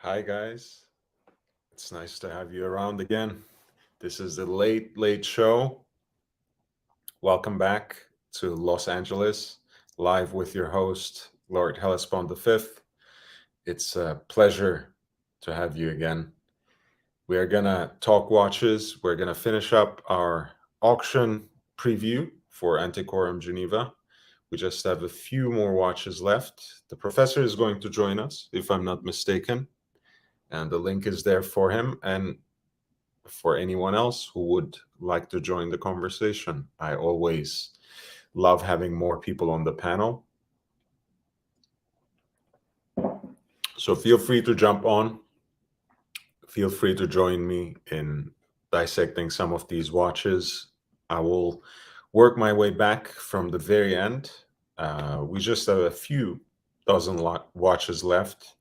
Hi, guys. It's nice to have you around again. This is the Late Show. Welcome back to Los Angeles, live with your host, Lord Hellespont V. It's a pleasure to have you again. We are going to talk watches. We're going to finish up our auction preview for Antiquorum Geneva. We just have a few more watches left. The professor is going to join us, if I'm not mistaken, and the link is there for him. And for anyone else who would like to join the conversation. I always love having more people on the panel. So feel free to jump on. Feel free to join me in dissecting some of these watches. I will work my way back from the very end. We just have a few dozen watches left.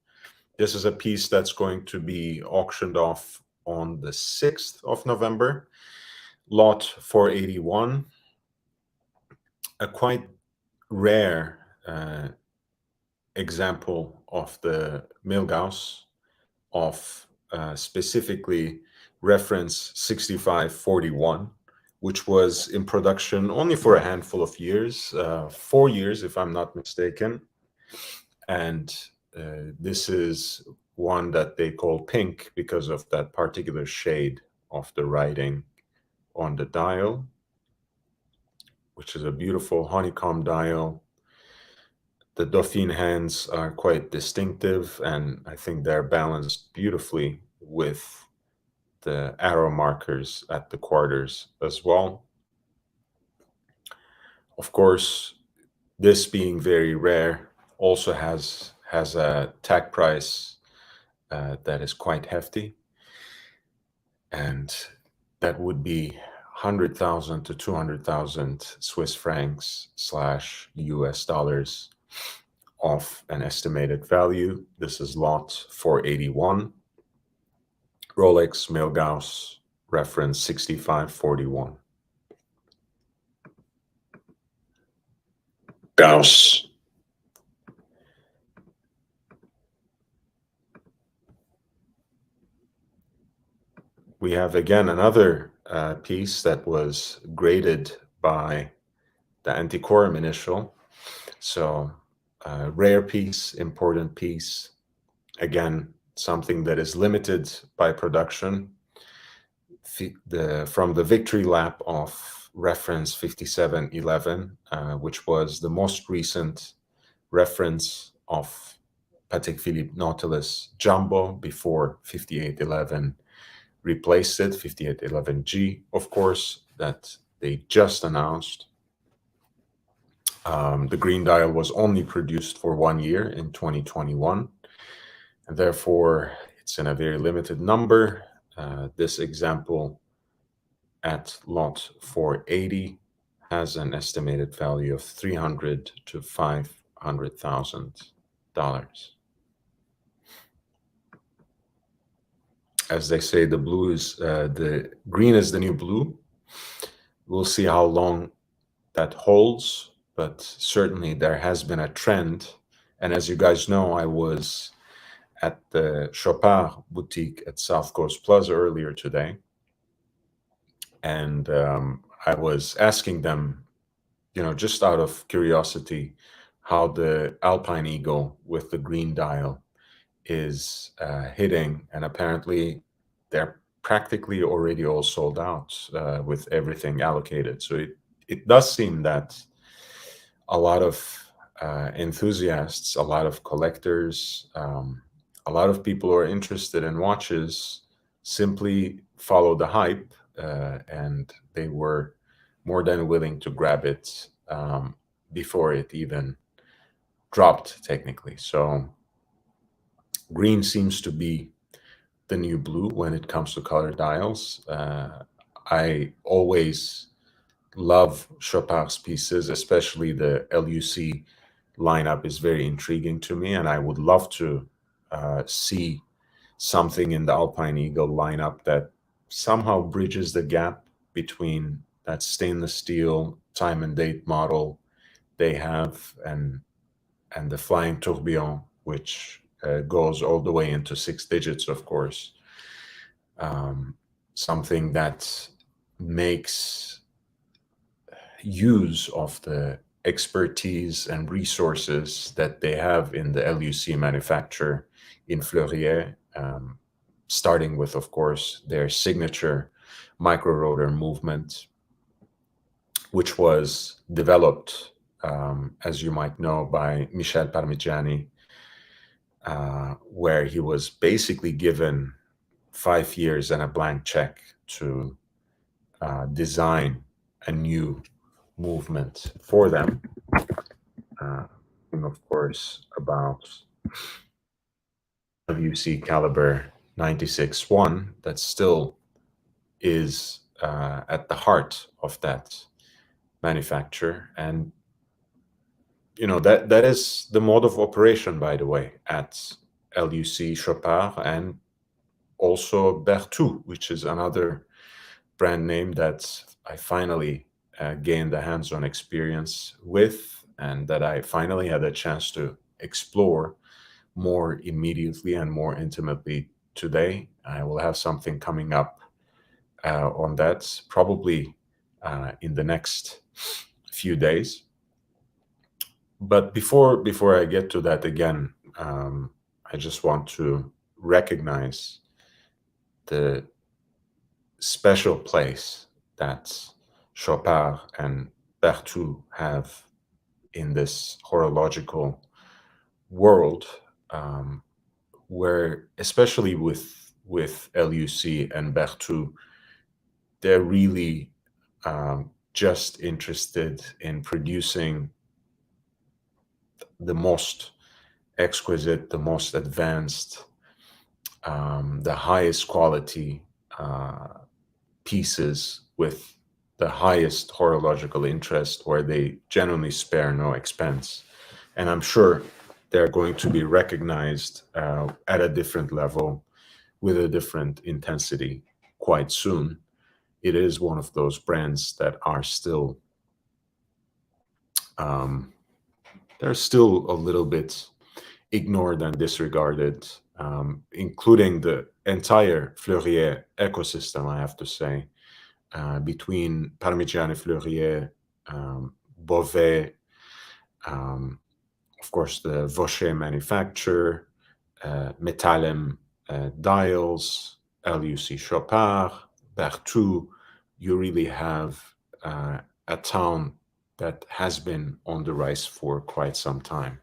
This is a piece that's going to be auctioned off on the 6th of November. Lot 481, a quite rare example of the Milgauss of specifically reference 6541, which was in production only for a handful of years, 4 years if I'm not mistaken. And this is one that they call pink because of that particular shade of the writing on the dial, which is a beautiful honeycomb dial. The Dauphine hands are quite distinctive, and I think they're balanced beautifully with the arrow markers at the quarters as well. Of course, this being very rare also has a tag price that is quite hefty, and that would be 100,000 to 200,000 Swiss francs / US dollars of an estimated value. This is lot 481, Rolex Milgauss, reference 6541. Gauss. We have again another piece that was graded by the Antiquorum initial. So rare piece, important piece. Again, something that is limited by production. From the victory lap of reference 5711, which was the most recent reference of Patek Philippe Nautilus Jumbo before 5811 replaced it, 5811G, of course, that they just announced. The green dial was only produced for 1 year in 2021, and therefore it's in a very limited number. This example at lot 480 has an estimated value of $300,000 to $500,000. As they say, the green is the new blue. We'll see how long that holds, but certainly there has been a trend. And as you guys know, I was at the Chopard boutique at South Coast Plaza earlier today, and I was asking them, just out of curiosity, how the Alpine Eagle with the green dial is hitting, and apparently they're practically already all sold out with everything allocated. So it does seem that a lot of enthusiasts, a lot of collectors, a lot of people who are interested in watches simply follow the hype, and they were more than willing to grab it before it even dropped, technically. So green seems to be the new blue when it comes to color dials. I always love Chopard's pieces, especially the LUC lineup is very intriguing to me, and I would love to see something in the Alpine Eagle lineup that somehow bridges the gap between that stainless steel time and date model they have and the Flying Tourbillon, which goes all the way into 6 digits, of course. Something that makes use of the expertise and resources that they have in the LUC manufacture in Fleurier, starting with, of course, their signature micro-rotor movement, which was developed, as you might know, by Michel Parmigiani, where he was basically given 5 years and a blank check to design a new movement for them. And of course, about WC caliber 96-1 that still is at the heart of that manufacture. And that is the mode of operation, by the way, at LUC Chopard and also Berthoud, which is another brand name that I finally gained a hands-on experience with, and that I finally had a chance to explore more immediately and more intimately today. I will have something coming up on that probably in the next few days. But before I get to that again, I just want to recognize the special place that Chopard and Berthoud have in this horological world, where especially with LUC and Berthoud, they're really just interested in producing the most exquisite, the most advanced, the highest quality pieces with the highest horological interest, where they genuinely spare no expense. And I'm sure they're going to be recognized at a different level with a different intensity quite soon. It is one of those brands that are still, they're still a little bit ignored and disregarded, including the entire Fleurier ecosystem, I have to say, between Parmigiani Fleurier, Beauvais, of course, the Vaucher manufacturer, Metallem dials, LUC Chopard, Berthoud. You really have a town that has been on the rise for quite some time.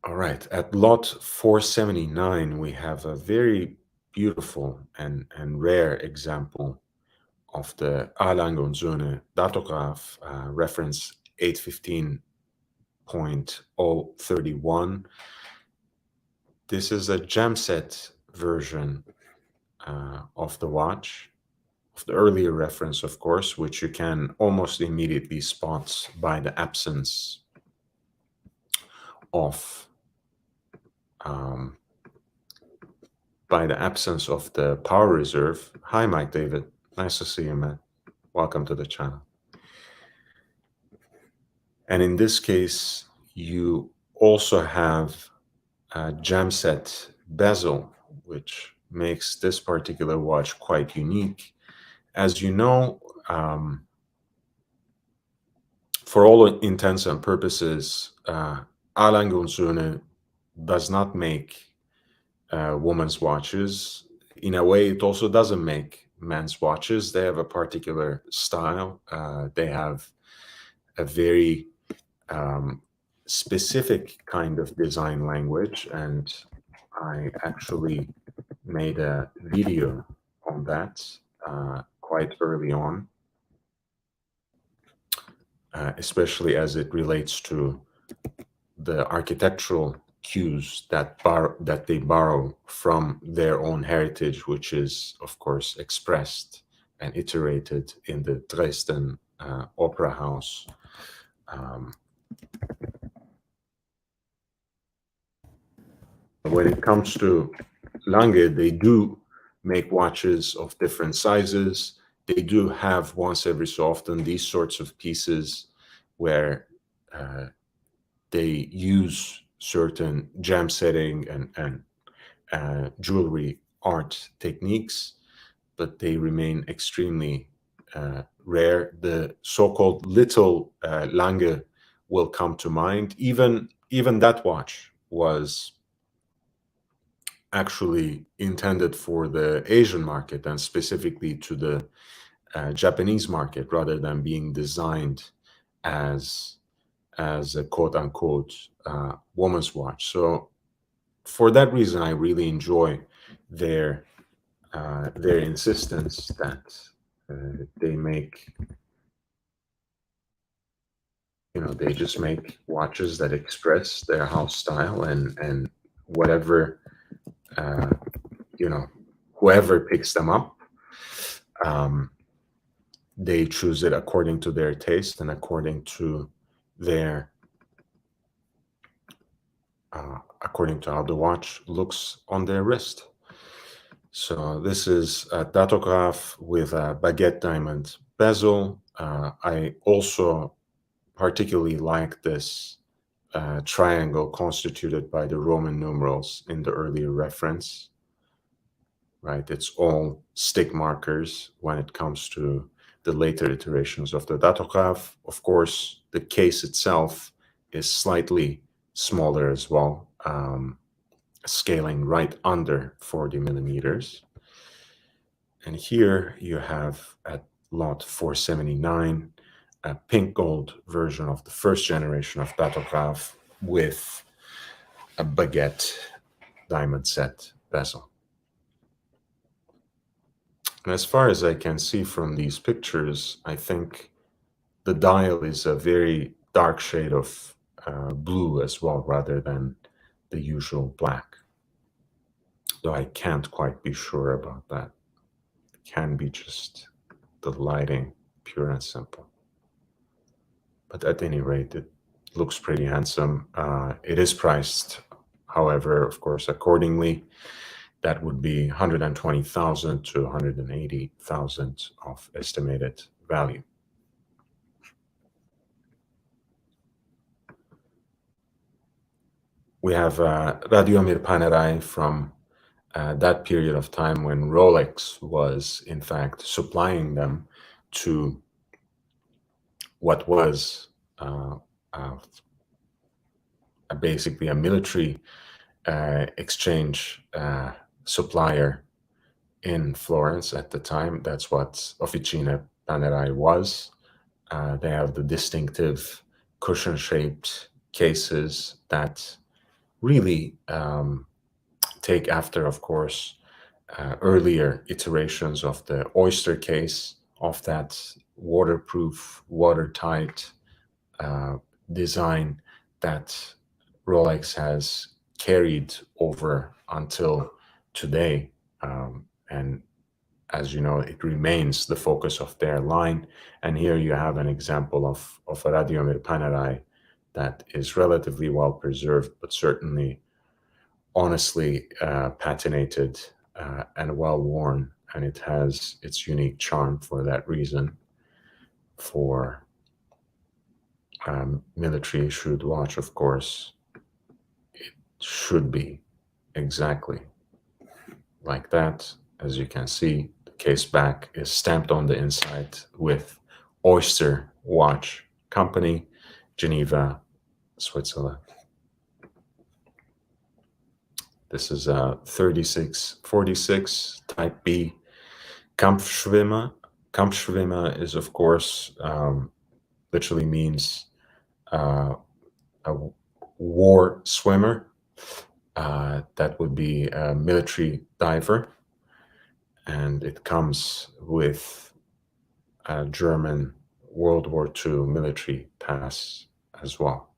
All right, at lot 479, we have a very beautiful and rare example of the Erlangen-Söhne datograph, reference 815.031. This is a gem set version of the watch, of the earlier reference, of course, which you can almost immediately spot by the absence of the power reserve. Hi, Mike David. Nice to see you, man. Welcome to the channel. And in this case, you also have a gem set bezel, which makes this particular watch quite unique. As you know, for all intents and purposes, Erlangen-Söhne does not make women's watches. In a way, it also doesn't make men's watches. They have a particular style. They have a very specific kind of design language, and I actually made a video on that quite early on, especially as it relates to the architectural cues that they borrow from their own heritage, which is, of course, expressed and iterated in the Dresden Opera House. When it comes to Lange, they do make watches of different sizes. They do have, once every so often, these sorts of pieces where They use certain gem setting and jewelry art techniques, but they remain extremely rare. The so-called little Lange will come to mind. Even that watch was actually intended for the Asian market and specifically to the Japanese market, rather than being designed as a quote unquote woman's watch. So for that reason, I really enjoy their insistence that they make, they just make watches that express their house style, and whatever, uh, whoever picks them up, um, they choose it according to their taste and according to their according to how the watch looks on their wrist. So this is a datograph with a baguette diamond bezel. I also particularly like this triangle constituted by the Roman numerals in the earlier reference, right? It's all stick markers when it comes to the later iterations of the datograph. Of course, the case itself is slightly smaller as well, scaling right under 40 millimeters. And here you have at lot 479, a pink gold version of the first generation of datograph with a baguette diamond set bezel. And as far as I can see from these pictures, I think the dial is a very dark shade of blue as well, rather than the usual black. Though I can't quite be sure about that. It can be just the lighting, pure and simple. But at any rate, it looks pretty handsome. It is priced, however, of course, accordingly. That would be 120,000 to 180,000 of estimated value. We have Radiomir Panerai from that period of time when Rolex was, in fact, supplying them to what was basically a military exchange supplier in Florence at the time. That's what Officine Panerai was. They have the distinctive cushion-shaped cases that really take after, of course, earlier iterations of the Oyster case, of that waterproof, watertight design that Rolex has carried over until today. And as you know, it remains the focus of their line. And here you have an example of a Radiomir Panerai that is relatively well preserved, but certainly honestly patinated and well worn. And it has its unique charm for that reason. For military issued watch, of course, it should be exactly like that. As you can see, the case back is stamped on the inside with Oyster Watch Company, Geneva, Switzerland. This is a 3646 Type B Kampfschwimmer. Kampfschwimmer is, of course, literally means a war swimmer. That would be a military diver. And it comes with a German World War II military pass as well.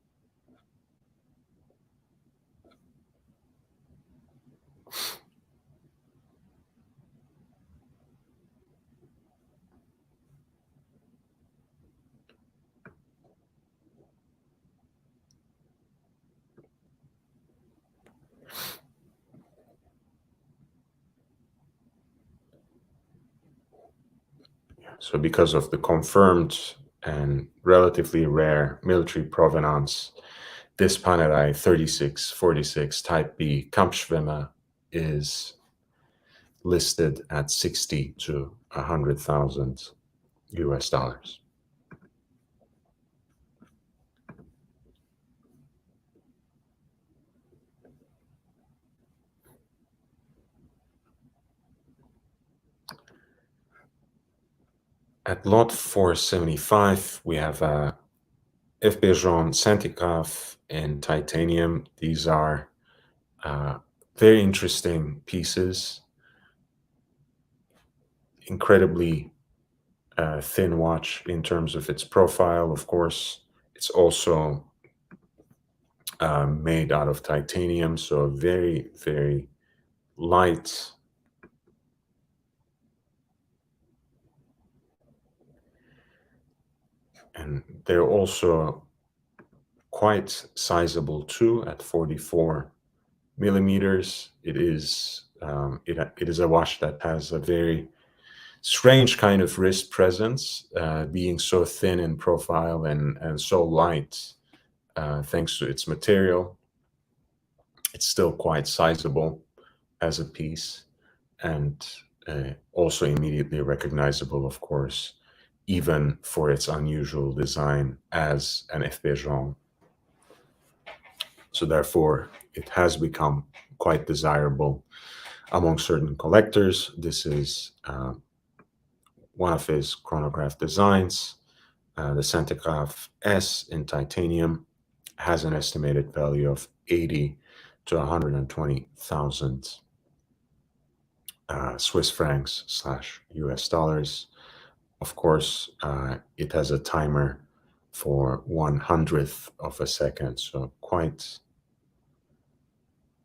So because of the confirmed and relatively rare military provenance, This Panerai 3646 Type B Kampfschwimmer is listed at 60 to 100,000 US dollars. At lot 475, we have a F. Bergeron Centigraph in titanium. These are very interesting pieces, incredibly thin watch in terms of its profile. Of course, it's also made out of titanium, so very, very light. And they're also quite sizable too at 44 millimeters. It is a watch that has a very strange kind of wrist presence, being so thin in profile and so light. Thanks to its material, it's still quite sizable as a piece, and also immediately recognizable, of course, even for its unusual design as an F. Bergeron. So therefore, it has become quite desirable among certain collectors. This is one of his chronograph designs. The Centigraph S in titanium has an estimated value of 80 to 120,000 Swiss francs / US dollars. Of course, it has a timer for 1/100th of a second, so quite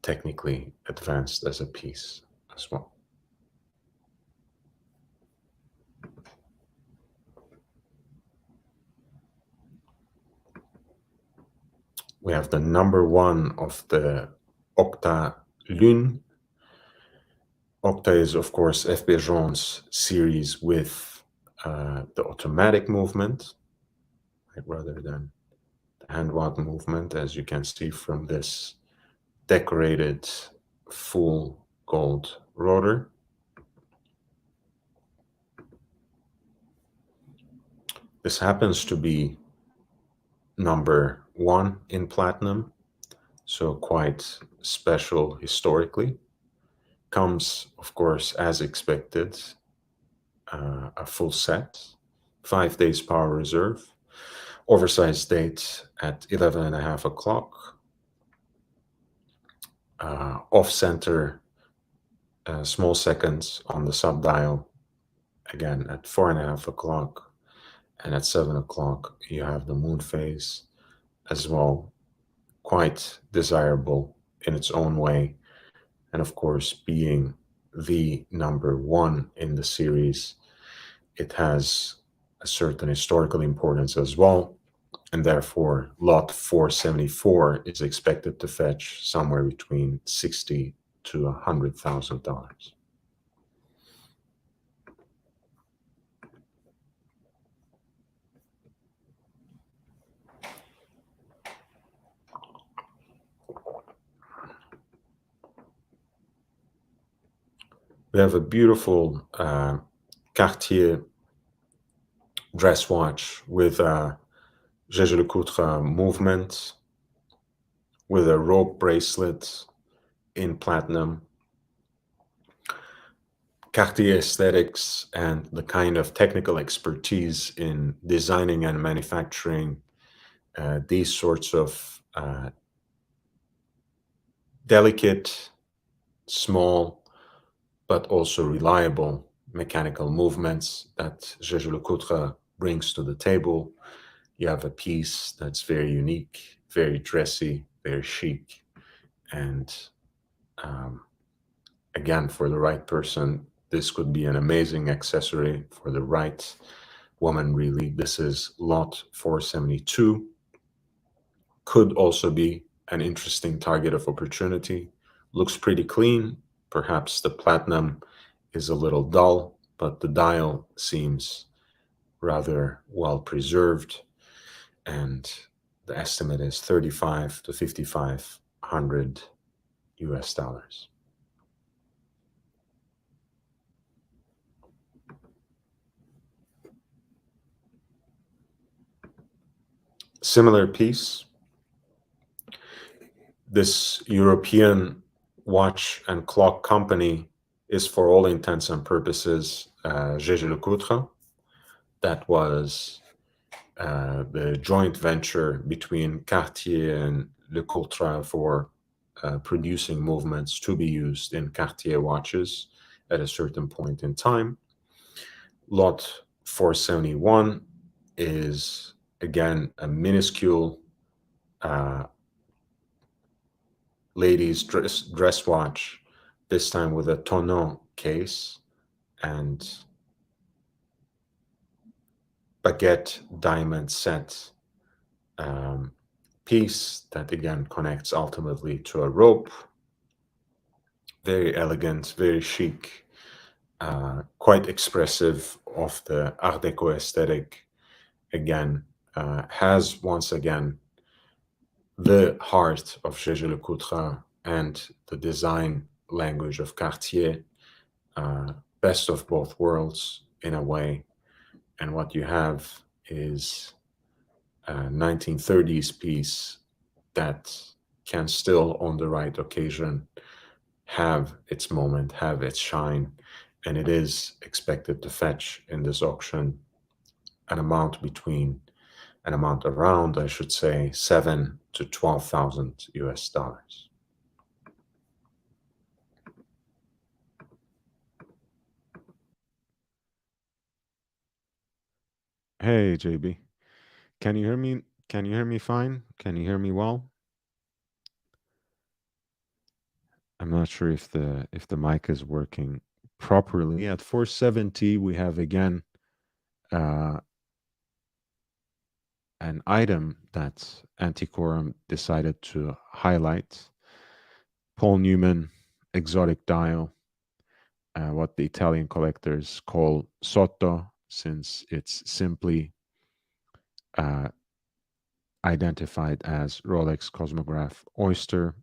technically advanced as a piece as well. We have the number one of the Octa Lune. Octa is, of course, F. Bergeron's series with the automatic movement, right, rather than the hand-wound movement, as you can see from this decorated full gold rotor. This happens to be number one in platinum, so quite special historically. Comes, of course, as expected, a full set, 5 days power reserve, oversized date at 11.5 o'clock, off-center small seconds on the subdial, again at 4.5 o'clock, and at 7 o'clock you have the moon phase as well, quite desirable in its own way. And of course, being the number one in the series, it has a certain historical importance as well. And therefore, lot 474 is expected to fetch somewhere between $60,000 to $100,000. We have a beautiful Cartier dress watch with a Jaeger-LeCoultre movement, with a rope bracelet in platinum. Cartier aesthetics and the kind of technical expertise in designing and manufacturing these sorts of delicate, small, but also reliable mechanical movements that Jaeger-LeCoultre brings to the table. You have a piece that's very unique, very dressy, very chic, and again, for the right person, this could be an amazing accessory for the right woman, really. This is lot 472. Could also be an interesting target of opportunity. Looks pretty clean. Perhaps the platinum is a little dull, but the dial seems rather well preserved. And the estimate is 35 to 5,500 US dollars. Similar piece. This European watch and clock company is, for all intents and purposes, Jaeger-LeCoultre. That was the joint venture between Cartier and LeCoultre for producing movements to be used in Cartier watches at a certain point in time. Lot 471 is, again, a minuscule ladies' dress watch, this time with a tonneau case and baguette diamond set piece that again connects ultimately to a rope. Very elegant, very chic, quite expressive of the Art Deco aesthetic. Again, has once again the heart of Jaeger-LeCoultre and the design language of Cartier. Best of both worlds in a way. And what you have is a 1930s piece that can still, on the right occasion, have its moment, have its shine. And it is expected to fetch in this auction an amount around, I should say, 7 to 12,000 US dollars. Hey, JB. Can you hear me? Can you hear me fine? Can you hear me well? I'm not sure if the mic is working properly. At 470, we have again uh, an item that Antiquorum decided to highlight. Paul Newman exotic dial, what the Italian collectors call sotto, since it's simply uh, identified as Rolex Cosmograph Oyster.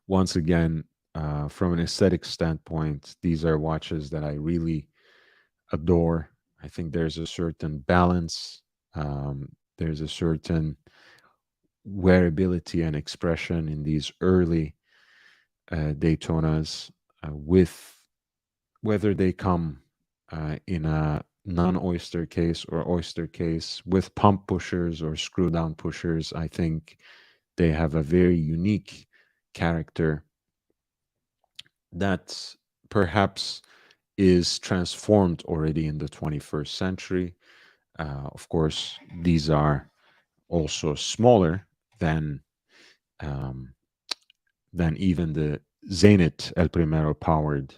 Once again, from an aesthetic standpoint, these are watches that I really adore. I think there's a certain balance, there's a certain wearability and expression in these early Daytonas, with whether they come in a non-oyster case or oyster case with pump pushers or screw down pushers. I think they have a very unique character that perhaps is transformed already in the 21st century. Of course, these are also smaller than um, even the Zenit El Primero powered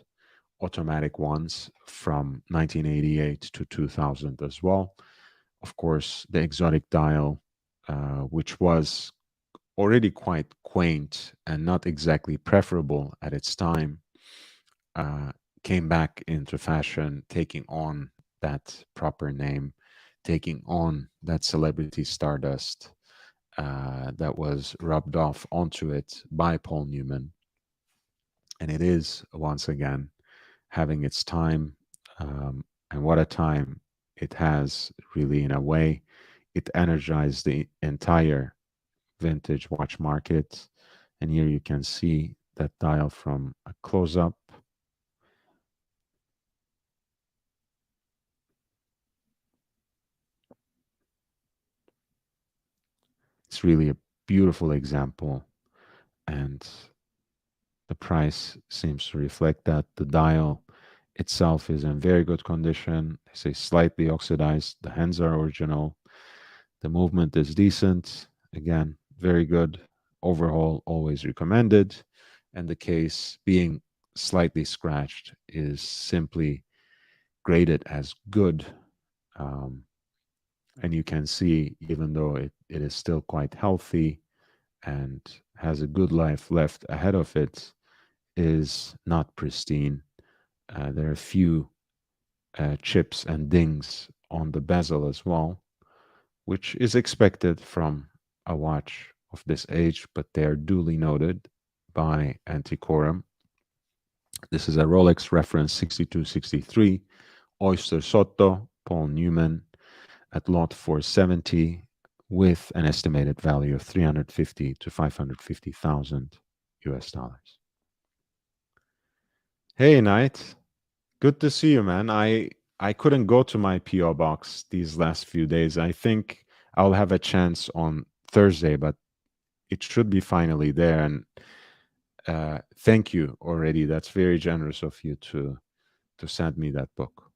automatic ones from 1988 to 2000 as well. Of course, the exotic dial, which was already quite quaint and not exactly preferable at its time, uh, came back into fashion, taking on that proper name, taking on that celebrity stardust that was rubbed off onto it by Paul Newman. And it is, once again, having its time. And what a time it has, really, in a way. It energized the entire vintage watch market. And here you can see that dial from a close up. It's really a beautiful example, and the price seems to reflect that. The dial itself is in very good condition. They say slightly oxidized. The hands are original. The movement is decent. Again, very good. Overhaul always recommended. And the case, being slightly scratched, is simply graded as good. Um, and you can see, even though it is still quite healthy and has a good life left ahead of it, is not pristine. There are a few chips and dings on the bezel as well. which is expected from a watch of this age, but they are duly noted by Antiquorum. This is a Rolex reference 6263, Oyster Sotto, Paul Newman, at lot 470, with an estimated value of 350 to 550,000 US dollars. Hey, Knight. Good to see you, man. I couldn't go to my PO box these last few days. I think I'll have a chance on Thursday, but it should be finally there. And thank you already. That's very generous of you to send me that book.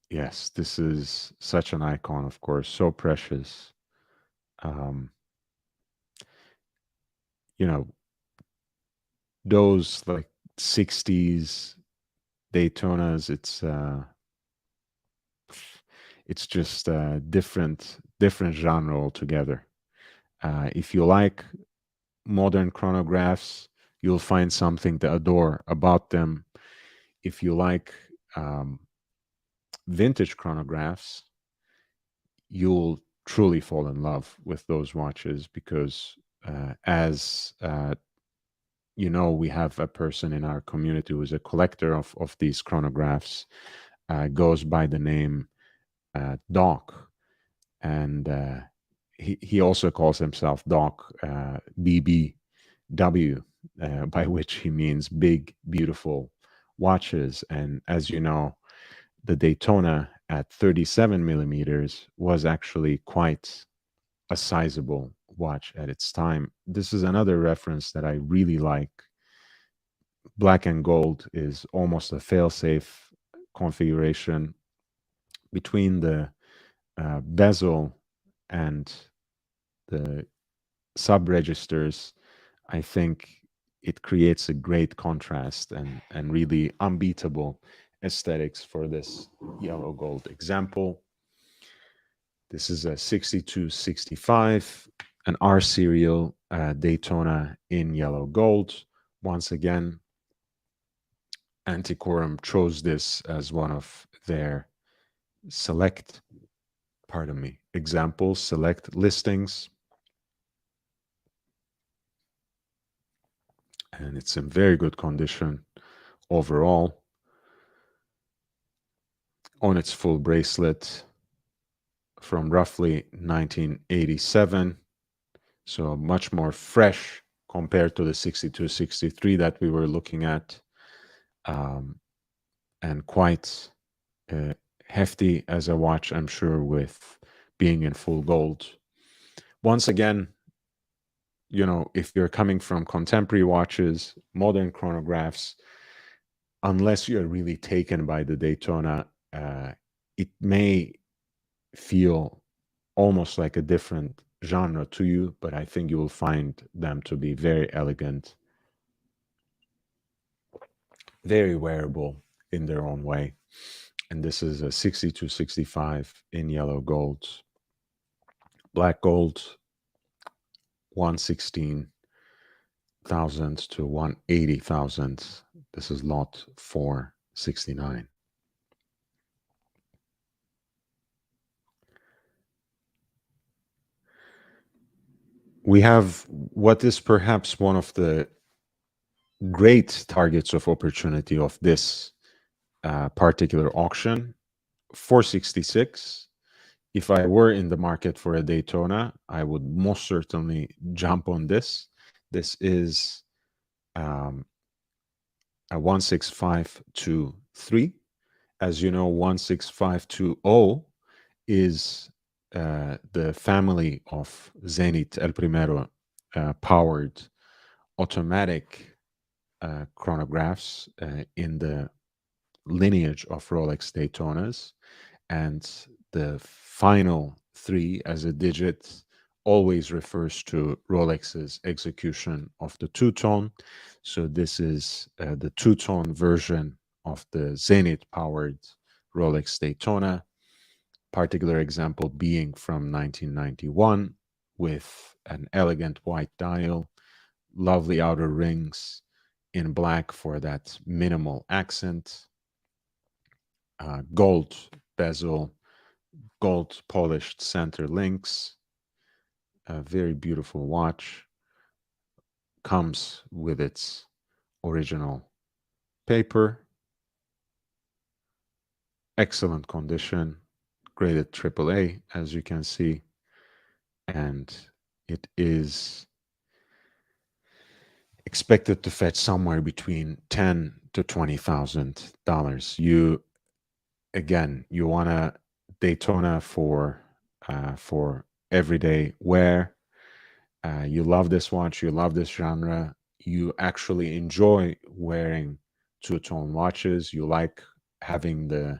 Yes, this is such an icon, of course, so precious. Um, you know, those like 60s Daytonas, it's just a different genre altogether. If you like modern chronographs, you'll find something to adore about them. If you like um, vintage chronographs, you'll truly fall in love with those watches because as you know, we have a person in our community who is a collector of these chronographs, goes by the name Doc, and he also calls himself Doc BBW, by which he means big, beautiful watches. And as you know, the Daytona at 37 millimeters was actually quite a sizable watch at its time. This is another reference that I really like. Black and gold is almost a fail-safe configuration between the bezel and the sub registers. I think it creates a great contrast and really unbeatable aesthetics for this yellow gold example. This is a 6265, an R serial Daytona in yellow gold. Once again, Antiquorum chose this as one of their select, pardon me, examples, select listings. And it's in very good condition overall. On its full bracelet from roughly 1987, so much more fresh compared to the 6263 that we were looking at, and quite hefty as a watch, I'm sure, with being in full gold. Once again, you know, if you're coming from contemporary watches, modern chronographs, unless you're really taken by the Daytona, it may feel almost like a different genre to you, but I think you will find them to be very elegant, very wearable in their own way. And this is a 6265 in yellow gold. Black gold, 116,000 to 180,000. This is lot 469. We have what is perhaps one of the great targets of opportunity of this particular auction, 466. If I were in the market for a Daytona, I would most certainly jump on this. This is a 16523. As you know, 16520 is the family of Zenit El Primero powered automatic chronographs in the lineage of Rolex Daytonas. And the final three as a digit always refers to Rolex's execution of the two-tone. So this is the two-tone version of the Zenith powered Rolex Daytona. Particular example being from 1991 with an elegant white dial, lovely outer rings in black for that minimal accent. gold bezel, gold polished center links, a very beautiful watch. Comes with its original paper, excellent condition, graded AAA, as you can see, and it is expected to fetch somewhere between $10,000 to $20,000. You want a Daytona for everyday wear. You love this watch, you love this genre, you actually enjoy wearing two-tone watches, you like having the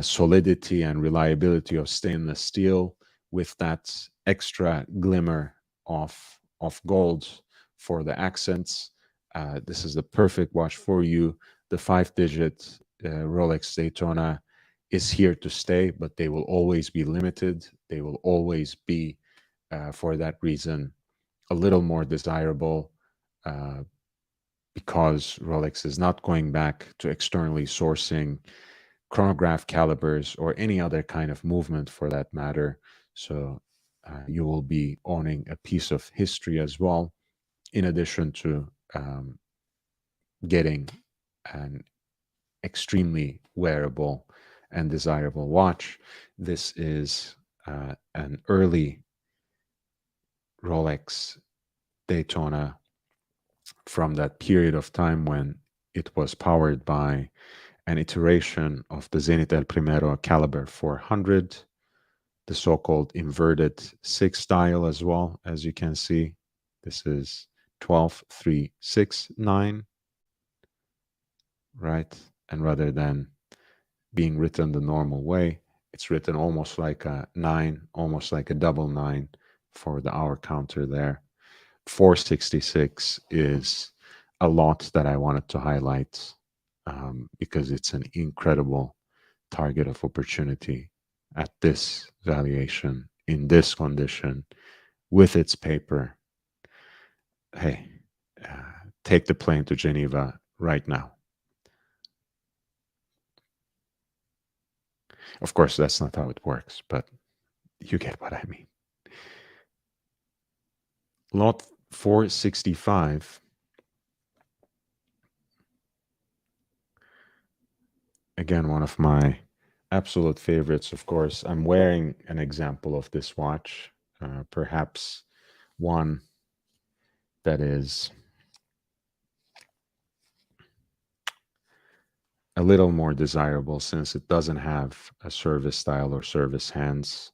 solidity and reliability of stainless steel with that extra glimmer of gold for the accents. This is the perfect watch for you. The 5-digit Rolex Daytona is here to stay, but they will always be limited. They will always be, for that reason, a little more desirable, because Rolex is not going back to externally sourcing chronograph calibers or any other kind of movement for that matter. So you will be owning a piece of history as well, in addition to getting an extremely wearable and desirable watch. This is an early Rolex Daytona from that period of time when it was powered by an iteration of the Zenit El Primero caliber 400, the so-called inverted 6 dial as well, as you can see. This is 12369, right? And rather than being written the normal way, it's written almost like a 9, almost like a double 9 for the hour counter there. 466 is a lot that I wanted to highlight, because it's an incredible target of opportunity at this valuation, in this condition, with its paper. Hey, take the plane to Geneva right now. Of course, that's not how it works, but you get what I mean. Lot 465. Again, one of my absolute favorites, of course. I'm wearing an example of this watch, perhaps one that is a little more desirable since it doesn't have a service style or service hands.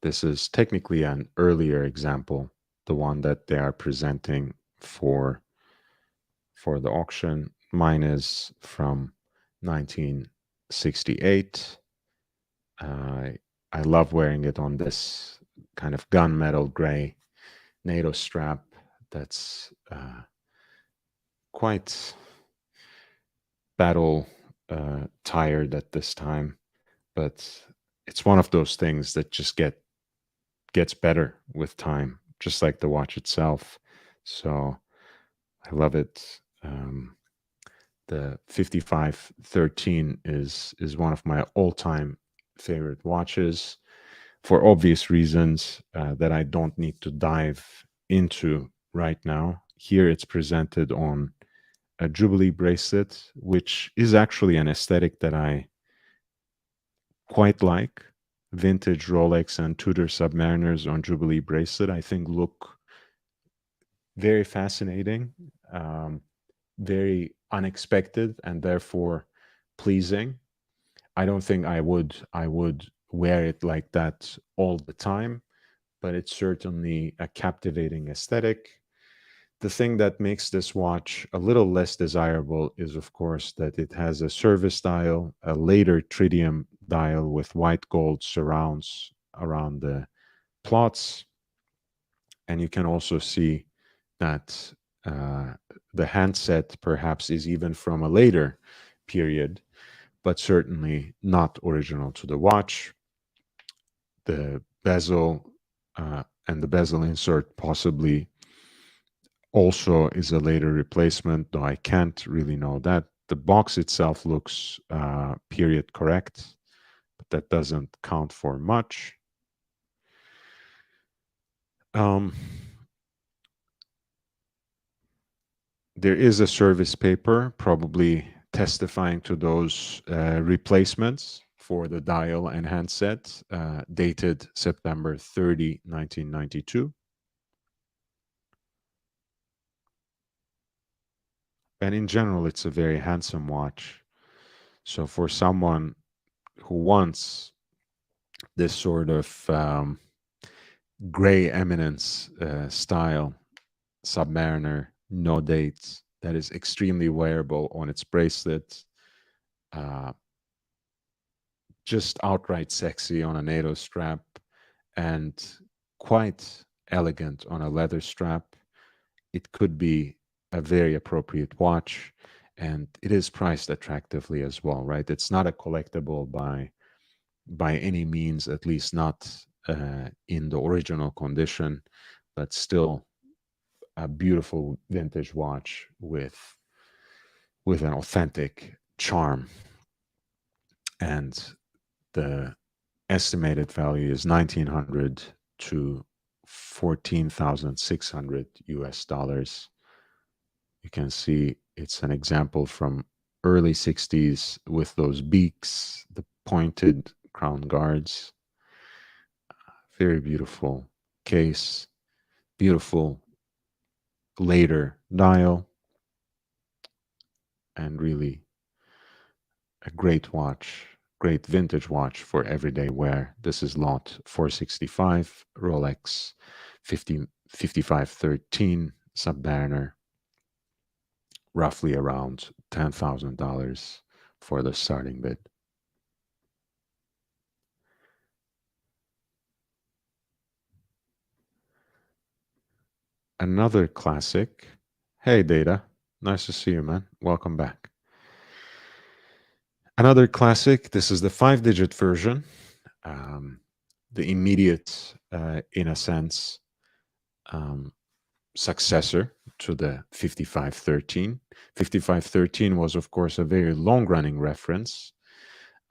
This is technically an earlier example, the one that they are presenting for the auction. Mine is from 1968. I love wearing it on this kind of gunmetal gray NATO strap that's quite battle tired at this time, but it's one of those things that just gets better with time, just like the watch itself. So I love it. The 5513 is one of my all-time favorite watches, for obvious reasons that I don't need to dive into right now. Here it's presented on a Jubilee bracelet, which is actually an aesthetic that I quite like. Vintage Rolex and Tudor Submariners on Jubilee bracelet, I think, look very fascinating, very unexpected, and therefore pleasing. I don't think I would wear it like that all the time, but it's certainly a captivating aesthetic. The thing that makes this watch a little less desirable is, of course, that it has a service dial, a later tritium dial with white gold surrounds around the plots. And you can also see that the handset perhaps is even from a later period, but certainly not original to the watch. The bezel and the bezel insert possibly also is a later replacement, though I can't really know that. The box itself looks period correct, but that doesn't count for much. There is a service paper probably testifying to those replacements for the dial and handset, dated September 30, 1992. And in general, it's a very handsome watch. So for someone who wants this sort of gray eminence style Submariner, no dates, that is extremely wearable on its bracelet, uh, just outright sexy on a NATO strap, and quite elegant on a leather strap. It could be a very appropriate watch, and it is priced attractively as well, right? It's not a collectible by any means, at least not in the original condition, but still a beautiful vintage watch with an authentic charm. And the estimated value is 1900 to 14,600 US dollars. You can see it's an example from early 60s with those beaks, the pointed crown guards. Very beautiful case, beautiful later dial, and really a great watch, great vintage watch for everyday wear. This is lot 465, Rolex 5513 Submariner, roughly around $10,000 for the starting bid. Another classic. Hey, Data. Nice to see you, man. Welcome back. Another classic. This is the 5-digit version. The immediate, in a sense, successor to the 5513. 5513 was, of course, a very long-running reference.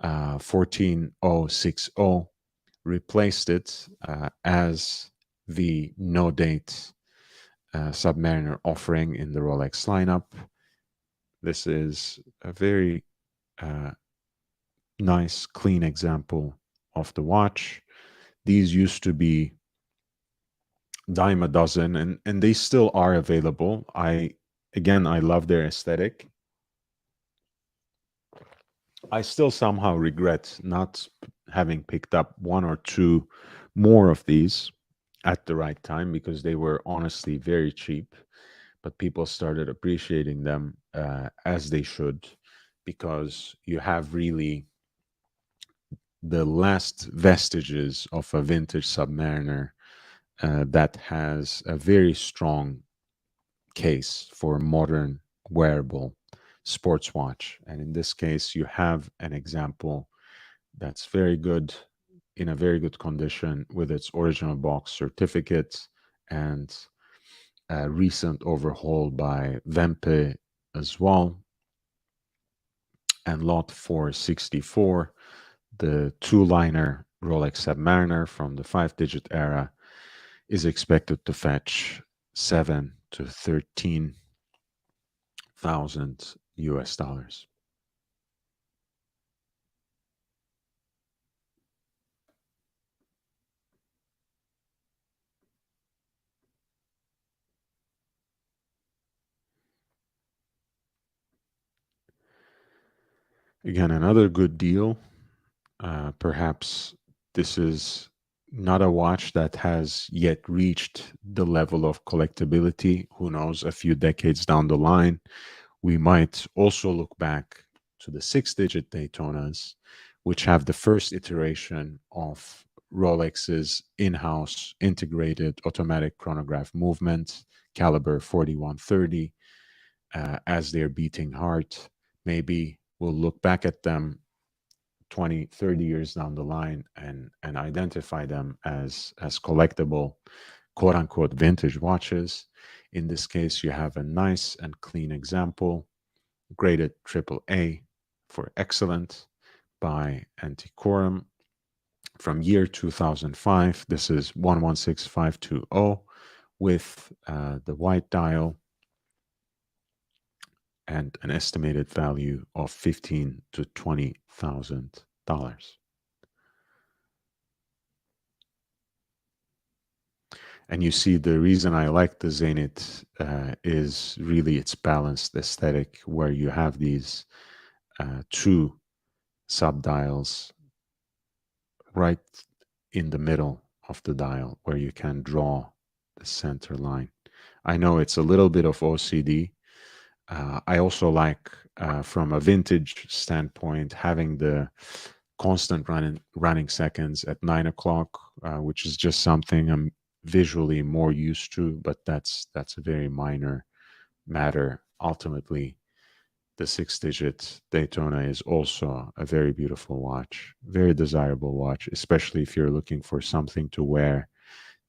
14060 replaced it as the no-date Submariner offering in the Rolex lineup. This is a very nice, clean example of the watch. These used to be dime a dozen, and they still are available. I love their aesthetic. I still somehow regret not having picked up one or two more of these at the right time, because they were honestly very cheap, but people started appreciating them as they should, because you have really the last vestiges of a vintage Submariner that has a very strong case for modern wearable sports watch. And in this case, you have an example that's very good, in a very good condition, with its original box certificate and a recent overhaul by Vempe as well. And lot 464, the two-liner Rolex Submariner from the 5-digit era, is expected to fetch 7 to 13,000 US dollars. Again, another good deal. Perhaps this is not a watch that has yet reached the level of collectability. Who knows, a few decades down the line, we might also look back to the 6-digit Daytonas, which have the first iteration of Rolex's in-house integrated automatic chronograph movement, caliber 4130, as their beating heart. Maybe we'll look back at them 20, 30 years down the line and identify them as collectible, quote unquote, vintage watches. In this case, you have a nice and clean example. graded AAA for excellent by Antiquorum from year 2005. This is 116520 with the white dial and an estimated value of $15,000 to $20,000. And you see, the reason I like the Zenit is really its balanced aesthetic, where you have these two subdials right in the middle of the dial where you can draw the center line. I know it's a little bit of OCD. I also like, from a vintage standpoint, having the constant running seconds at 9 o'clock, which is just something I'm visually more used to, but that's a very minor matter. Ultimately, the 6-digit Daytona is also a very beautiful watch, very desirable watch, especially if you're looking for something to wear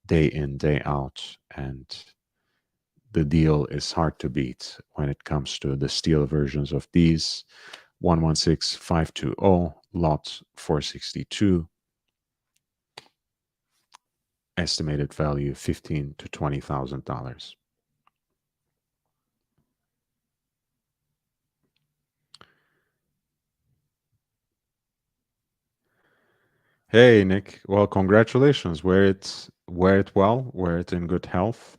day in, day out. And the deal is hard to beat when it comes to the steel versions of these. 116520, lot 462, estimated value $15,000 to $20,000. Hey Nick, well, congratulations. Wear it in good health.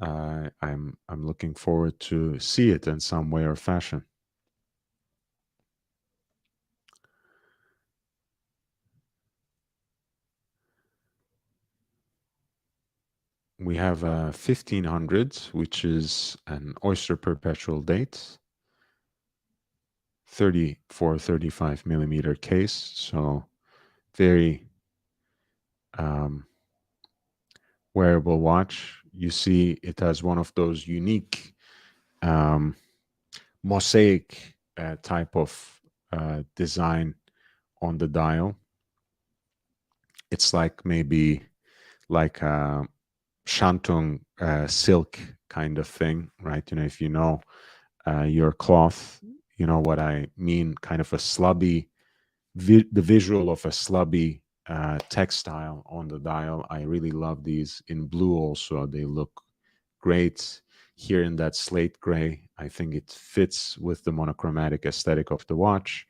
I'm looking forward to see it in some way or fashion. We have a 1500, which is an Oyster Perpetual date, 35 millimeter case, so very wearable watch. You see, it has one of those unique mosaic type of design on the dial. It's like maybe like a shantung silk kind of thing, right? You know, if you know your cloth, you know what I mean, kind of a slubby, the visual of a slubby textile on the dial. I really love these in blue also. They look great here in that slate gray. I think it fits with the monochromatic aesthetic of the watch.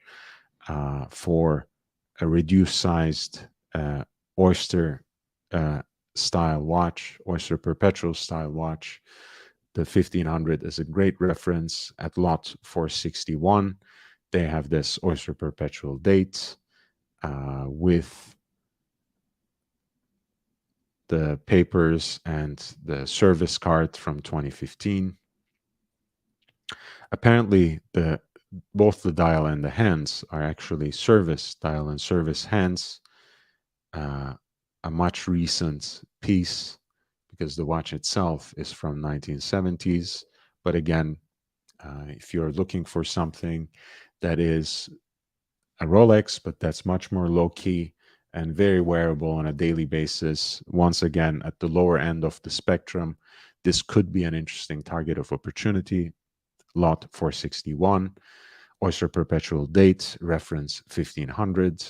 For a reduced sized oyster style watch, oyster perpetual style watch, the 1500 is a great reference. At lot 461, they have this oyster perpetual date with the papers and the service card from 2015. Apparently, both the dial and the hands are actually service dial and service hands, a much recent piece because the watch itself is from 1970s. But again, if you're looking for something that is a Rolex, but that's much more low key and very wearable on a daily basis, once again, at the lower end of the spectrum, this could be an interesting target of opportunity. Lot 461, Oyster Perpetual date, reference 1500,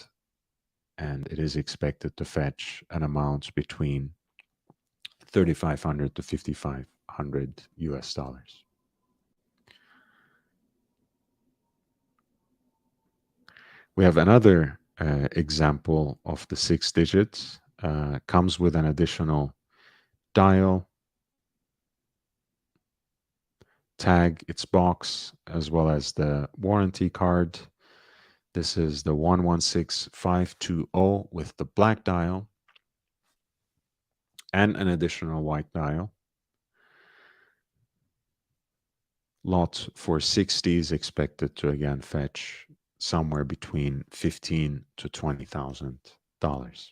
and it is expected to fetch an amount between 3,500 to 5,500 US dollars. We have another example of the 6 digits, comes with an additional dial, tag, its box, as well as the warranty card. This is the 116520 with the black dial and an additional white dial. Lot 460 is expected to again fetch somewhere between $15,000 to $20,000.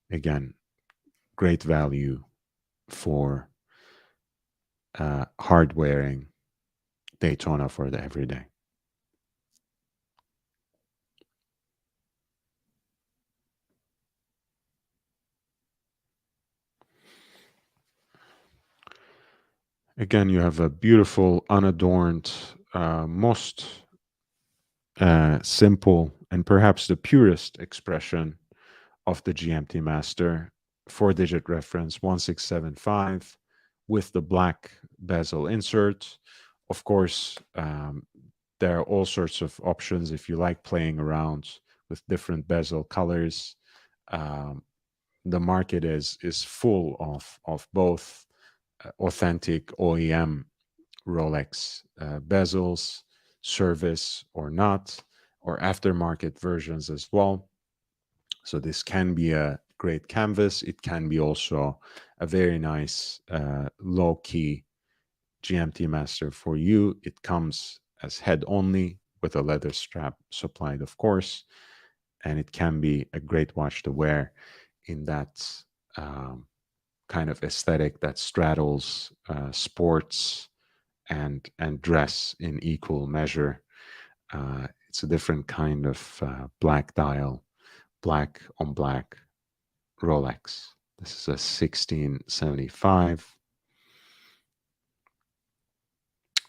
Again, great value for hard wearing Daytona for the everyday. Again, you have a beautiful, unadorned, most simple, and perhaps the purest expression of the GMT master, 4-digit reference 1675 with the black bezel insert. Of course, there are all sorts of options if you like playing around with different bezel colors. Um, the market is full of both authentic OEM Rolex bezels, service or not, or aftermarket versions as well. So this can be a great canvas. It can be also a very nice low key GMT master for you. It comes as head only with a leather strap supplied, of course, and it can be a great watch to wear in that kind of aesthetic that straddles sports and dress in equal measure. It's a different kind of black dial, black on black Rolex. This is a 1675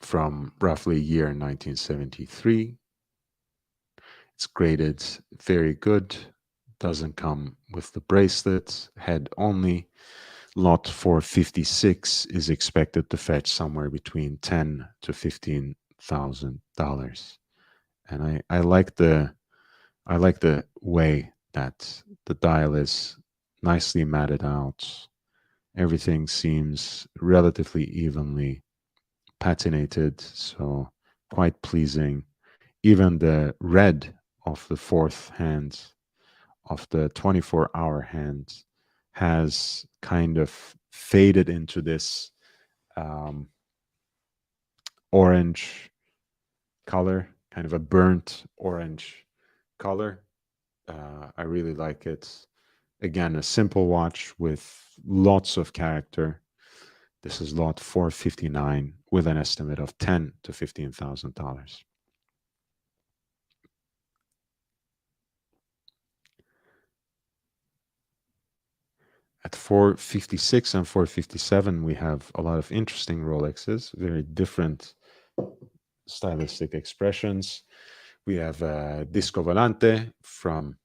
from roughly year 1973. It's graded very good. Doesn't come with the bracelet, head only. Lot 456 is expected to fetch somewhere between $10,000 to $15,000. And I like the way that the dial is nicely matted out. Everything seems relatively evenly patinated, so quite pleasing. Even the red of the fourth hand of the 24-hour hand has kind of faded into this um, orange color, kind of a burnt orange color. I really like it. Again, a simple watch with lots of character. This is lot 459 with an estimate of $10,000 to $15,000. At 456 and 457, we have a lot of interesting Rolexes, very different stylistic expressions. We have Disco Volante from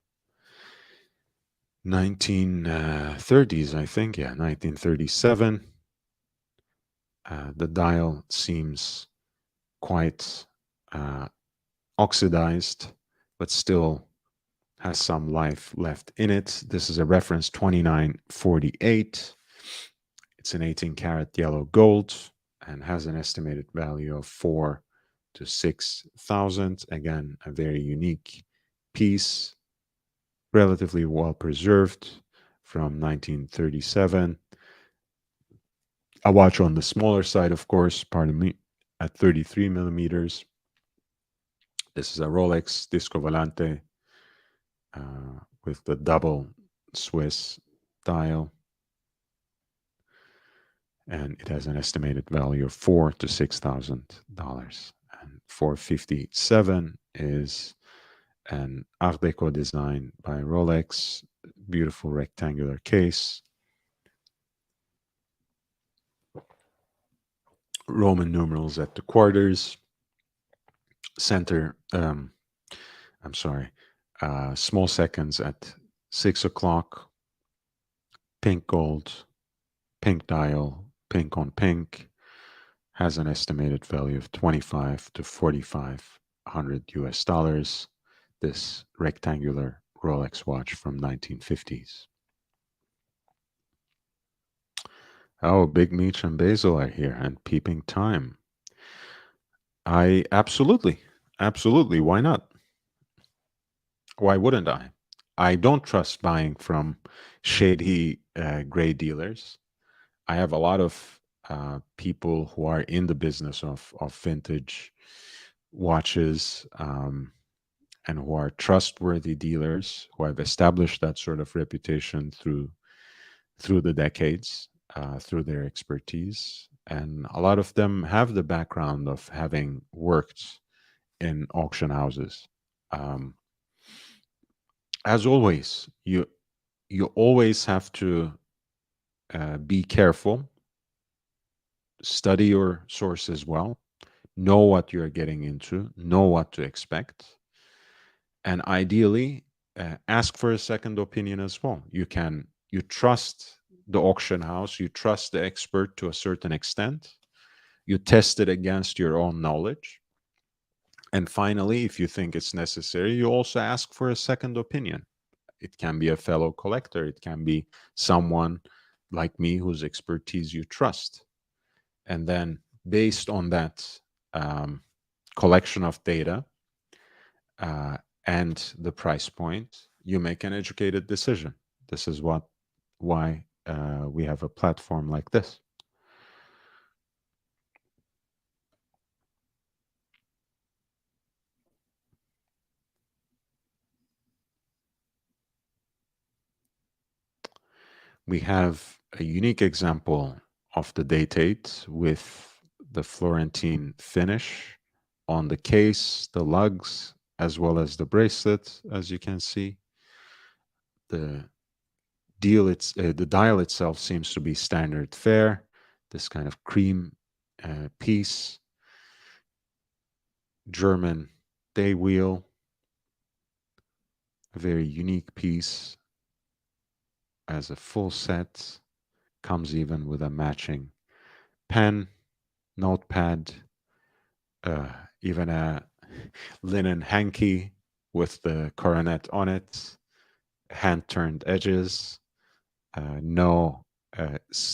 1930s, I think. Yeah, 1937. The dial seems quite oxidized, but still has some life left in it. This is a reference 2948. It's an 18 karat yellow gold and has an estimated value of 4 to 6,000. Again, a very unique piece, relatively well preserved from 1937. A watch on the smaller side, of course, pardon me, at 33 millimeters. This is a Rolex Disco Volante with the double Swiss dial, and it has an estimated value of $4 to $6,000. And 457 is an Art Deco design by Rolex, beautiful rectangular case, Roman numerals at the quarters, center. I'm sorry, small seconds at 6 o'clock, pink gold, pink dial, pink on pink, has an estimated value of 25 to 4,500 US dollars. This rectangular Rolex watch from 1950s. Oh, Big Meech and Basil are here and peeping time. I absolutely. Why not? Why wouldn't I? I don't trust buying from shady gray dealers. I have a lot of people who are in the business of vintage watches and who are trustworthy dealers who have established that sort of reputation through the decades, through their expertise. And a lot of them have the background of having worked in auction houses. Um, as always, you always have to be careful study your sources well, know what you're getting into, know what to expect, and ideally ask for a second opinion as well. You trust the auction house, you trust the expert to a certain extent, you test it against your own knowledge, and finally, if you think it's necessary, you also ask for a second opinion. It can be a fellow collector, it can be someone like me whose expertise you trust. And then, based on that um, collection of data uh, and the price point, you make an educated decision. This is why we have a platform like this. We have a unique example of the datate with the Florentine finish on the case, the lugs, as well as the bracelet. As you can see, the the dial itself seems to be standard fare, this kind of cream piece, German day wheel, a very unique piece as a full set, comes even with a matching pen, notepad, uh, even a linen hanky with the coronet on it, hand turned edges, no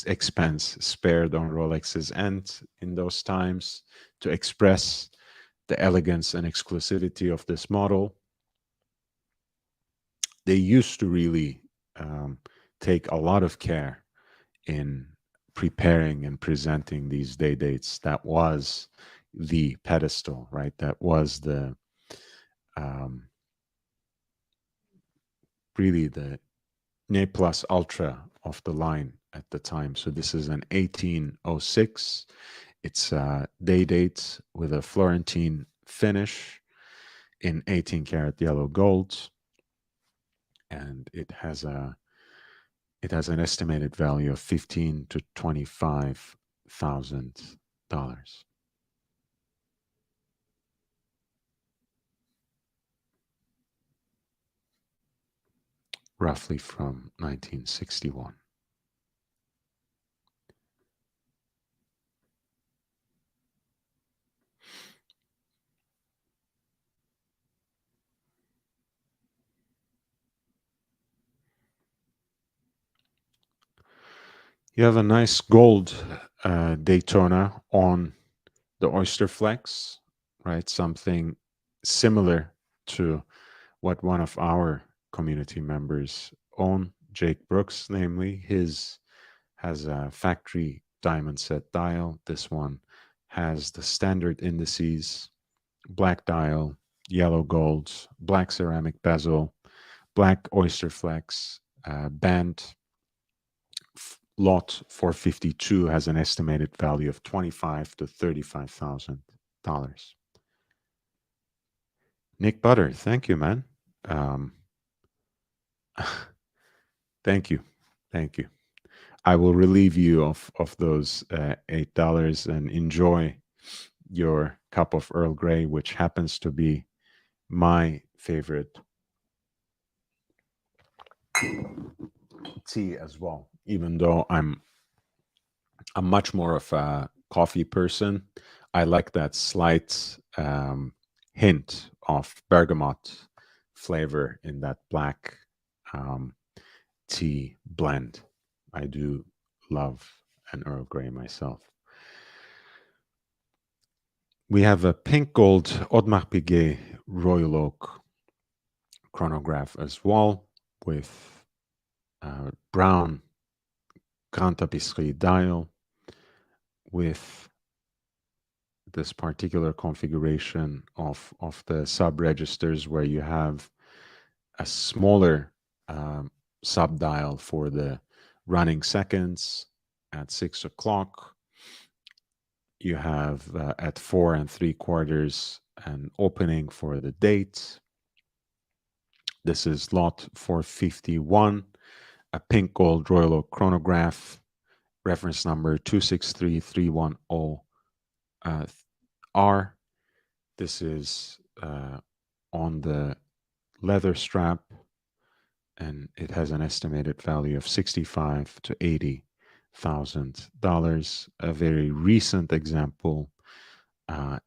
expense spared on Rolex's end in those times to express the elegance and exclusivity of this model. They used to really take a lot of care in preparing and presenting these day dates. That was the pedestal, right? That was the um, really the Ne Plus Ultra of the line at the time. So this is an 1806. It's a day date with a Florentine finish in 18 karat yellow gold, and it has an estimated value of $15,000 to $25,000, roughly from 1961. You have a nice gold Daytona on the Oyster Flex, right? Something similar to what one of our community members own, Jake Brooks, namely. His has a factory diamond set dial. This one has the standard indices, black dial, yellow gold, black ceramic bezel, black Oyster Flex, band. Lot 452 has an estimated value of $25,000 to $35,000. Nick Butter, thank you, man. Um, thank you, thank you. I will relieve you of those $8 and enjoy your cup of Earl Grey, which happens to be my favorite tea as well. Even though I'm much more of a coffee person, I like that slight hint of bergamot flavor in that black um, tea blend. I do love an Earl Grey myself. We have a pink gold Audemars Piguet Royal Oak chronograph as well, with brown Grand Tapisserie dial, with this particular configuration of the sub registers where you have a smaller sub dial for the running seconds at 6 o'clock. You have at 4 3/4 an opening for the date. This is lot 451, a pink gold Royal Oak chronograph reference number 263310R. This is on the leather strap, and it has an estimated value of $65 to $80,000. A very recent example,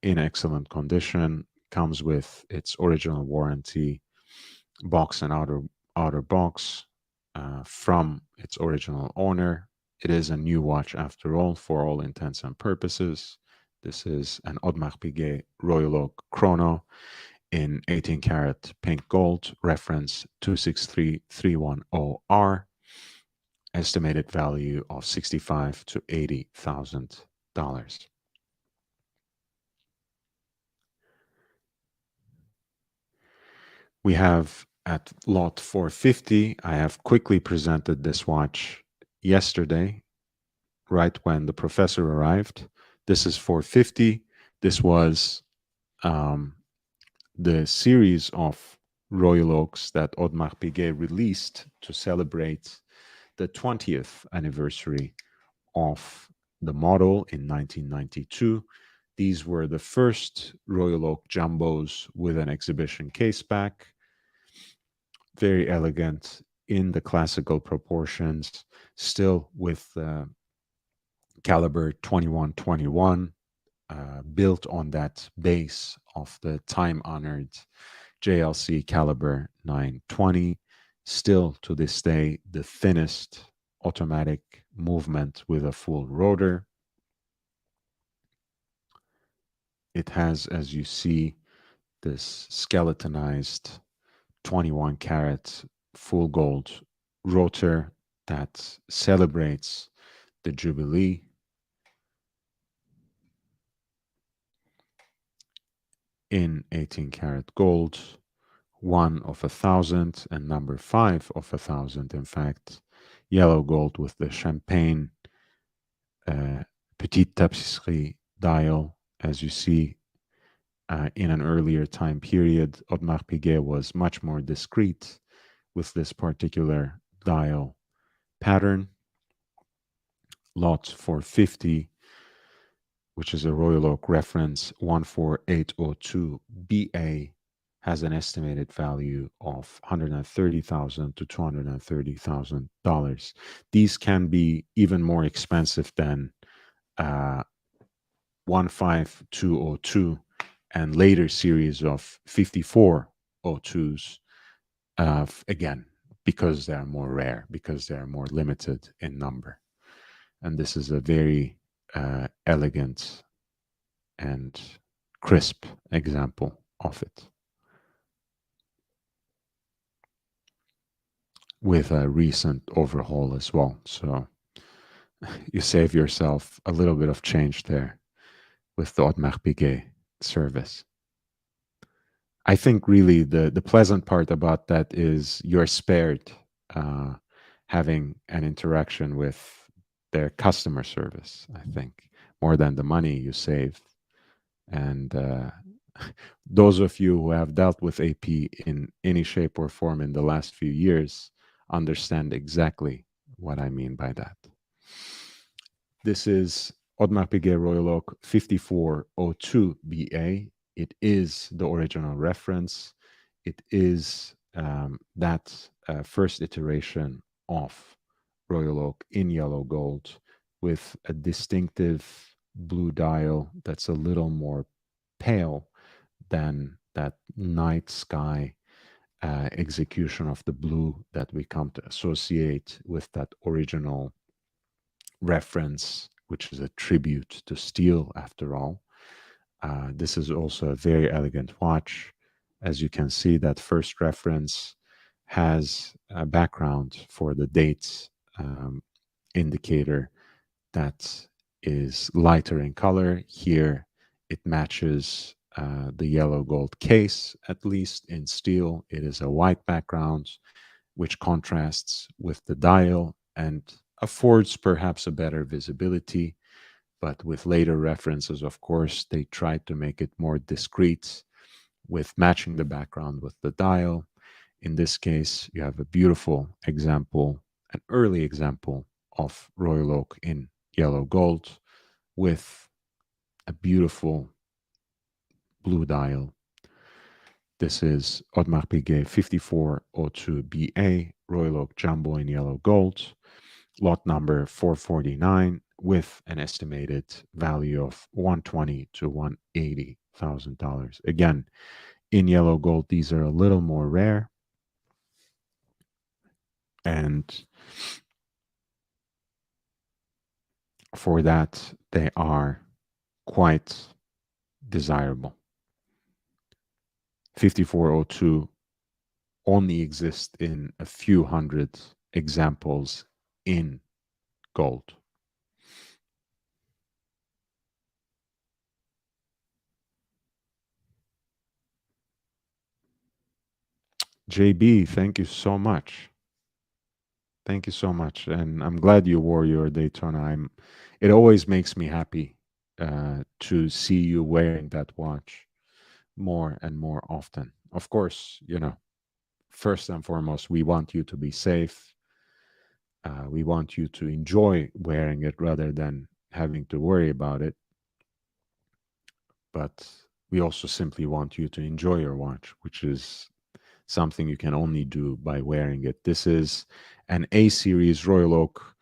in excellent condition, comes with its original warranty box and outer box from its original owner. It is a new watch after all, for all intents and purposes. This is an Audemars Piguet Royal Oak Chrono in 18 karat pink gold, reference 263310R, estimated value of $65 to $80,000. We have at lot 450, I have quickly presented this watch yesterday, right when the professor arrived. This is 450. This was the series of Royal Oaks that Audemars Piguet released to celebrate the 20th anniversary of the model in 1992. These were the first Royal Oak Jumbos with an exhibition case back. Very elegant in the classical proportions, still with caliber 2121, built on that base of the time-honored JLC caliber 920. Still to this day, the thinnest automatic movement with a full rotor. It has, as you see, this skeletonized 21 karat full gold rotor that celebrates the Jubilee. In 18 karat gold, 1 of 1,000 and number 5 of 1,000, in fact, yellow gold with the champagne petite tapisserie dial. As you see, in an earlier time period, Audemars Piguet was much more discreet with this particular dial pattern. Lot 450, which is a Royal Oak reference 14802BA, has an estimated value of $130,000 to $230,000. These can be even more expensive than 15202 and later series of 5402s, again, because they are more rare, because they are more limited in number. And this is a very elegant and crisp example of it, with a recent overhaul as well. So you save yourself a little bit of change there with the Audemars Piguet service. I think really the pleasant part about that is you're spared having an interaction with their customer service, I think, more than the money you save. And those of you who have dealt with AP in any shape or form in the last few years understand exactly what I mean by that. This is Audemars Piguet Royal Oak 5402BA. It is the original reference. It is that first iteration of Royal Oak in yellow gold with a distinctive blue dial that's a little more pale than that night sky execution of the blue that we come to associate with that original reference, which is a tribute to steel after all. This is also a very elegant watch. As you can see, that first reference has a background for the dates indicator that is lighter in color. Here it matches the yellow gold case, at least in steel. It is a white background, which contrasts with the dial and affords perhaps a better visibility. But with later references, of course, they tried to make it more discreet with matching the background with the dial. In this case, you have a beautiful example, an early example of royal oak in yellow gold with a beautiful blue dial. This is Audemars Piguet 5402BA Royal Oak Jumbo in yellow gold, lot number 449, with an estimated value of $120,000 to $180,000. Again, in yellow gold, these are a little more rare, and for that, they are quite desirable. 5402 only exists in a few hundred examples in gold. JB, thank you so much. Thank you so much, and I'm glad you wore your Daytona. It always makes me happy to see you wearing that watch more and more often. Of course, first and foremost, we want you to be safe. We want you to enjoy wearing it rather than having to worry about it. But we also simply want you to enjoy your watch, which is something you can only do by wearing it. This is an A series Royal Oak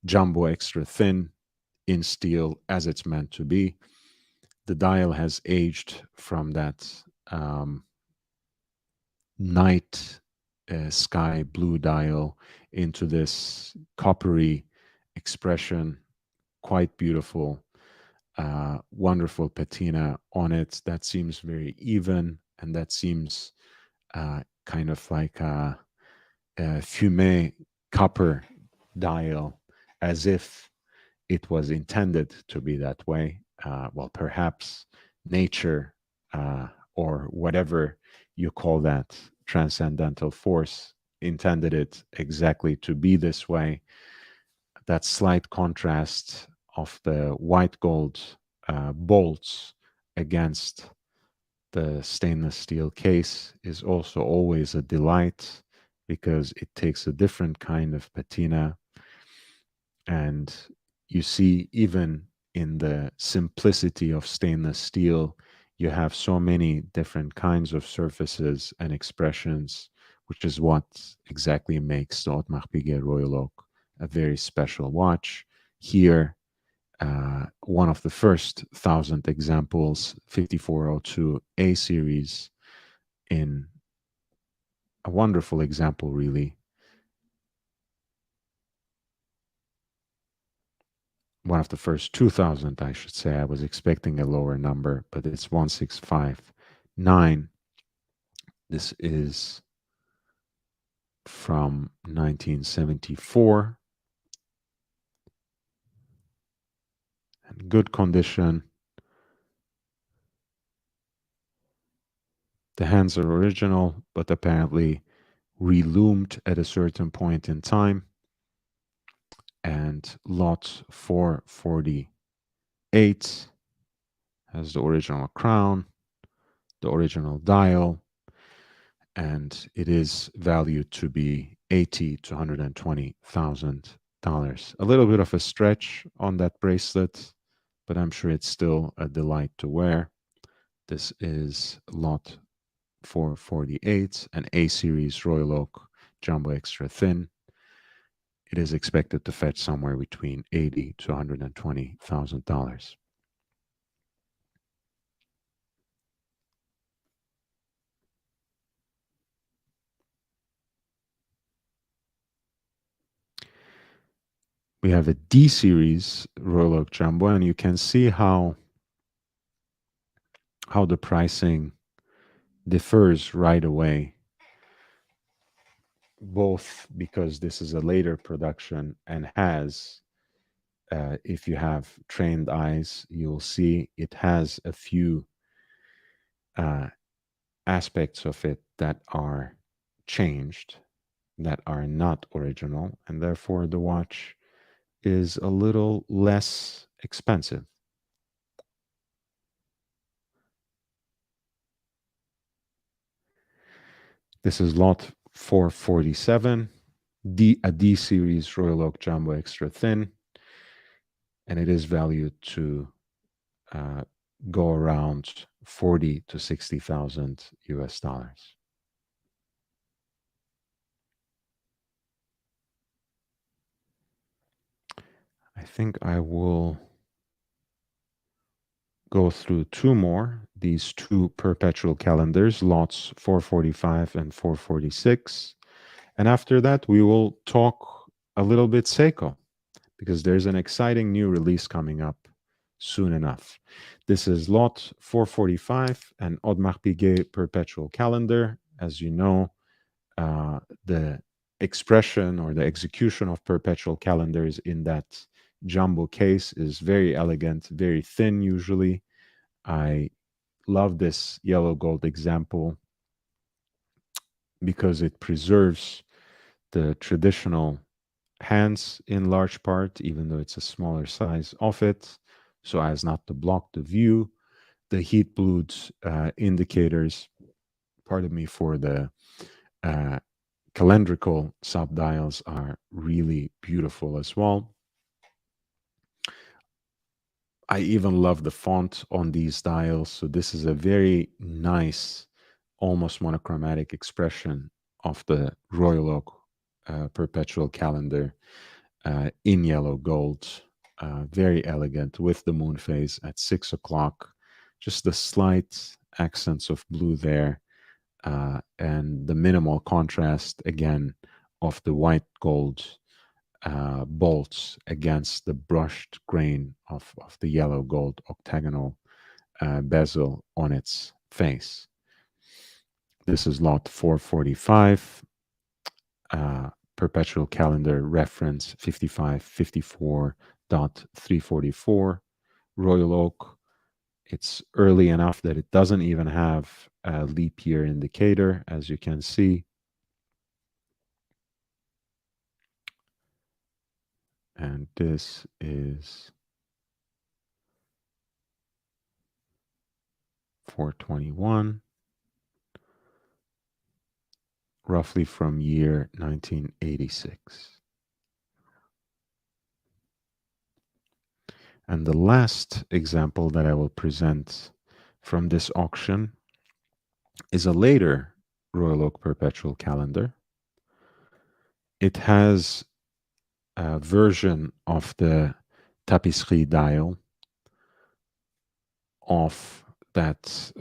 Jumbo Extra Thin in steel as it's meant to be. The dial has aged from that night sky blue dial into this coppery expression, quite beautiful. Wonderful patina on it that seems very even, and that seems kind of like a fumé copper dial, as if it was intended to be that way. Well, perhaps nature or whatever you call that transcendental force intended it exactly to be this way. That slight contrast of the white gold bolts against the stainless steel case is also always a delight because it takes a different kind of patina. And you see, even in the simplicity of stainless steel, you have so many different kinds of surfaces and expressions, which is what exactly makes the Audemars Piguet Royal Oak a very special watch. Here, one of the first 1,000 examples, 5402 A series, in a wonderful example, really. One of the first 2,000, I should say. I was expecting a lower number, but it's 1659. This is from 1974. And good condition. The hands are original, but apparently reloomed at a certain point in time. And lot 448 has the original crown, the original dial, and it is valued to be $80,000 to $120,000. A little bit of a stretch on that bracelet, but I'm sure it's still a delight to wear. This is lot 448, an A series Royal Oak Jumbo Extra Thin. It is expected to fetch somewhere between $80,000 to $120,000. We have a D series Royal Oak Jumbo, and you can see how the pricing differs right away, both because this is a later production and has, if you have trained eyes, you'll see it has a few aspects of it that are changed, that are not original, and therefore the watch is a little less expensive. This is lot 447. a D series Royal Oak Jumbo Extra Thin, and it is valued to uh, go around 40 to 60,000 US dollars. I think I will go through two more, these two perpetual calendars, lots 445 and 446. And after that, we will talk a little bit Seiko, because there's an exciting new release coming up soon enough. This is lot 445, an Audemars Piguet perpetual calendar. As you know, the expression or the execution of perpetual calendars in that jumbo case is very elegant, very thin usually. I love this yellow gold example because it preserves the traditional hands in large part, even though it's a smaller size of it, so as not to block the view. The heat blued indicators, pardon me, for the uh, calendrical subdials are really beautiful as well. I even love the font on these dials. So this is a very nice, almost monochromatic expression of the Royal Oak perpetual calendar in yellow gold. Very elegant with the moon phase at 6 o'clock. Just the slight accents of blue there, and the minimal contrast again of the white gold bolts against the brushed grain of the yellow gold octagonal bezel on its face. This is lot 445, perpetual calendar reference 5554.344, Royal Oak. It's early enough that it doesn't even have a leap year indicator, as you can see. And this is 421, roughly from year 1986. And the last example that I will present from this auction is a later Royal Oak perpetual calendar. It has a version of the tapisserie dial of that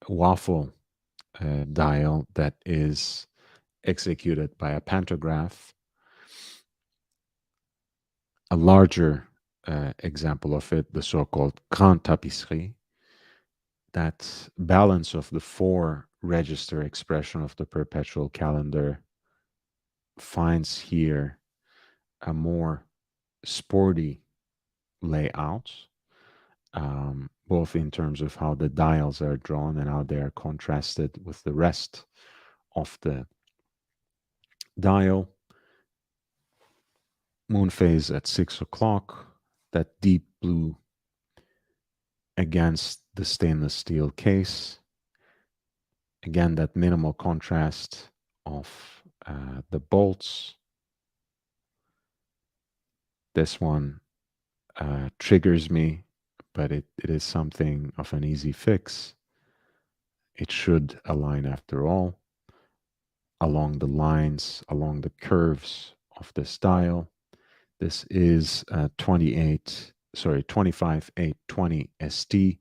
waffle dial that is executed by a pantograph. A larger example of it, the so-called grande tapisserie, that balance of the four register expression of the perpetual calendar finds here a more sporty layout, both in terms of how the dials are drawn and how they are contrasted with the rest of the dial. Moon phase at 6 o'clock, that deep blue against the stainless steel case. Again, that minimal contrast of the bolts. This one triggers me, but it is something of an easy fix. It should align after all, along the lines, along the curves of this dial. This is 25820 ST.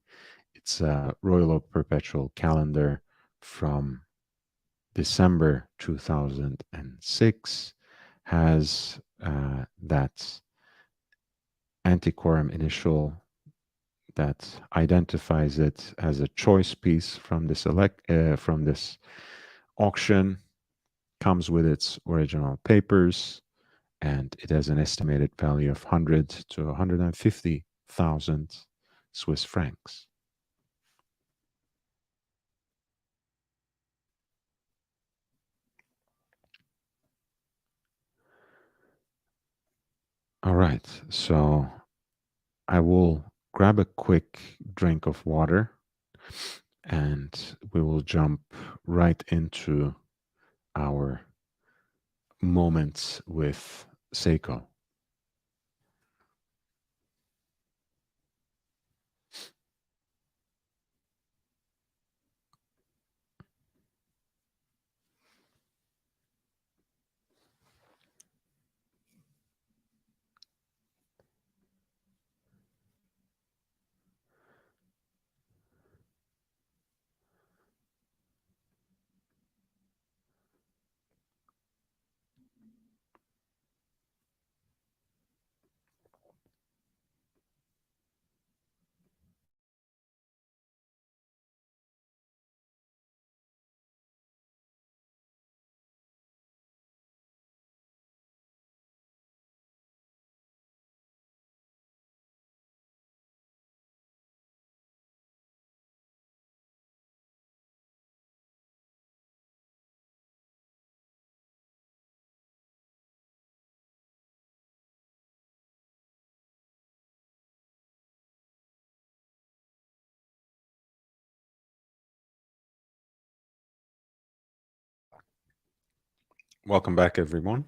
It's a Royal Oak perpetual calendar from December 2006. Has that Antiquorum initial that identifies it as a choice piece from this auction. Comes with its original papers, and it has an estimated value of 100 to 150,000 Swiss francs. All right, so I will grab a quick drink of water and we will jump right into our moments with Seiko. Welcome back, everyone.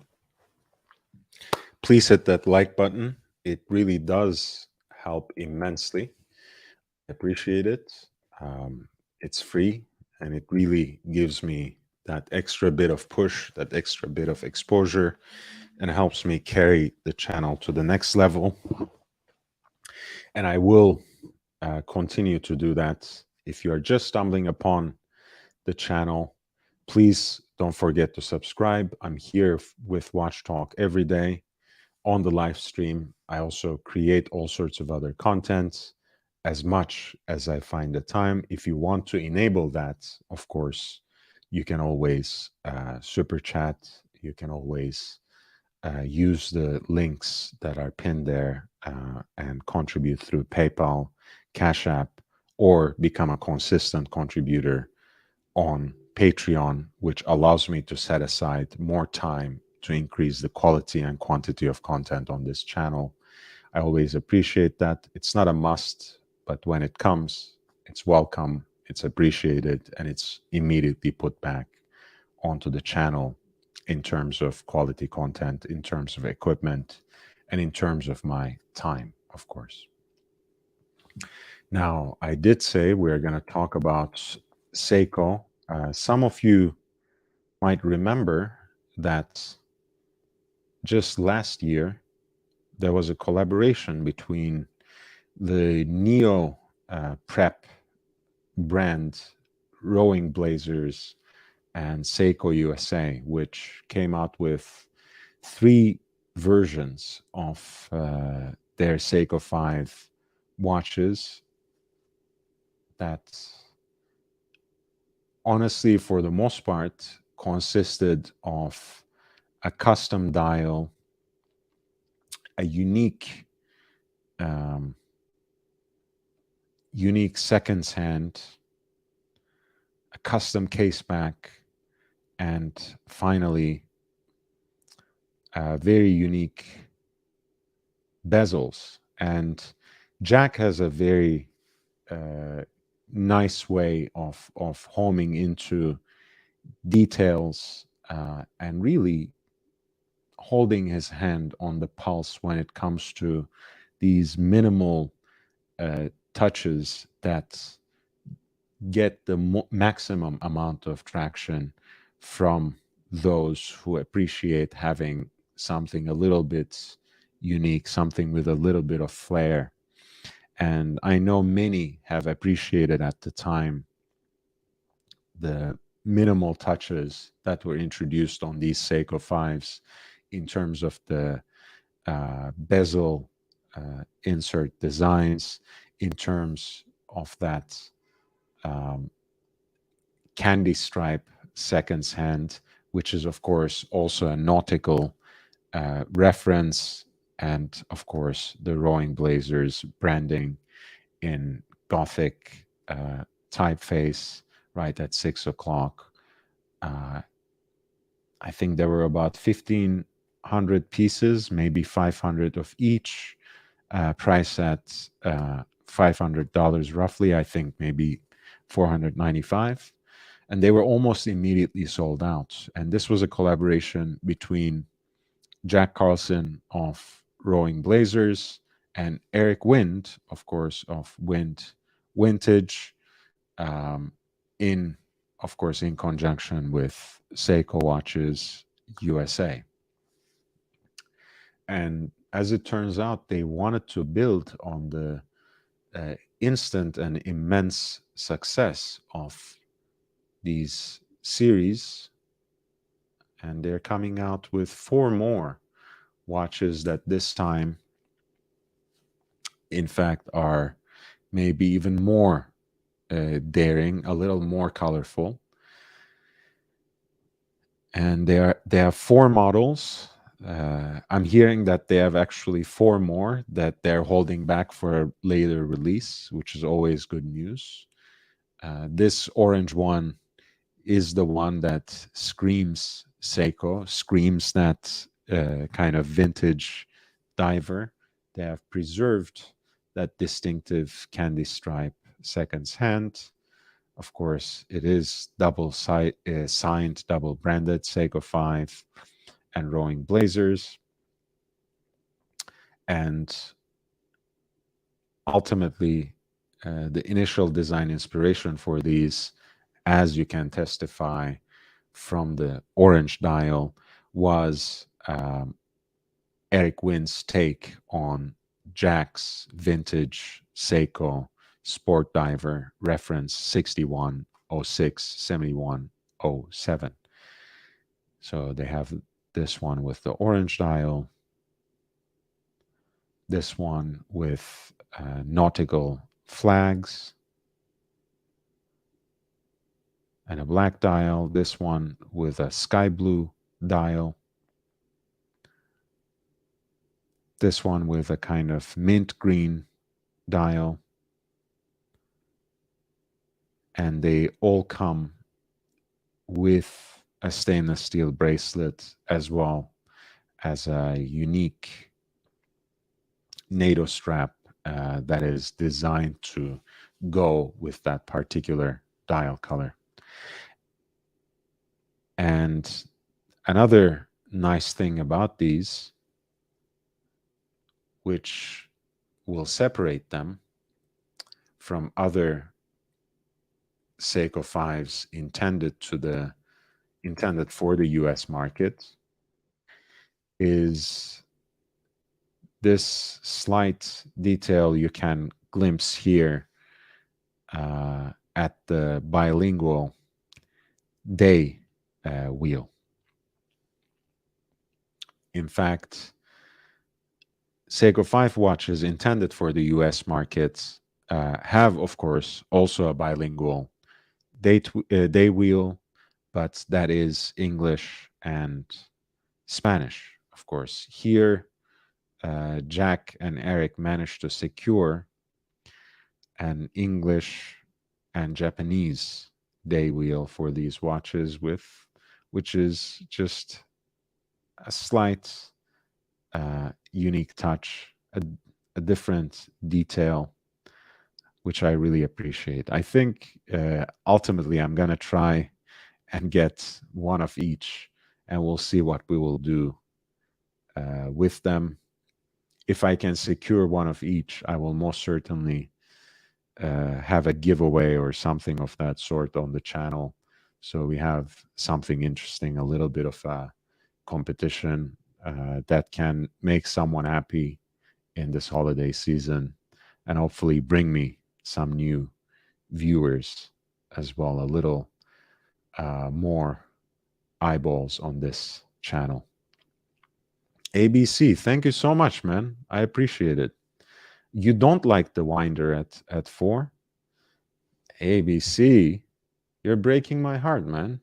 Please hit that like button. It really does help immensely. I appreciate it. It's free and it really gives me that extra bit of push, that extra bit of exposure, and helps me carry the channel to the next level. And I will continue to do that. If you are just stumbling upon the channel, please don't forget to subscribe. I'm here with Watch Talk every day on the live stream. I also create all sorts of other content as much as I find the time. If you want to enable that, of course, you can always super chat. You can always use the links that are pinned there and contribute through PayPal, Cash App, or become a consistent contributor on Patreon, which allows me to set aside more time to increase the quality and quantity of content on this channel. I always appreciate that. It's not a must, but when it comes, it's welcome, it's appreciated, and it's immediately put back onto the channel in terms of quality content, in terms of equipment, and in terms of my time, of course. Now, I did say we're going to talk about Seiko. Some of you might remember that just last year, there was a collaboration between the Neo Prep brand rowing blazers and Seiko USA, which came out with 3 versions of their Seiko 5 watches that honestly, for the most part, consisted of a custom dial, a unique seconds hand, a custom case back, and finally, very unique bezels. And Jack has a very nice way of homing into details and really holding his hand on the pulse when it comes to these minimal touches that get the maximum amount of traction from those who appreciate having something a little bit unique, something with a little bit of flair. And I know many have appreciated at the time the minimal touches that were introduced on these Seiko 5s in terms of the bezel insert designs, in terms of that candy stripe seconds hand, which is, of course, also a nautical reference, and, of course, the rowing blazers branding in Gothic typeface right at 6 o'clock. I think there were about 1,500 pieces, maybe 500 of each, price at $500 roughly. I think maybe $495. and they were almost immediately sold out. And this was a collaboration between Jack Carlson of Rowing Blazers and Eric Wind, of course, of Wind Vintage, um, in, of course, in conjunction with Seiko Watches USA. And as it turns out, they wanted to build on the instant and immense success of these series, and they're coming out with 4 more watches that this time, in fact, are maybe even more daring, a little more colorful. And they have 4 models. I'm hearing that they have actually 4 more that they're holding back for a later release, which is always good news. This orange one is the one that screams Seiko, screams that kind of vintage diver. They have preserved that distinctive candy stripe seconds hand. Of course, it is signed, double branded Seiko 5 and Rowing Blazers. And ultimately, the initial design inspiration for these, as you can testify from the orange dial, was Eric Wind's take on Jack's vintage Seiko Sport Diver reference 6106 7107. So they have this one with the orange dial, this one with nautical flags and a black dial, this one with a sky blue dial, this one with a kind of mint green dial, and they all come with a stainless steel bracelet as well as a unique NATO strap that is designed to go with that particular dial color. And another nice thing about these, which will separate them from other Seiko 5s intended for the US market, is this slight detail you can glimpse here at the bilingual day wheel. In fact, Seiko 5 watches intended for the US markets have, of course, also a bilingual day wheel, but that is English and Spanish, of course. Here, Jack and Eric managed to secure an English and Japanese day wheel for these watches, which is just a slight unique touch, a different detail, which I really appreciate. I think ultimately I'm going to try and get one of each, and we'll see what we will do with them. If I can secure one of each, I will most certainly have a giveaway or something of that sort on the channel. So we have something interesting, a little bit of a competition that can make someone happy in this holiday season and hopefully bring me some new viewers as well, a little more eyeballs on this channel. ABC, thank you so much, man. I appreciate it. You don't like the winder at 4? ABC, you're breaking my heart, man.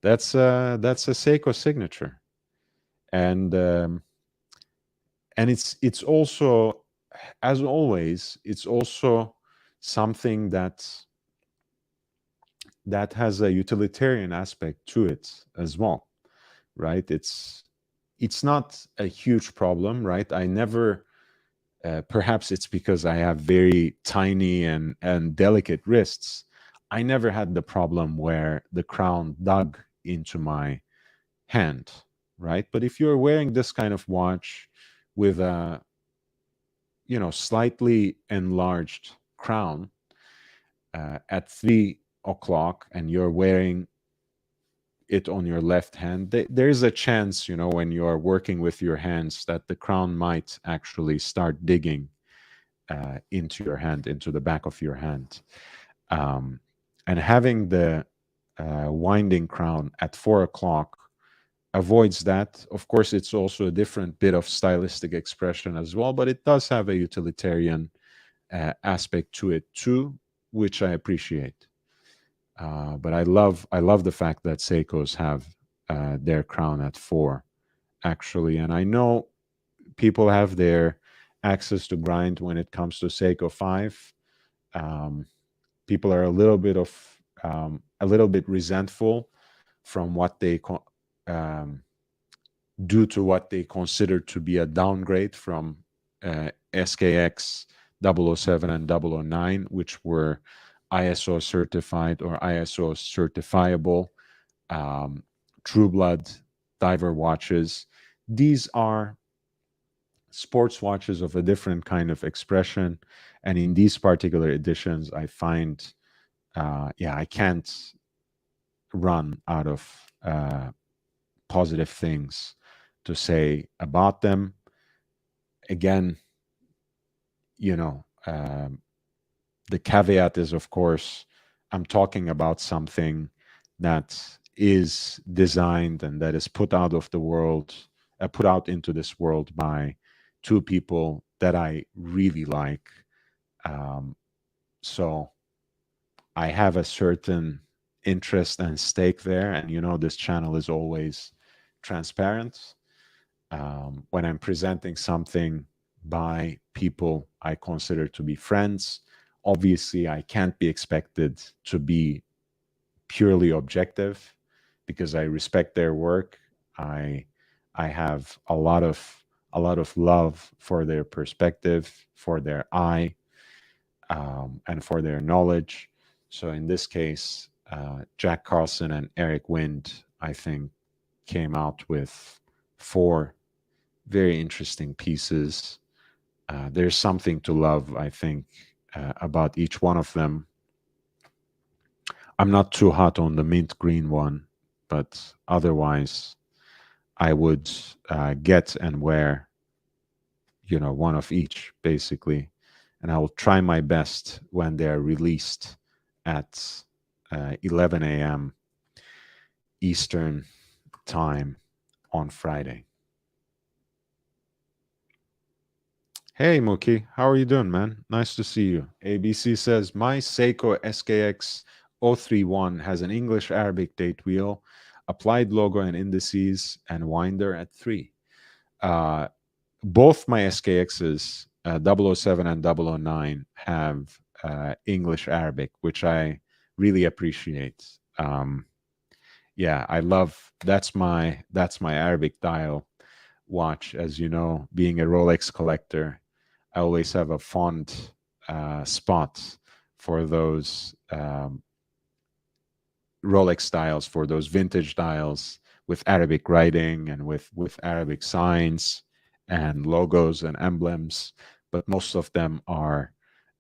That's a Seiko signature, and it's also, as always, it's also something that has a utilitarian aspect to it as well, right? It's not a huge problem, right? I never, perhaps it's because I have very tiny and delicate wrists. I never had the problem where the crown dug into my hand, right? But if you're wearing this kind of watch with a, slightly enlarged crown at 3 o'clock, and you're wearing it on your left hand, there's a chance, when you're working with your hands, that the crown might actually start digging into your hand, into the back of your hand. Um, and having the winding crown at 4 o'clock avoids that. Of course, it's also a different bit of stylistic expression as well, but it does have a utilitarian aspect to it too, which I appreciate. But I love the fact that Seikos have their crown at 4, actually, and I know people have their access to grind when it comes to Seiko 5. Um, People are a little bit resentful from what they due to what they consider to be a downgrade from SKX 007 and 009, which were ISO certified or ISO certifiable True Blood diver watches. These are sports watches of a different kind of expression. And in these particular editions, I find, I can't run out of positive things to say about them. Again, you know, um, the caveat is, of course, I'm talking about something that is designed and that is put out of the world, put out into this world by two people that I really like. Um, so I have a certain interest and stake there. And, this channel is always transparent. When I'm presenting something by people I consider to be friends, obviously I can't be expected to be purely objective because I respect their work. I I have a lot of love for their perspective, for their eye, and for their knowledge. So in this case, Jack Carlson and Eric Wind, I think, came out with 4 very interesting pieces. There's something to love, I think, about each one of them. I'm not too hot on the mint green one, but otherwise, I would get and wear, one of each, basically. And I will try my best when they're released at 11 a.m. Eastern time on Friday. Hey Mookie, how are you doing, man? Nice to see you. ABC says my Seiko SKX 031 has an English Arabic date wheel, applied logo and indices, and winder at 3. Both my SKXs, 007 and 009, have English Arabic, which I really appreciate. Yeah, I love that's my Arabic dial watch. As you know, being a Rolex collector, I always have a fond spot for those Rolex dials, for those vintage dials with Arabic writing and with Arabic signs and logos and emblems. But most of them are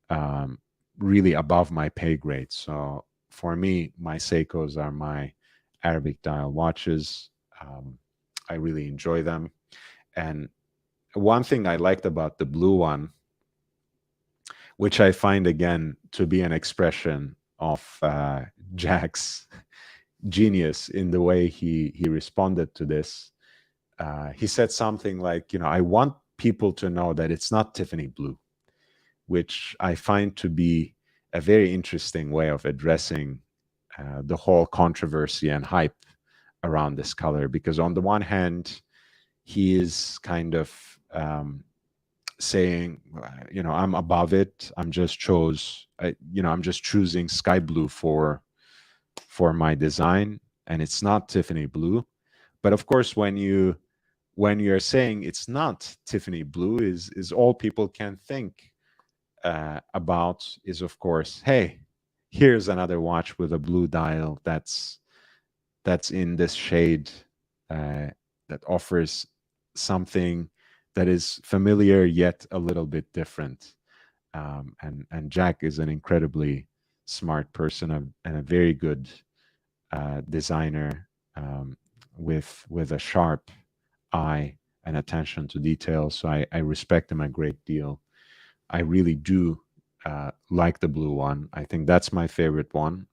um, really above my pay grade. So for me, my Seikos are my Arabic dial watches. I really enjoy them. And one thing I liked about the blue one, which I find again to be an expression of Jack's genius in the way he responded to this. He said something like, I want people to know that it's not Tiffany blue, which I find to be a very interesting way of addressing the whole controversy and hype around this color. Because on the one hand, he is kind of saying, I'm above it. I'm just choosing sky blue for my design, and it's not Tiffany blue. But of course, when you're saying it's not Tiffany blue, is all people can think about is, of course, hey, here's another watch with a blue dial that's in this shade uh, that offers something that is familiar yet a little bit different. And Jack is an incredibly smart person and a very good designer, with a sharp eye and attention to detail. So I respect him a great deal. I really do like the blue one. I think that's my favorite one.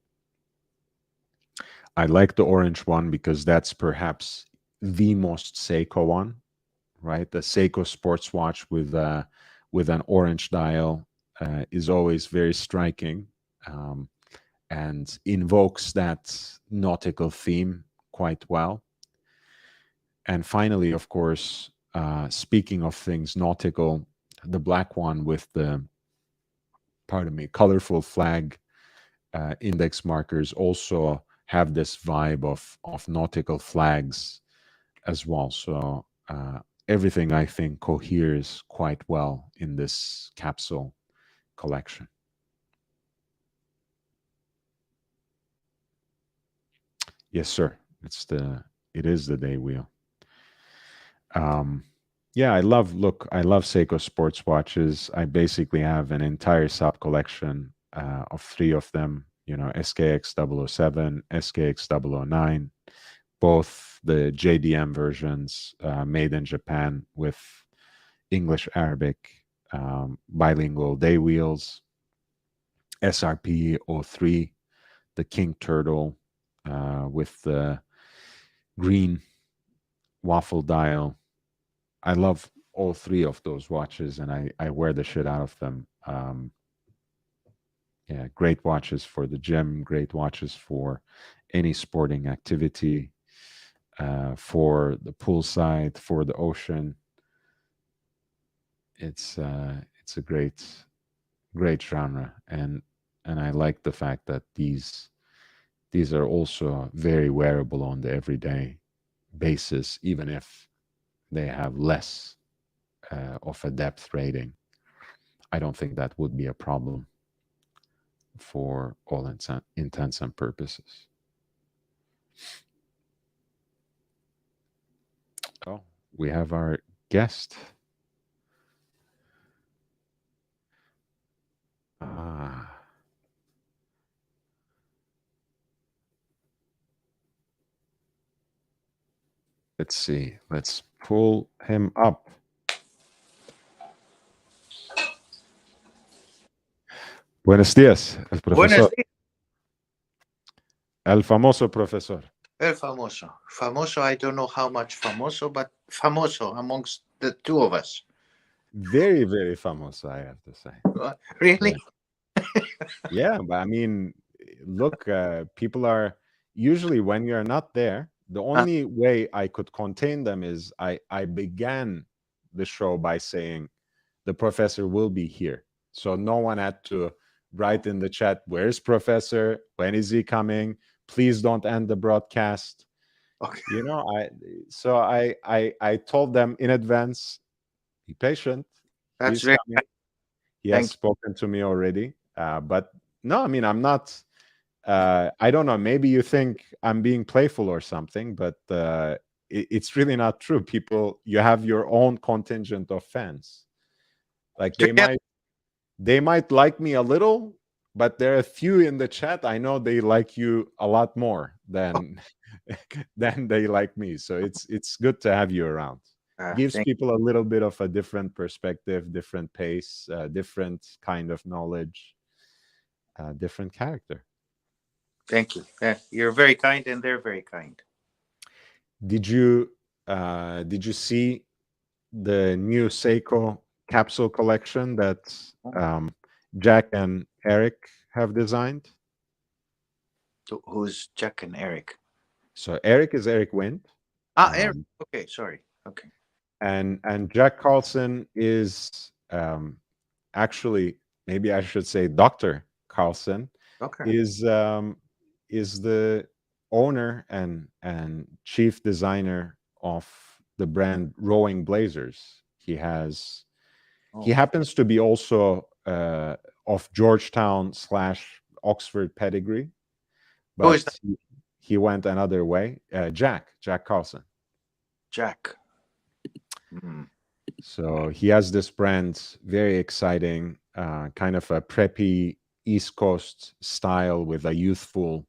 I like the orange one because that's perhaps the most Seiko one, right? The Seiko sports watch with an orange dial is always very striking, um, and invokes that nautical theme quite well. And finally, of course, speaking of things nautical, the black one with the, pardon me, colorful flag index markers also have this vibe of nautical flags as well. So everything, I think, coheres quite well in this capsule collection. Yes, sir. It is the day wheel. Um, yeah, I love Seiko sports watches. I basically have an entire sub collection of three of them, SKX 007, SKX 009, both the JDM versions, made in Japan with English Arabic, bilingual day wheels, SRP 03, the King Turtle with the green waffle dial. I love all three of those watches, and I wear the shit out of them. Yeah, great watches for the gym, great watches for any sporting activity, for the poolside, for the ocean. It's a great genre, and I like the fact that these are also very wearable on the everyday basis, even if they have less of a depth rating. I don't think that would be a problem for all intents and purposes. Oh, we have our guest. Ah, let's see. Let's pull him up. Buenos días, el Buenos profesor. días. El famoso profesor. El famoso. Famoso, I don't know how much famoso, but famoso amongst the two of us. Very, very famoso, I have to say. Really? Yeah, but I mean, look, people are usually, when you're not there, the only way I could contain them is I began the show by saying the professor will be here. So no one had to write in the chat, where's professor? When is he coming? Please don't end the broadcast. Okay. I told them in advance, be patient. That's He's very coming. He has spoken to me already. But no, I mean, I'm not. I don't know. Maybe you think I'm being playful or something, but it's really not true. People, you have your own contingent of fans. Like they might like me a little, but there are a few in the chat. I know they like you a lot more than than they like me. So it's good to have you around. Gives people a little bit of a different perspective, different pace, different kind of knowledge, different character. Thank you. You're very kind, and they're very kind. Did you see the new Seiko capsule collection that Jack and Eric have designed? Who's Jack and Eric? So Eric is Eric Wind. Eric. Okay, sorry. Okay. And Jack Carlson is actually, maybe I should say Dr. Carlson. Okay. Is the owner and chief designer of the brand Rowing Blazers. He happens to be also of Georgetown / Oxford pedigree, Who is but he went another way. Jack Carlson. Jack. Mm. So he has this brand, very exciting, kind of a preppy East Coast style with a youthful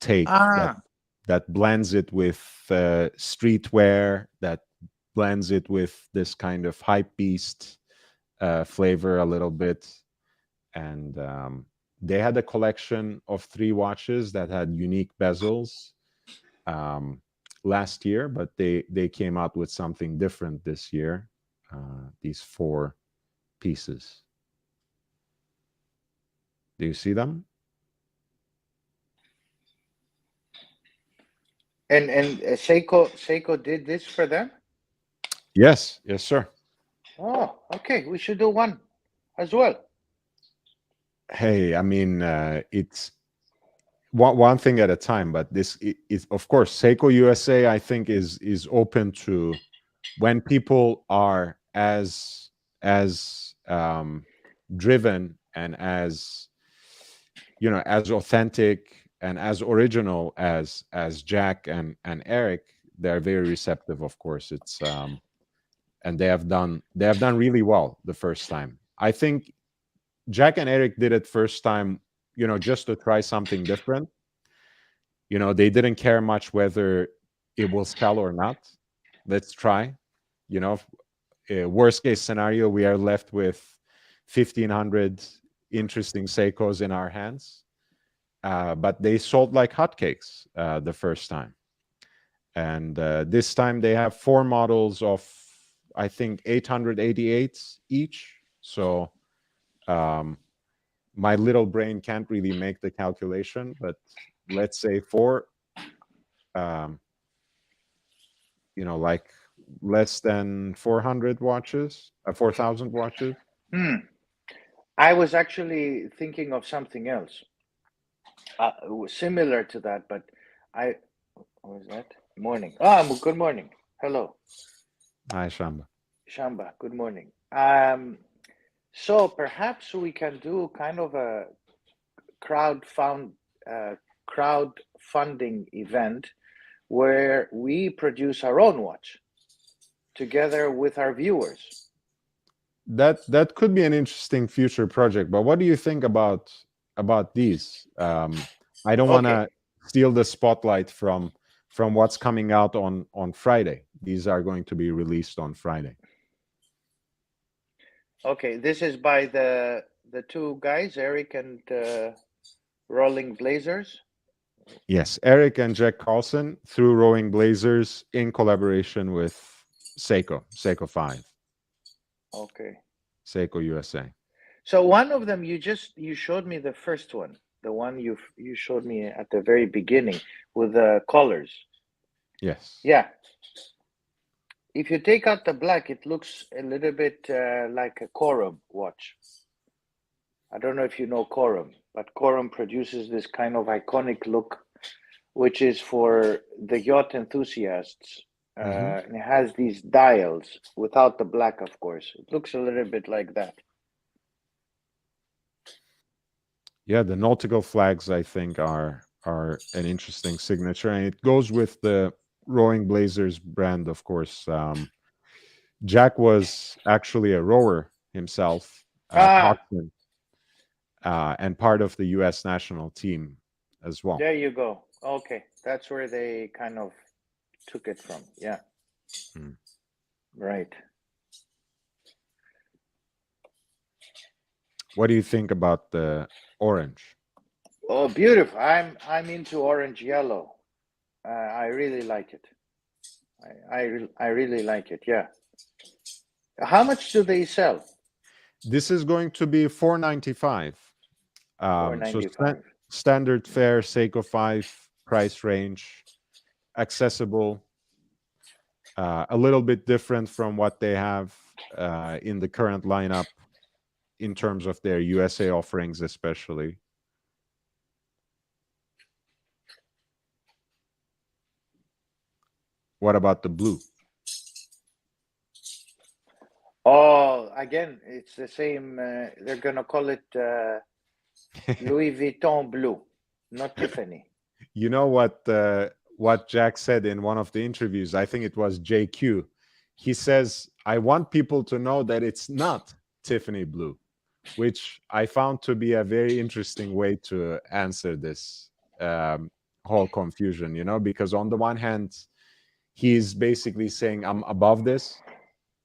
take that blends it with streetwear, that blends it with this kind of hype beast flavor a little bit. And they had a collection of 3 watches that had unique bezels last year, but they came out with something different this year. These 4 pieces. Do you see them? And Seiko did this for them? Yes, sir. Oh, okay. We should do one as well. Hey, I mean, it's one thing at a time, but this is, of course, Seiko USA, I think, is open to when people are as driven and as as authentic and as original as Jack and Eric. They're very receptive, of course. It's and they have done really well the first time. I think Jack and Eric did it first time, just to try something different. They didn't care much whether it will sell or not. Let's try. Worst case scenario, we are left with 1,500 interesting Seikos in our hands. But they sold like hotcakes the first time. And this time they have 4 models of, I think, 888 each. So my little brain can't really make the calculation, but let's say 4, like less than 400 watches, 4,000 watches. I was actually thinking of something else similar to that, but what was that? Morning. Good morning. Hello. Hi, Shamba. Shamba, good morning. So perhaps we can do kind of a crowdfunding event where we produce our own watch together with our viewers. That could be an interesting future project. But what do you think about these? I don't want to steal the spotlight from what's coming out on Friday. These are going to be released on Friday. Okay, this is by the 2 guys, Eric and Rolling Blazers. Yes, Eric and Jack Carlson through Rowing Blazers in collaboration with Seiko 5. Okay. Seiko USA. So one of them, you showed me the first one, the one you showed me at the very beginning with the colors. Yes. Yeah. If you take out the black, it looks a little bit like a Corum watch. I don't know if you know Corum, but Corum produces this kind of iconic look, which is for the yacht enthusiasts. And it has these dials without the black, of course. It looks a little bit like that. Yeah, the nautical flags, I think, are an interesting signature, and it goes with the Rowing Blazers brand, of course. Jack was actually a rower himself, coxswain, and part of the U.S. national team as well. There you go. Okay, that's where they kind of took it from. Yeah. Right. What do you think about the orange? Oh, beautiful. I'm into orange yellow. I really like it. I really like it. Yeah. How much do they sell? This is going to be $495. $495. So standard fare, Seiko 5 price range, accessible, a little bit different from what they have in the current lineup in terms of their USA offerings, especially. What about the blue? Oh, again, it's the same. They're gonna call it Louis Vuitton blue, not Tiffany. You know what Jack said in one of the interviews? I think it was JQ. He says, "I want people to know that it's not Tiffany blue," which I found to be a very interesting way to answer this whole confusion. You know, because on the one hand, he's basically saying, "I'm above this."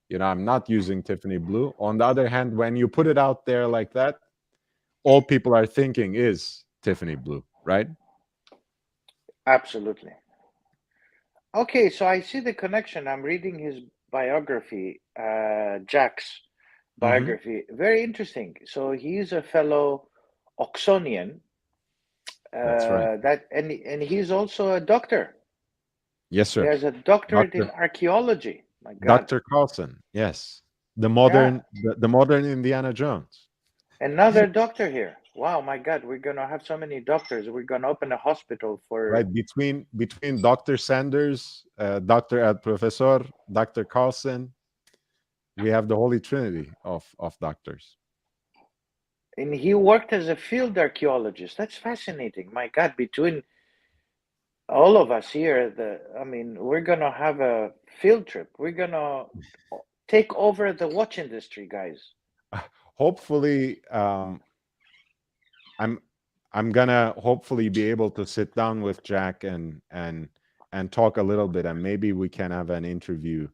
You know, I'm not using Tiffany blue. On the other hand, when you put it out there like that, all people are thinking is Tiffany blue, right? Absolutely. Okay, so I see the connection. I'm reading his biography, Jack's Hmm. biography. Very interesting. So he's a fellow Oxonian. That's right. And he's also a doctor. Yes, He sir. has a doctorate in Dr. archaeology. My God. Dr. Carlson. Yes. The Yeah. modern the modern Indiana Jones. Another doctor here. Wow, my God, we're gonna have so many doctors. We're gonna open a hospital for. Right between Dr. Sanders, Dr. El Professor, Dr. Carlson, we have the holy trinity of doctors. And he worked as a field archaeologist. That's fascinating. My God, between all of us here, I mean, we're gonna have a field trip. We're gonna take over the watch industry, guys. Hopefully, I'm I'm gonna hopefully be able to sit down with Jack and talk a little bit, and maybe we can have an interview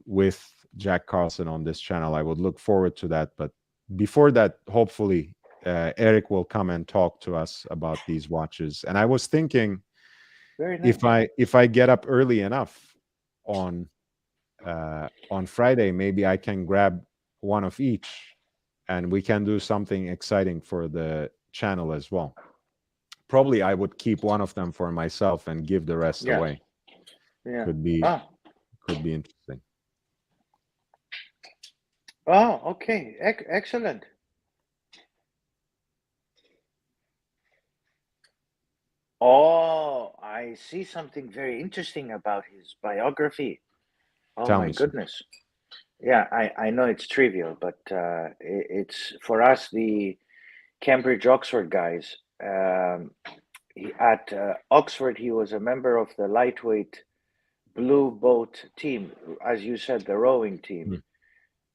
with Jack Carlson on this channel. I would look forward to that. But before that, hopefully, Eric will come and talk to us about these watches. And I was thinking, Very nice. if I get up early enough on Friday, maybe I can grab one of each, and we can do something exciting for the channel as well. Probably I would keep one of them for myself and give the rest Yeah, away. yeah. Could be Ah, interesting. oh, okay. Excellent. Oh, I see something very interesting about his biography. Oh Tell my me, sir. goodness. Yeah, I know it's trivial, but it's for us, the Cambridge Oxford guys. At Oxford, he was a member of the lightweight blue boat team, as you said, the rowing team.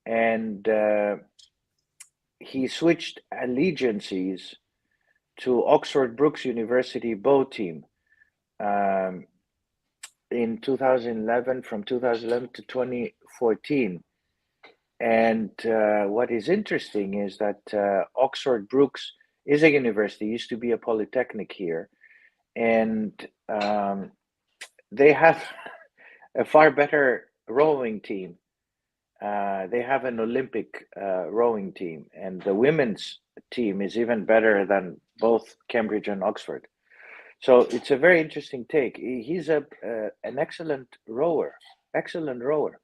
Mm. And he switched allegiances to Oxford Brookes University boat team in 2011, from 2011 to 2014. And what is interesting is that Oxford Brookes is a university, used to be a polytechnic here, and they have a far better rowing team. They have an Olympic rowing team, and the women's team is even better than both Cambridge and Oxford. So it's a very interesting take. He's an excellent rower, excellent rower.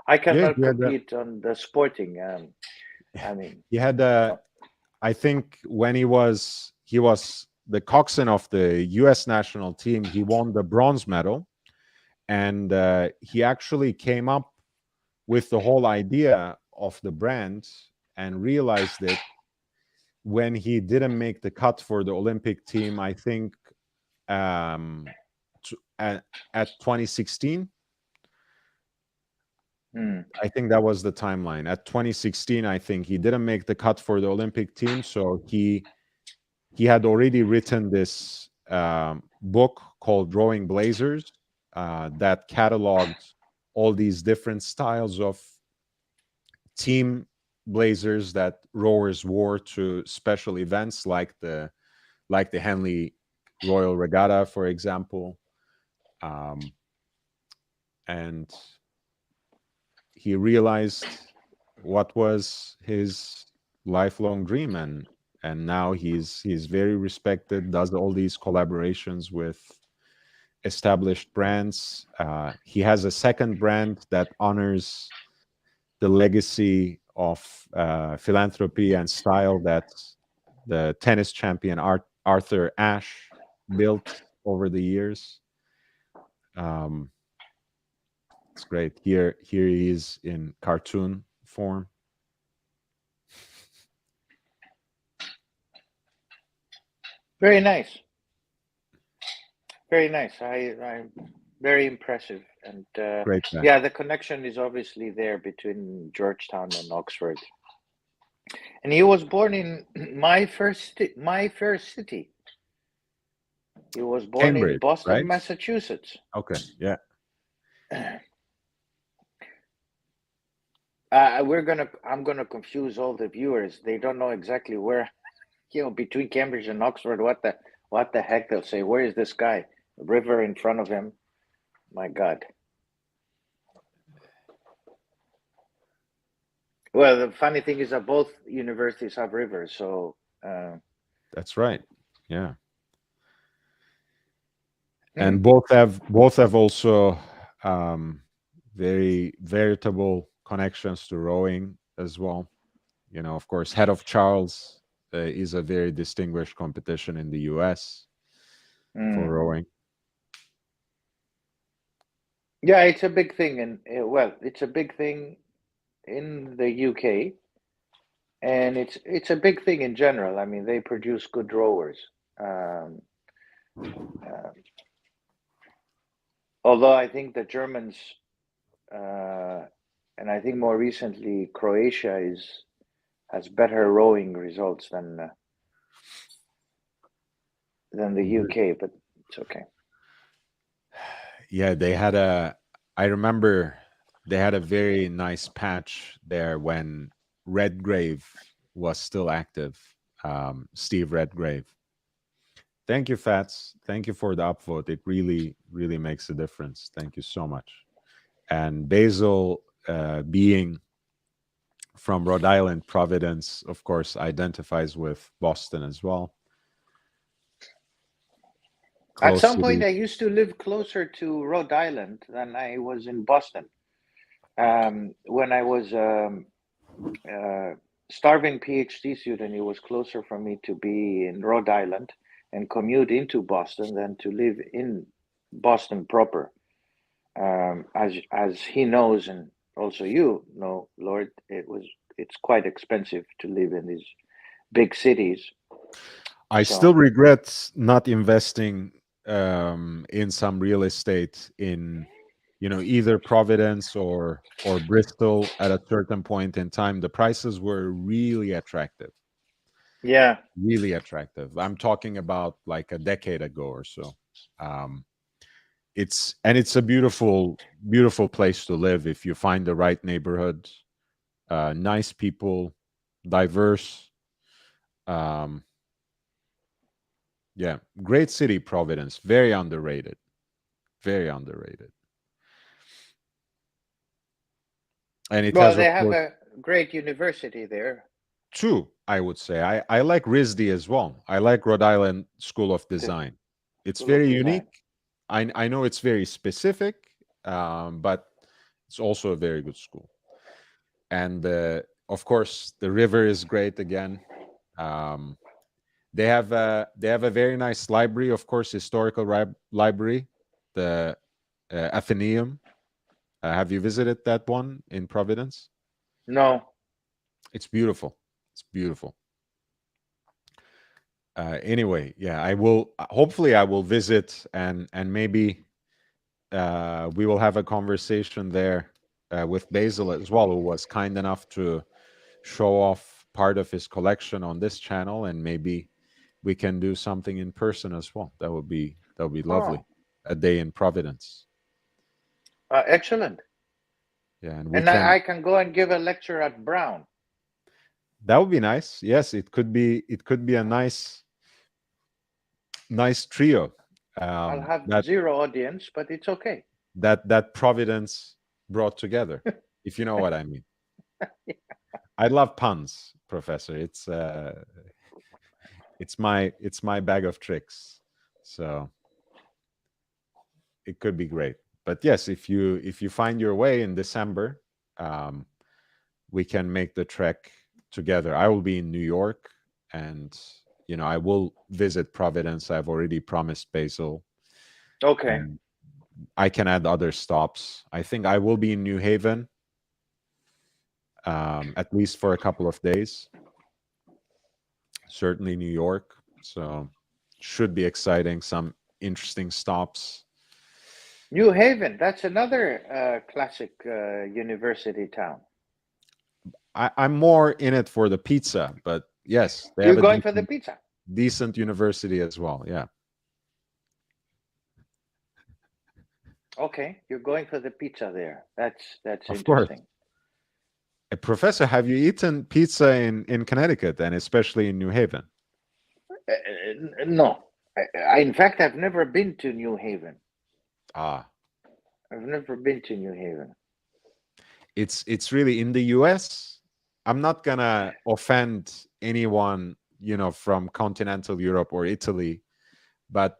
I Yeah, cannot compete on the sporting. I mean, he had a. I think when he was the coxswain of the U.S. national team, he won the bronze medal, and he actually came up with the whole idea of the brand and realized it when he didn't make the cut for the Olympic team. I think at 2016. I think that was the timeline. At 2016, I think he didn't make the cut for the Olympic team, so he had already written this book called Rowing Blazers that cataloged all these different styles of team blazers that rowers wore to special events like the Henley Royal Regatta, for example. And he realized what was his lifelong dream, and now he's very respected, does all these collaborations with established brands. He has a second brand that honors the legacy of philanthropy and style that the tennis champion Arthur Ashe built over the years. It's great. Here he is in cartoon form. Very nice. Very nice. I very impressive. And Great guy. yeah, the connection is obviously there between Georgetown and Oxford. And he was born in my first city. He was born in Cambridge, Boston, right? Massachusetts. Okay, yeah. I'm gonna confuse all the viewers. They don't know exactly where, between Cambridge and Oxford. What the heck? They'll say, where is this guy? A river in front of him. My God. Well, the funny thing is that both universities have rivers, so That's right. Yeah. Hmm. And both have also very veritable connections to rowing as well. Of course, Head of Charles is a very distinguished competition in the US for rowing. Yeah, it's a big thing, and well, it's a big thing in the UK, and it's a big thing in general. I mean, they produce good rowers. Um, uh, Although I think the Germans, and I think more recently Croatia has better rowing results than the UK, but it's okay. Yeah, I remember they had a very nice patch there when Redgrave was still active. Steve Redgrave. Thank you, Fats. Thank you for the upvote. It really, really makes a difference. Thank you so much. And Basil, being from Rhode Island, Providence, of course, identifies with Boston as well. At Close some point, city. I used to live closer to Rhode Island than I was in Boston. When I was starving PhD student, it was closer for me to be in Rhode Island and commute into Boston than to live in Boston proper. As he knows, and also you know, Lord, it's quite expensive to live in these big cities. I So still regret not investing in some real estate in either Providence or Bristol at a certain point in time. The prices were really attractive. yeah, Really attractive. I'm talking about like a decade ago or so. Um, it's a beautiful, beautiful place to live if you find the right neighborhood, nice people, diverse. Um, yeah, great city, Providence. Very underrated. Very underrated. And it well, has, they of have course, a great university there. two, I would say. I like RISD as well. I like Rhode Island School of The Design. It's School of very Design. unique. I know it's very specific, but it's also a very good school. And of course, the river is great again. Um, they have a very nice library, of course, historical library, the Athenaeum. Have you visited that one in Providence? No, It's beautiful. It's beautiful. Anyway, yeah, I will. Hopefully, I will visit and maybe we will have a conversation there with Basil as well, who was kind enough to show off part of his collection on this channel, and maybe we can do something in person as well. That would be lovely. oh, A day in Providence. excellent. Yeah, and we And can. I can go and give a lecture at Brown. That would be nice. Yes, it could be. It could be a nice trio. I'll have That zero audience, but it's okay. that Providence brought together, if you know what I mean. I love puns, Professor. It's my bag of tricks. So it could be great. But yes, if you find your way in December, um, we can make the trek together. I will be in New York, and I will visit Providence. I've already promised Basil, Okay. and I can add other stops. I think I will be in New Haven, at least for a couple of days. Certainly New York. So should be exciting. Some interesting stops. New Haven, that's another classic university town. I'm more in it for the pizza, but yes, they You're have a going for the pizza. decent university as well. Yeah. Okay, you're going for the pizza there. That's Of course. interesting. Professor, have you eaten pizza in Connecticut and especially in New Haven? No, in fact, I've never been to New Haven. Ah, I've never been to New Haven. it's really in the US. I'm not gonna offend anyone, from continental Europe or Italy, but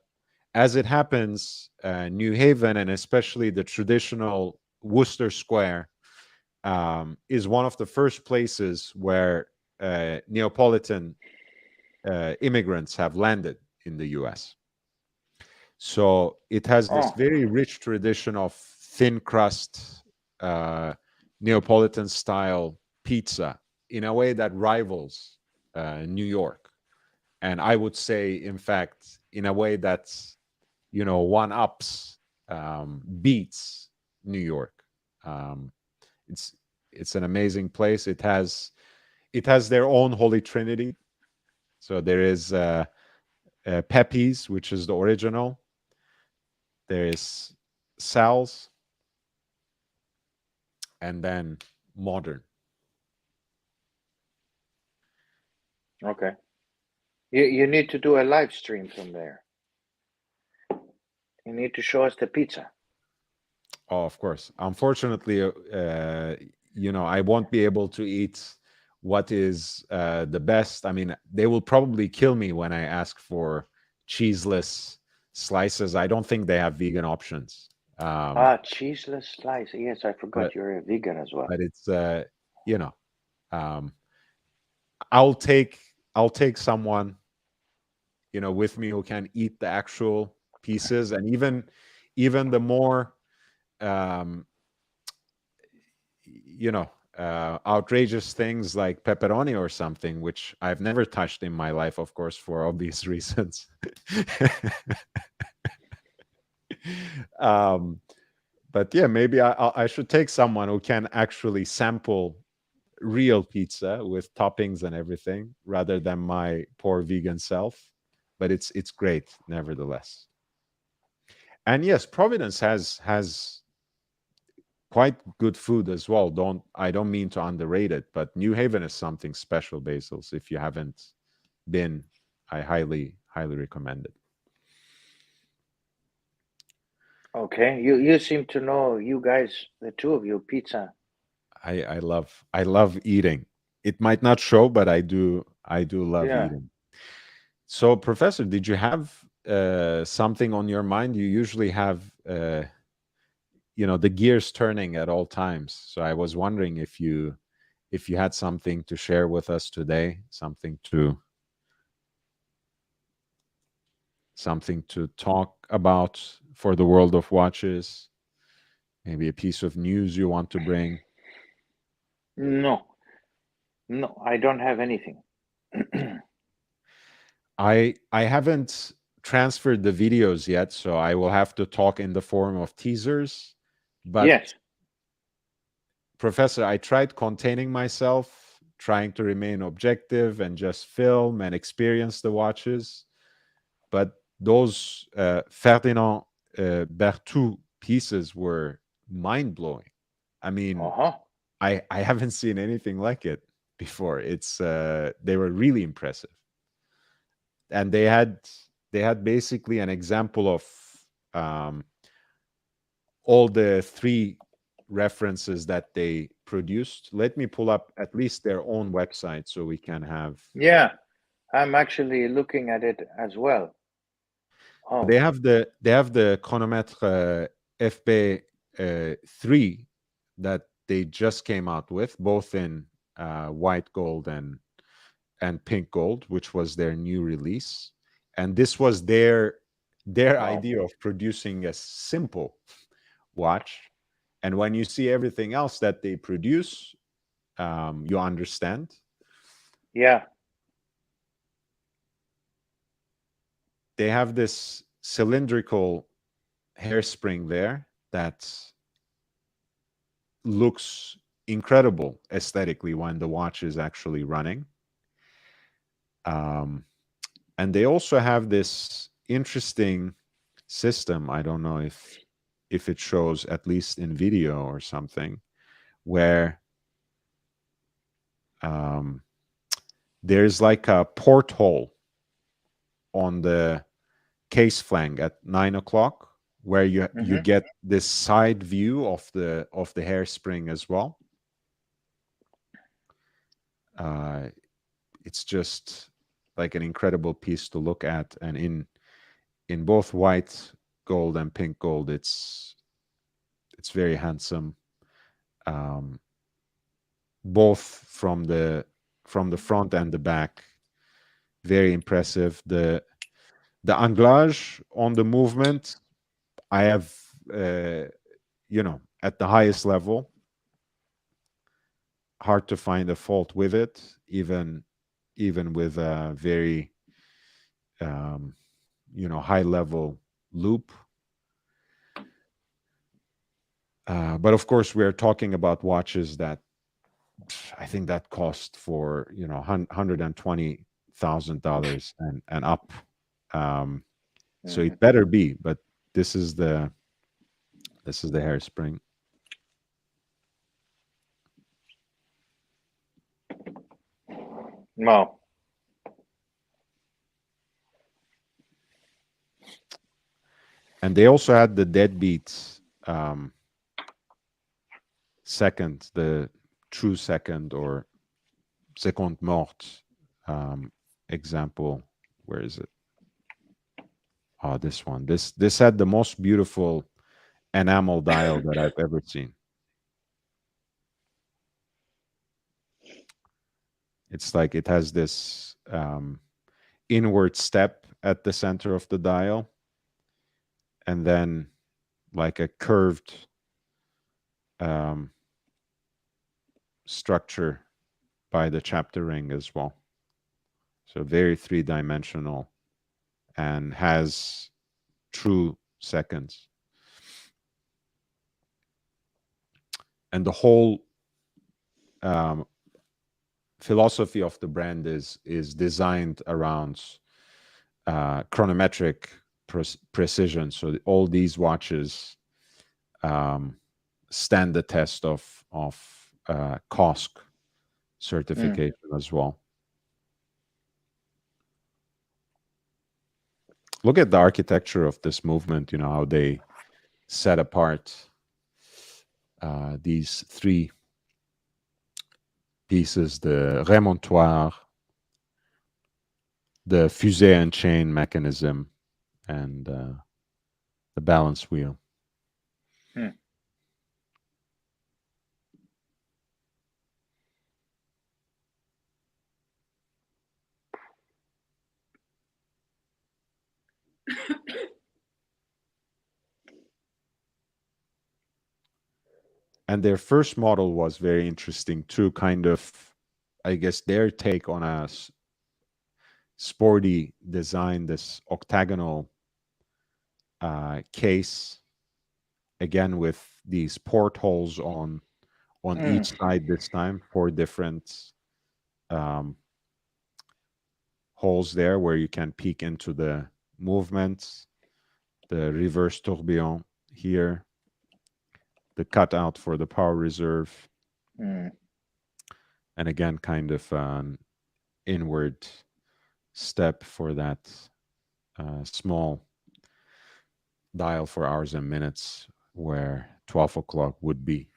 as it happens, New Haven and especially the traditional Worcester Square is one of the first places where Neapolitan immigrants have landed in the US. So it has this very rich tradition of thin crust Neapolitan style pizza in a way that rivals New York. And I would say, in fact, in a way that's, one ups, beats New York. It's an amazing place. It has their own Holy Trinity. So there is Pepe's, which is the original. There is Sal's, and then modern. Okay. You need to do a live stream from there. You need to show us the pizza. Oh, of course. Unfortunately, I won't be able to eat what is the best. I mean, they will probably kill me when I ask for cheeseless slices. I don't think they have vegan options. Cheeseless slice. Yes, I forgot you're a vegan as well. But it's I'll take someone with me who can eat the actual pieces, and even the more outrageous things like pepperoni or something, which I've never touched in my life, of course, for obvious reasons. But yeah, maybe I should take someone who can actually sample real pizza with toppings and everything rather than my poor vegan self. But it's great nevertheless. And yes, Providence has quite good food as well. I don't mean to underrate it, but New Haven is something special, Basils. If you haven't been, I highly recommend it. Okay, you seem to know, you guys, the two of you, pizza. I love eating. It might not show, but I do love eating. So, Professor, did you have something on your mind? You usually have the gears turning at all times. So I was wondering if you had something to share with us today, something to talk about for the world of watches, maybe a piece of news you want to bring. No, I don't have anything. I haven't transferred the videos yet, so I will have to talk in the form of teasers. But yes, Professor, I tried containing myself, trying to remain objective and just film and experience the watches. But those Ferdinand Berthoud pieces were mind-blowing. I mean, I haven't seen anything like it before. It's they were really impressive. And they had basically an example of all the three references that they produced. Let me pull up at least their own website so we can have. Yeah, I'm actually looking at it as well. Oh. They have the chronomètre FB3 that they just came out with, both in white gold and pink gold, which was their new release. And this was their idea of producing a simple watch. And when you see everything else that they produce, you understand. Yeah. they have this cylindrical hairspring there that looks incredible aesthetically when the watch is actually running. And they also have this interesting system. I don't know if it shows, at least in video or something, where there's like a porthole on the case flank at 9 o'clock, where you get this side view of the hairspring as well. It's just like an incredible piece to look at, and in both white gold and pink gold, it's very handsome. Both from the front and the back, very impressive. The anglage on the movement, I have, at the highest level, hard to find a fault with it, even with a very, high level loop. But of course, we're talking about watches that I think that cost for $120,000 and up. So it better be. But this is the hairspring. Wow. And they also had the deadbeat second, the true second or seconde morte example. Where is it? Oh, this one. This had the most beautiful enamel dial that I've ever seen. It's like it has this inward step at the center of the dial, and then like a curved structure by the chapter ring as well. So very three-dimensional, and has true seconds. And the whole philosophy of the brand is designed around chronometric precision. So all these watches stand the test of COSC certification as well. Look at the architecture of this movement, how they set apart these three pieces: the remontoire, the fusée and chain mechanism, and the balance wheel. And their first model was very interesting too, kind of, I guess, their take on a sporty design, this octagonal case, again with these portholes on each side this time, 4 different holes there where you can peek into the movements, the reverse tourbillon here, the cutout for the power reserve, and again kind of an inward step for that small dial for hours and minutes, where 12 o'clock would be.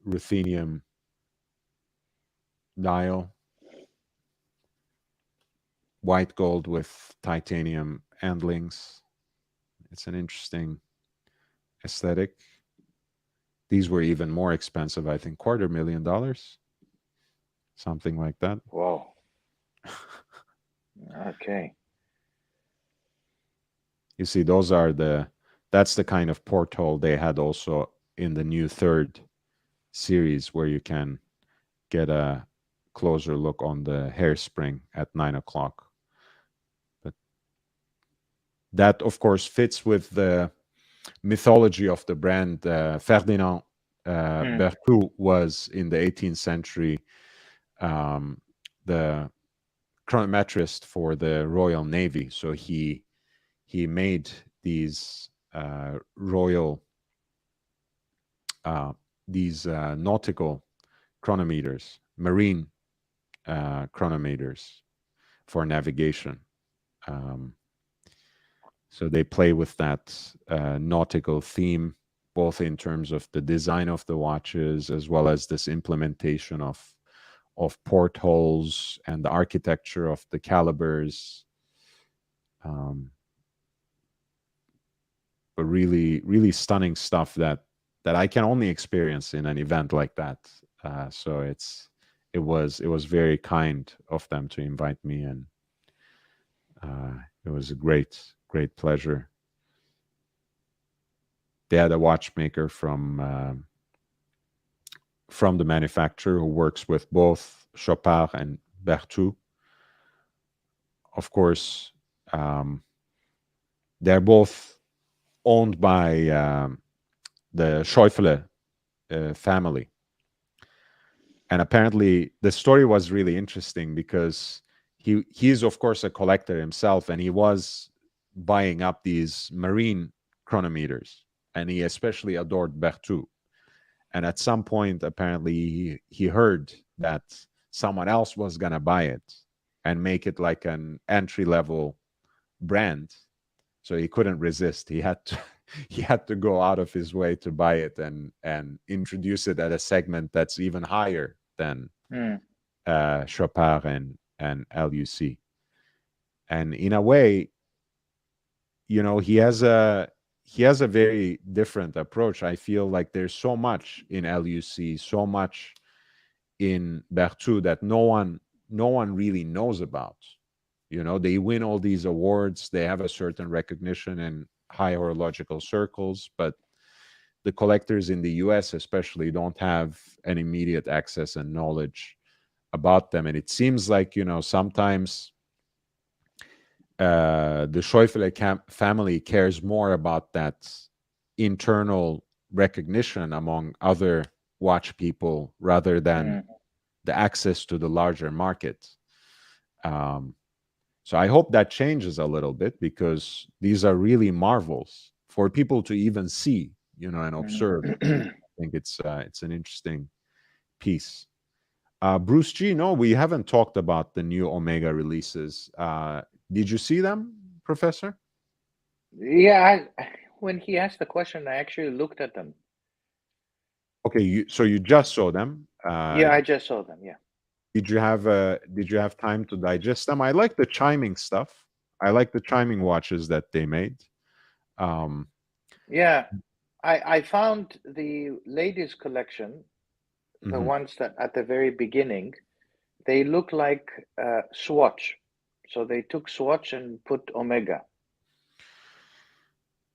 Ruthenium dial, white gold with titanium handlings. It's an interesting aesthetic. These were even more expensive, I think, $250,000, something like that. Wow. Okay. You see, that's the kind of porthole they had also in the new 3rd series, where you can get a closer look on the hairspring at 9 o'clock. But that of course fits with the mythology of the brand. Ferdinand Berthoud was in the 18th century the chronometrist for the Royal Navy. So he made these royal nautical chronometers, marine chronometers for navigation. So they play with that nautical theme, both in terms of the design of the watches as well as this implementation of portholes and the architecture of the calibers. But really, really stunning stuff that I can only experience in an event like that. So it was very kind of them to invite me, and it was a great pleasure. They had a watchmaker from the manufacturer who works with both Chopard and Berthoud. Of course, they're both owned by the Schäufele family. And apparently the story was really interesting because he's of course a collector himself, and he was buying up these marine chronometers, and he especially adored Berthoud. And at some point, apparently, he heard that someone else was going to buy it and make it like an entry-level brand. So he couldn't resist. He had to go out of his way to buy it and introduce it at a segment that's even higher than Chopard and LUC. And in a way, you know, he has a very different approach. I feel like there's so much in LUC, so much in Berthoud that no one really knows about. You know, they win all these awards, they have a certain recognition in high horological circles, but the collectors in the US especially don't have an immediate access and knowledge about them. And it seems like, you know, sometimes the Schäufele family cares more about that internal recognition among other watch people rather than the access to the larger market. So I hope that changes a little bit, because these are really marvels for people to even see, you know, and observe. I think it's an interesting piece. Bruce G, no, we haven't talked about the new Omega releases. Did you see them, Professor? Yeah, when he asked the question, I actually looked at them. Okay, so you just saw them. Yeah, I just saw them. Yeah. Did you have time to digest them? I like the chiming stuff. I like the chiming watches that they made. Yeah, I found the ladies collection, the ones that at the very beginning, they look like Swatch. So they took Swatch and put Omega.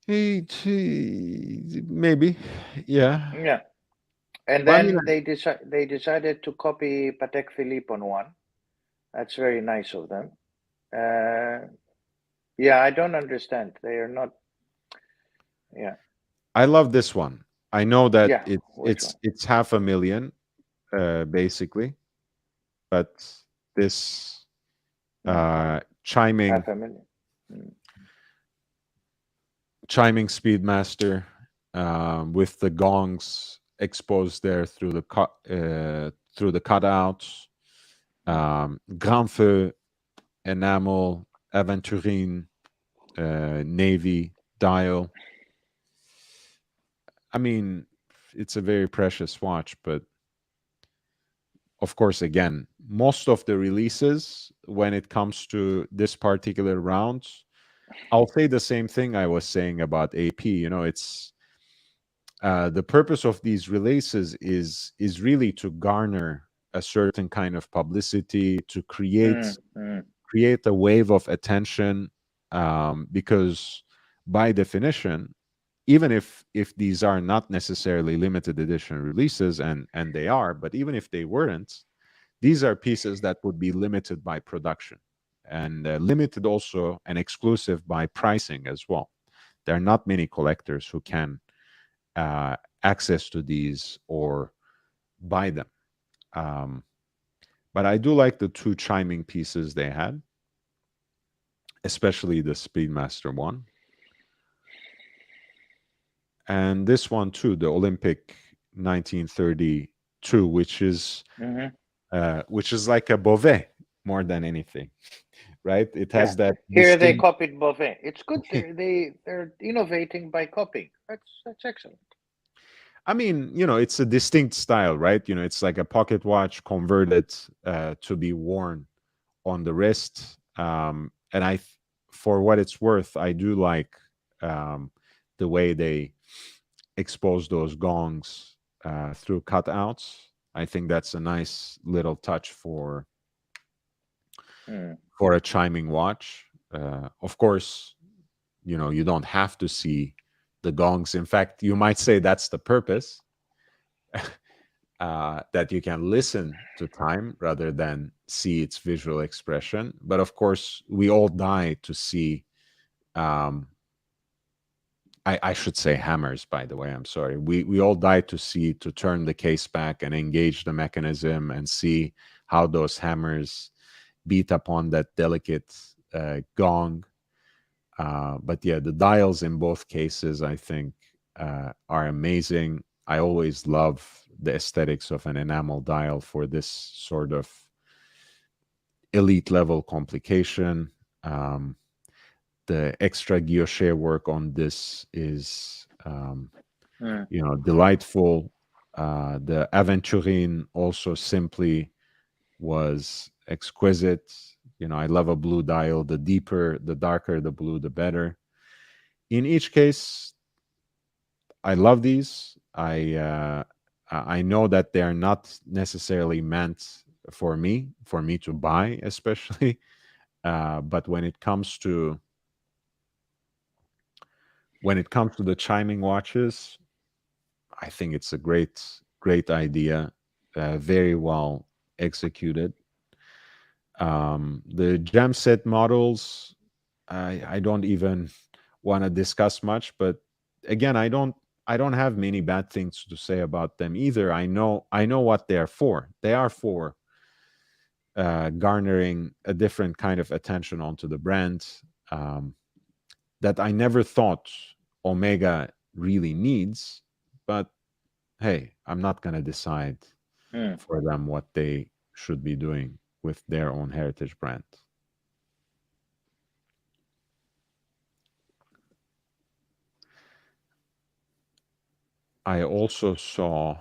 Maybe, yeah. Yeah. And then they decided to copy Patek Philippe on one. That's very nice of them. Yeah, I don't understand. They are not. Yeah. I love this one. I know that it's it's $500,000, basically, but this chiming Speedmaster with the gongs exposed there through the cutouts, Grand Feu enamel, Aventurine navy dial. I mean, it's a very precious watch, but of course, again, most of the releases, when it comes to this particular round, I'll say the same thing I was saying about AP. You know, it's the purpose of these releases is really to garner a certain kind of publicity, to create a wave of attention, because by definition, even if these are not necessarily limited edition releases, and they are, but even if they weren't, these are pieces that would be limited by production. and limited also and exclusive by pricing as well. There are not many collectors who can access to these or buy them. But I do like the two chiming pieces they had, especially the Speedmaster one. And this one too, the Olympic 1932, which is like a Beauvais more than anything, right? It has that. Here they copied Beauvais. It's good. They're innovating by copying. That's excellent. I mean, it's a distinct style, right? It's like a pocket watch converted to be worn on the wrist. And for what it's worth, I do like the way they expose those gongs through cutouts. I think that's a nice little touch for a chiming watch. Of course, you don't have to see the gongs. In fact, you might say that's the purpose, that you can listen to time rather than see its visual expression. But of course, we all die to see, I should say hammers, by the way, I'm sorry. We all die to turn the case back and engage the mechanism and see how those hammers beat upon that delicate gong. But yeah, the dials in both cases, I think, are amazing. I always love the aesthetics of an enamel dial for this sort of elite level complication. The extra guilloche work on this is, delightful. The aventurine also simply was exquisite. I love a blue dial. The darker the blue, the better. In each case, I love these. I know that they are not necessarily meant for me to buy, especially. But when it comes to the chiming watches, I think it's a great idea. Very well executed. The jam set models, I don't even want to discuss much, but again, I don't have many bad things to say about them either. I know what they are for. They are for garnering a different kind of attention onto the brand that I never thought Omega really needs. But hey, I'm not going to decide for them what they should be doing with their own heritage brand. I also saw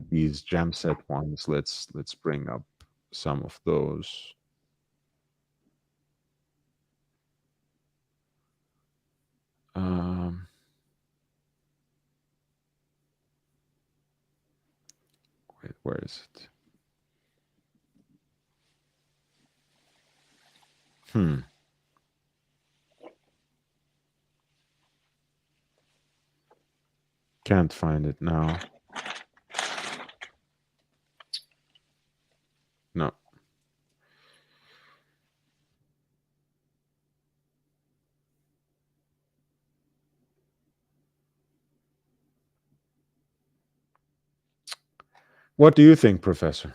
these jam set ones. Let's bring up some of those. Wait, where is it? Can't find it now. No. What do you think, Professor?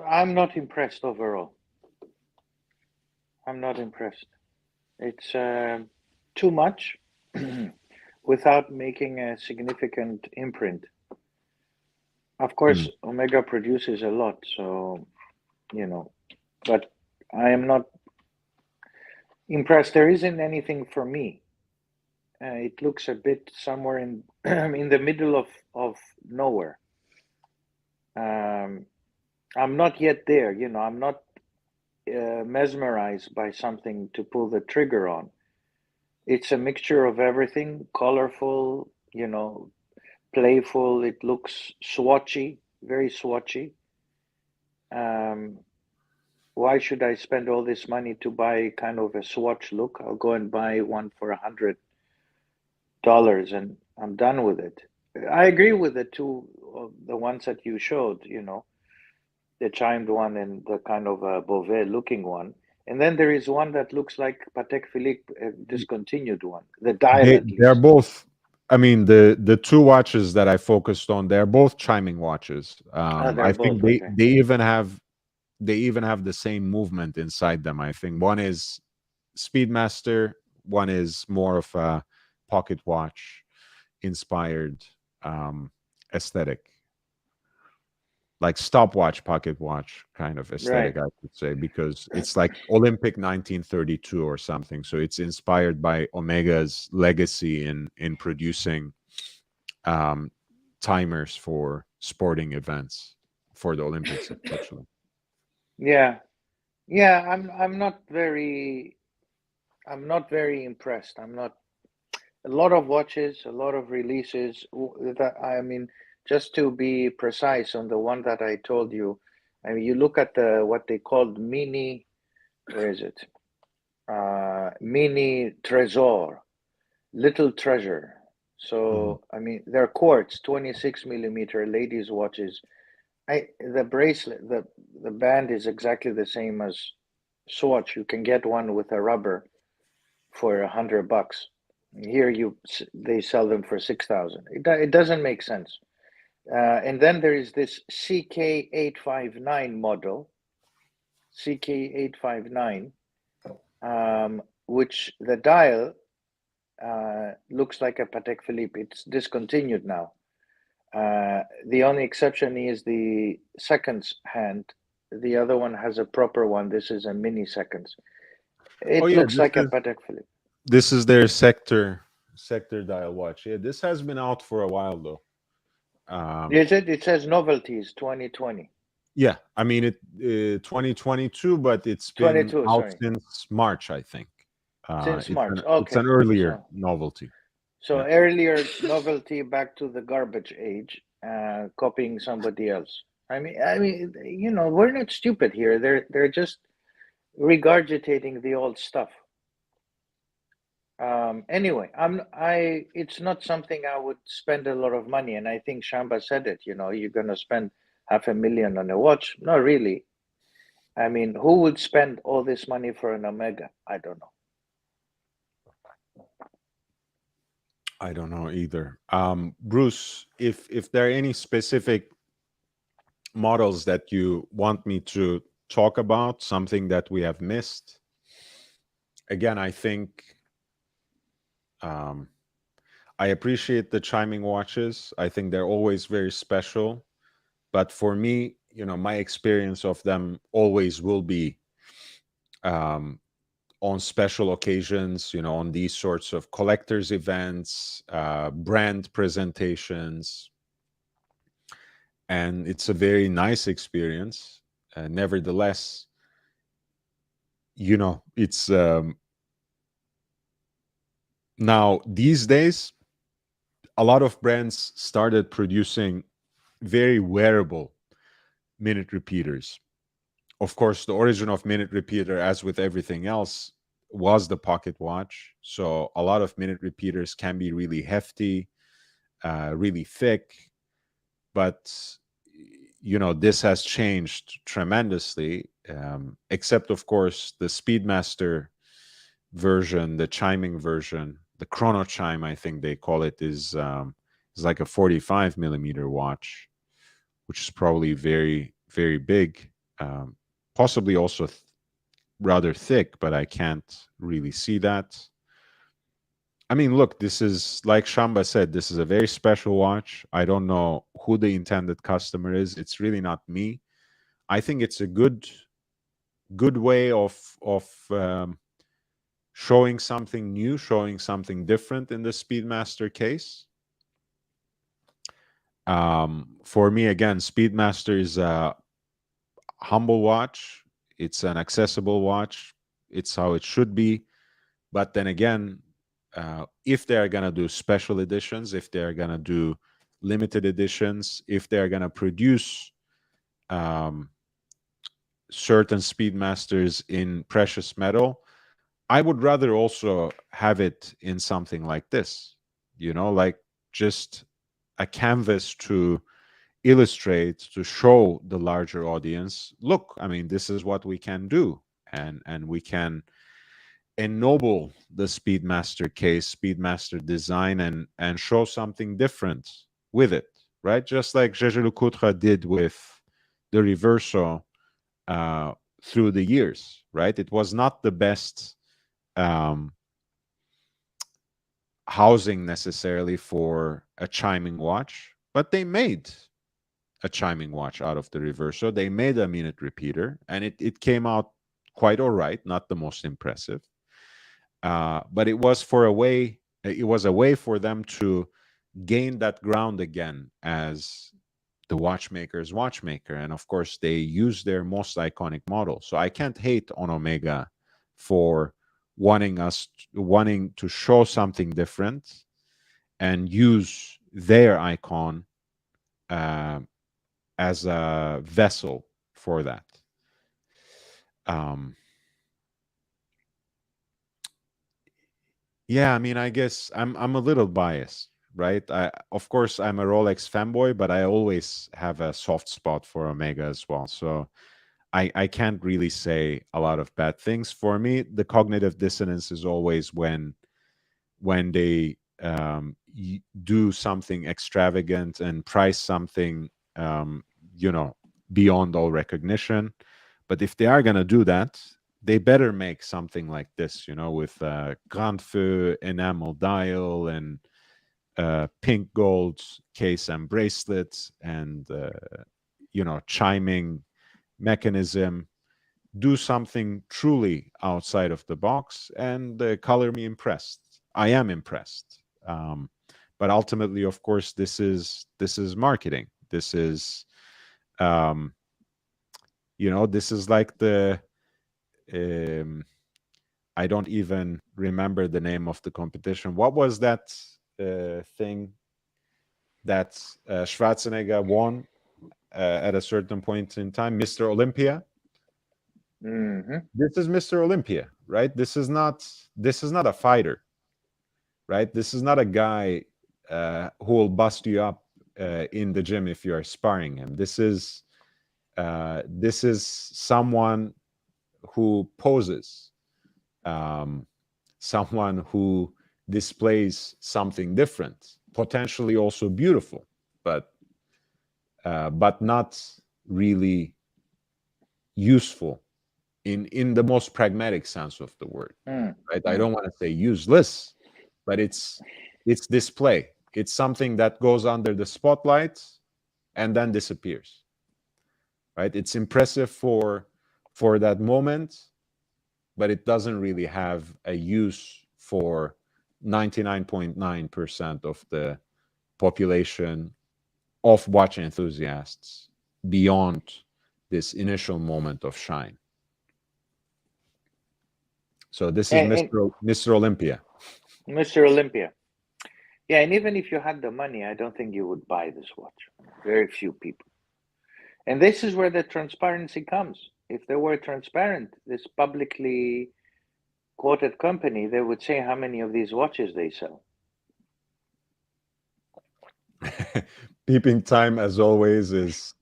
I'm not impressed overall. I'm not impressed. It's too much without making a significant imprint. Of course, Omega produces a lot, so, but I am not impressed. There isn't anything for me. It looks a bit somewhere in in the middle of nowhere. I'm not yet there, I'm not mesmerized by something to pull the trigger on. It's a mixture of everything, colorful, playful. It looks swatchy, very swatchy. Why should I spend all this money to buy kind of a swatch look? I'll go and buy one for $100 and I'm done with it. I agree with the two, the ones that you showed, the chimed one and the kind of Beauvais looking one. And then there is one that looks like Patek Philippe discontinued one, the dial at They're least. both. I mean, the two watches that I focused on, they're both chiming watches. They're I both think they okay. they even have the same movement inside them. I think one is Speedmaster, one is more of a pocket watch inspired aesthetic, like stopwatch, pocket watch kind of aesthetic, Right. I would say, because it's like Olympic 1932 or something. So it's inspired by Omega's legacy in producing um, timers for sporting events for the Olympics, especially. Yeah. Yeah, I'm not very impressed. I'm not a lot of watches, a lot of releases. That I mean, just to be precise on the one that I told you, I mean, you look at the what they called mini. Where is it? Mini Trésor, little treasure. Mhm. So I mean, they're quartz, 26 millimeter ladies' watches. The bracelet, the band is exactly the same as Swatch. You can get one with a rubber for $100. Here they sell them for 6,000. It doesn't make sense. And then there is this CK859 model, CK859, which the dial looks like a Patek Philippe. It's discontinued now. The only exception is the seconds hand. The other one has a proper one. This is a mini seconds. Oh It yeah, looks like a Patek Philippe. this is their sector dial watch. Yeah, this has been out for a while though. Is it? It says novelties 2020. Yeah, I mean it 2022, but it's been 22, out sorry. since March, I think. Since It's March. an Okay. earlier So novelty. so Yeah. earlier novelty back to the garbage age, copying somebody else. I mean, we're not stupid here. They're just regurgitating the old stuff. Anyway, it's not something I would spend a lot of money, and I think Shamba said it, you're gonna spend 500,000 on a watch. Not really. I mean, who would spend all this money for an Omega? I don't know. I don't know either. Bruce, if there are any specific models that you want me to talk about, something that we have missed, again, I think um, I appreciate the chiming watches. I think they're always very special. But for me, my experience of them always will be um, on special occasions, on these sorts of collectors events, brand presentations. And it's a very nice experience. Nevertheless, it's now these days, a lot of brands started producing very wearable minute repeaters. Of course, the origin of minute repeater, as with everything else, was the pocket watch. So a lot of minute repeaters can be really hefty, really thick, but this has changed tremendously. Except, of course, the Speedmaster version, the chiming version, the chrono chime, I think they call it, is like a 45 millimeter watch, which is probably very, very big, possibly also rather thick, but I can't really see that. I mean, look, this is like Shamba said, this is a very special watch. I don't know who the intended customer is. It's really not me. I think it's a good way of showing something new, showing something different in the Speedmaster case. For me, again, Speedmaster is a humble watch. It's an accessible watch. It's how it should be. But then again, if they're going to do special editions, if they're going to do limited editions, if they're going to produce um, certain Speedmasters in precious metal, I would rather also have it in something like this, like just a canvas to illustrate, to show the larger audience, look, I mean, this is what we can do, and we can ennoble the Speedmaster case, Speedmaster design, and show something different with it, right? Just like Gégé Lecoutre did with the Reverso through the years, right? It was not the best housing necessarily for a chiming watch, but they made a chiming watch out of the Reverso. They made a minute repeater, and it came out quite all right, not the most impressive. But it was a way for them to gain that ground again as the watchmaker's watchmaker. And of course, they use their most iconic model. So I can't hate on Omega for wanting to show something different and use their icon as a vessel for that. Yeah, I mean, I guess I'm a little biased, right? Of course, I'm a Rolex fanboy, but I always have a soft spot for Omega as well. So I can't really say a lot of bad things. For me, the cognitive dissonance is always when they do something extravagant and price something, beyond all recognition. But if they are going to do that, they better make something like this, with Grand Feu enamel dial and pink gold case and bracelets and, chiming mechanism. Do something truly outside of the box and color me impressed. I am impressed. But ultimately, of course, this is marketing. This is, this is like the, I don't even remember the name of the competition. What was that thing that Schwarzenegger won at a certain point in time? Mr. Olympia. Mm-hmm. This is Mr. Olympia, right? This is not a fighter, right? This is not a guy who will bust you up in the gym if you are sparring him. This is someone who poses, someone who displays something different, potentially also beautiful, but not really useful in the most pragmatic sense of the word, right? I don't want to say useless, but it's display. It's something that goes under the spotlight and then disappears, right? It's impressive for that moment, but it doesn't really have a use for 99.9% of the population of watch enthusiasts beyond this initial moment of shine. So this is Mr. Olympia. Mr. Olympia. Yeah, and even if you had the money, I don't think you would buy this watch. Very few people. And this is where the transparency comes. If they were transparent, this publicly quoted company, they would say how many of these watches they sell. Peeping Time, as always, is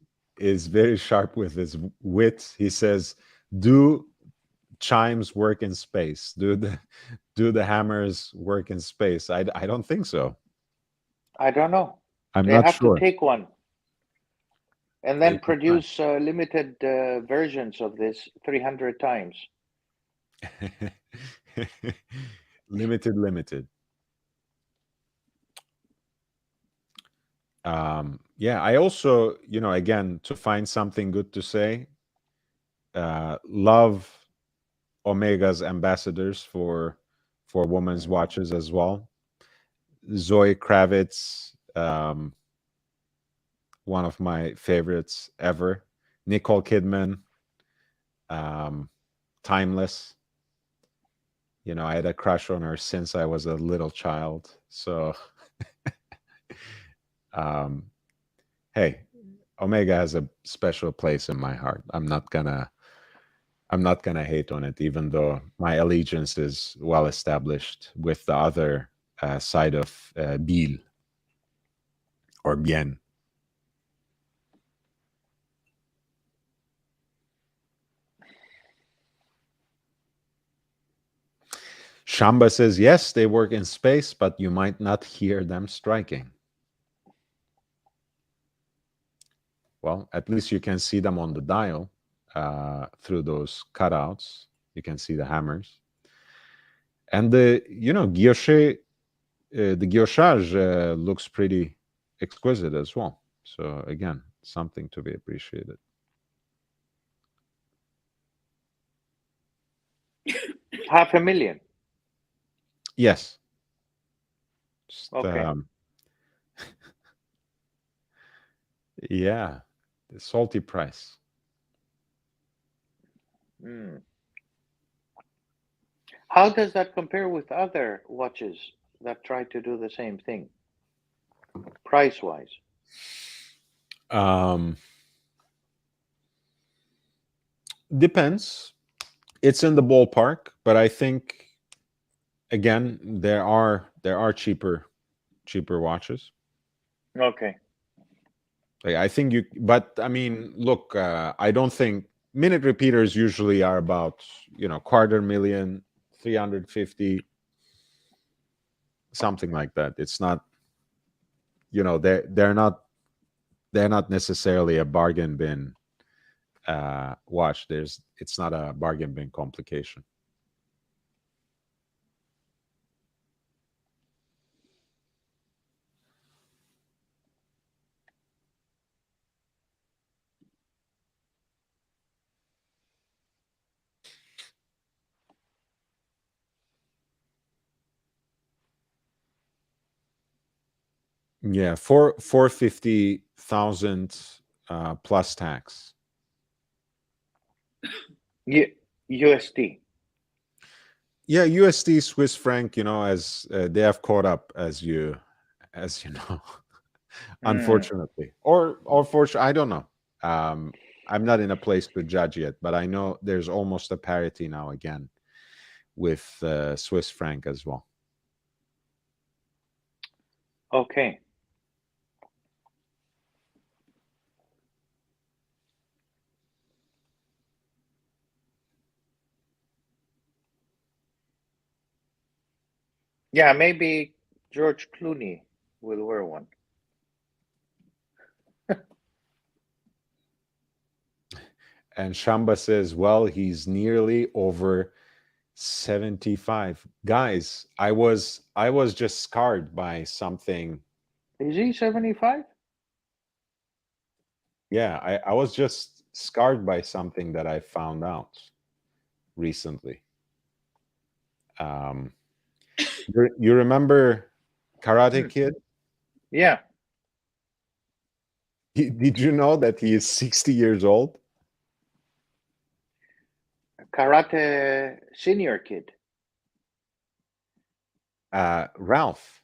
very sharp with his wit. He says, "Do chimes work in space? Do the hammers work in space?" I don't think so. I don't know. I'm they not have sure. to take one and then produce limited versions of this 300 times. Limited. Yeah, I also, again, to find something good to say, love Omega's ambassadors for women's watches as well. Zoe Kravitz, one of my favorites ever. Nicole Kidman, timeless. I had a crush on her since I was a little child. So, hey, Omega has a special place in my heart. I'm not gonna hate on it, even though my allegiance is well established with the other side of Biel. or bien. Shamba says, yes, they work in space, but you might not hear them striking. Well, at least you can see them on the dial through those cutouts. You can see the hammers. And the guillochage looks pretty exquisite as well. So again, something to be appreciated. $500,000. Yes. Just, Okay. Yeah, the salty price. How does that compare with other watches that try to do the same thing, price-wise? Depends. It's in the ballpark, but I think again there are cheaper watches. Okay. Like, I think but I mean, look, I don't think minute repeaters usually are about $250,000, 350, something like that. It's not, they're not necessarily a bargain bin watch. It's not a bargain bin complication. Yeah, 450,000 plus tax. USD. Yeah, USD, Swiss franc. As they have caught up, as you know, unfortunately, or fortunately, I don't know. I'm not in a place to judge yet, but I know there's almost a parity now again with Swiss franc as well. Okay. Yeah, maybe George Clooney will wear one. And Shamba says, well, he's nearly over 75. Guys, I was just scarred by something. Is he 75? Yeah, I was just scarred by something that I found out recently. You remember Karate Kid? Yeah. Did you know that he is 60 years old? Karate Senior Kid. Ralph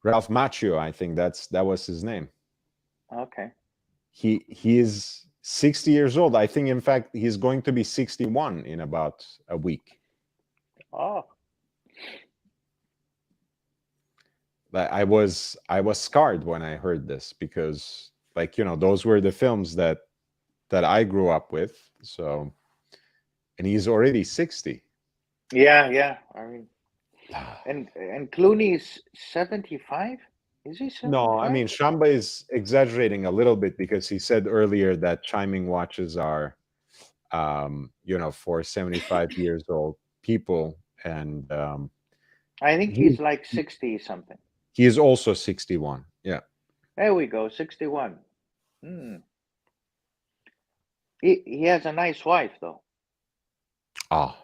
Macchio, I think that was his name. Okay. He is 60 years old. I think, in fact, he's going to be 61 in about a week. Oh. But I was scarred when I heard this, because, like, those were the films that I grew up with. So, and he's already 60. Yeah. I mean, and Clooney's 75? Is he 75? No, I mean, Shamba is exaggerating a little bit, because he said earlier that chiming watches are, for 75 years old people, and I think he's like 60 something. he is also 61. Yeah. There we go, 61. He has a nice wife, though. Ah.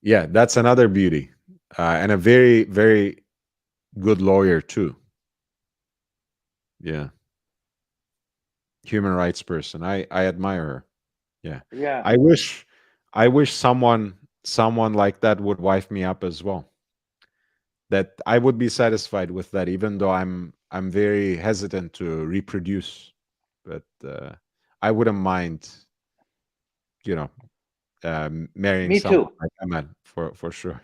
Yeah, that's another beauty, and a very, very good lawyer too. Yeah. Human rights person. I admire her. Yeah. Yeah. I wish someone like that would wife me up as well. That I would be satisfied with that, even though I'm very hesitant to reproduce. But I wouldn't mind, marrying Me someone too. like Amal, for sure.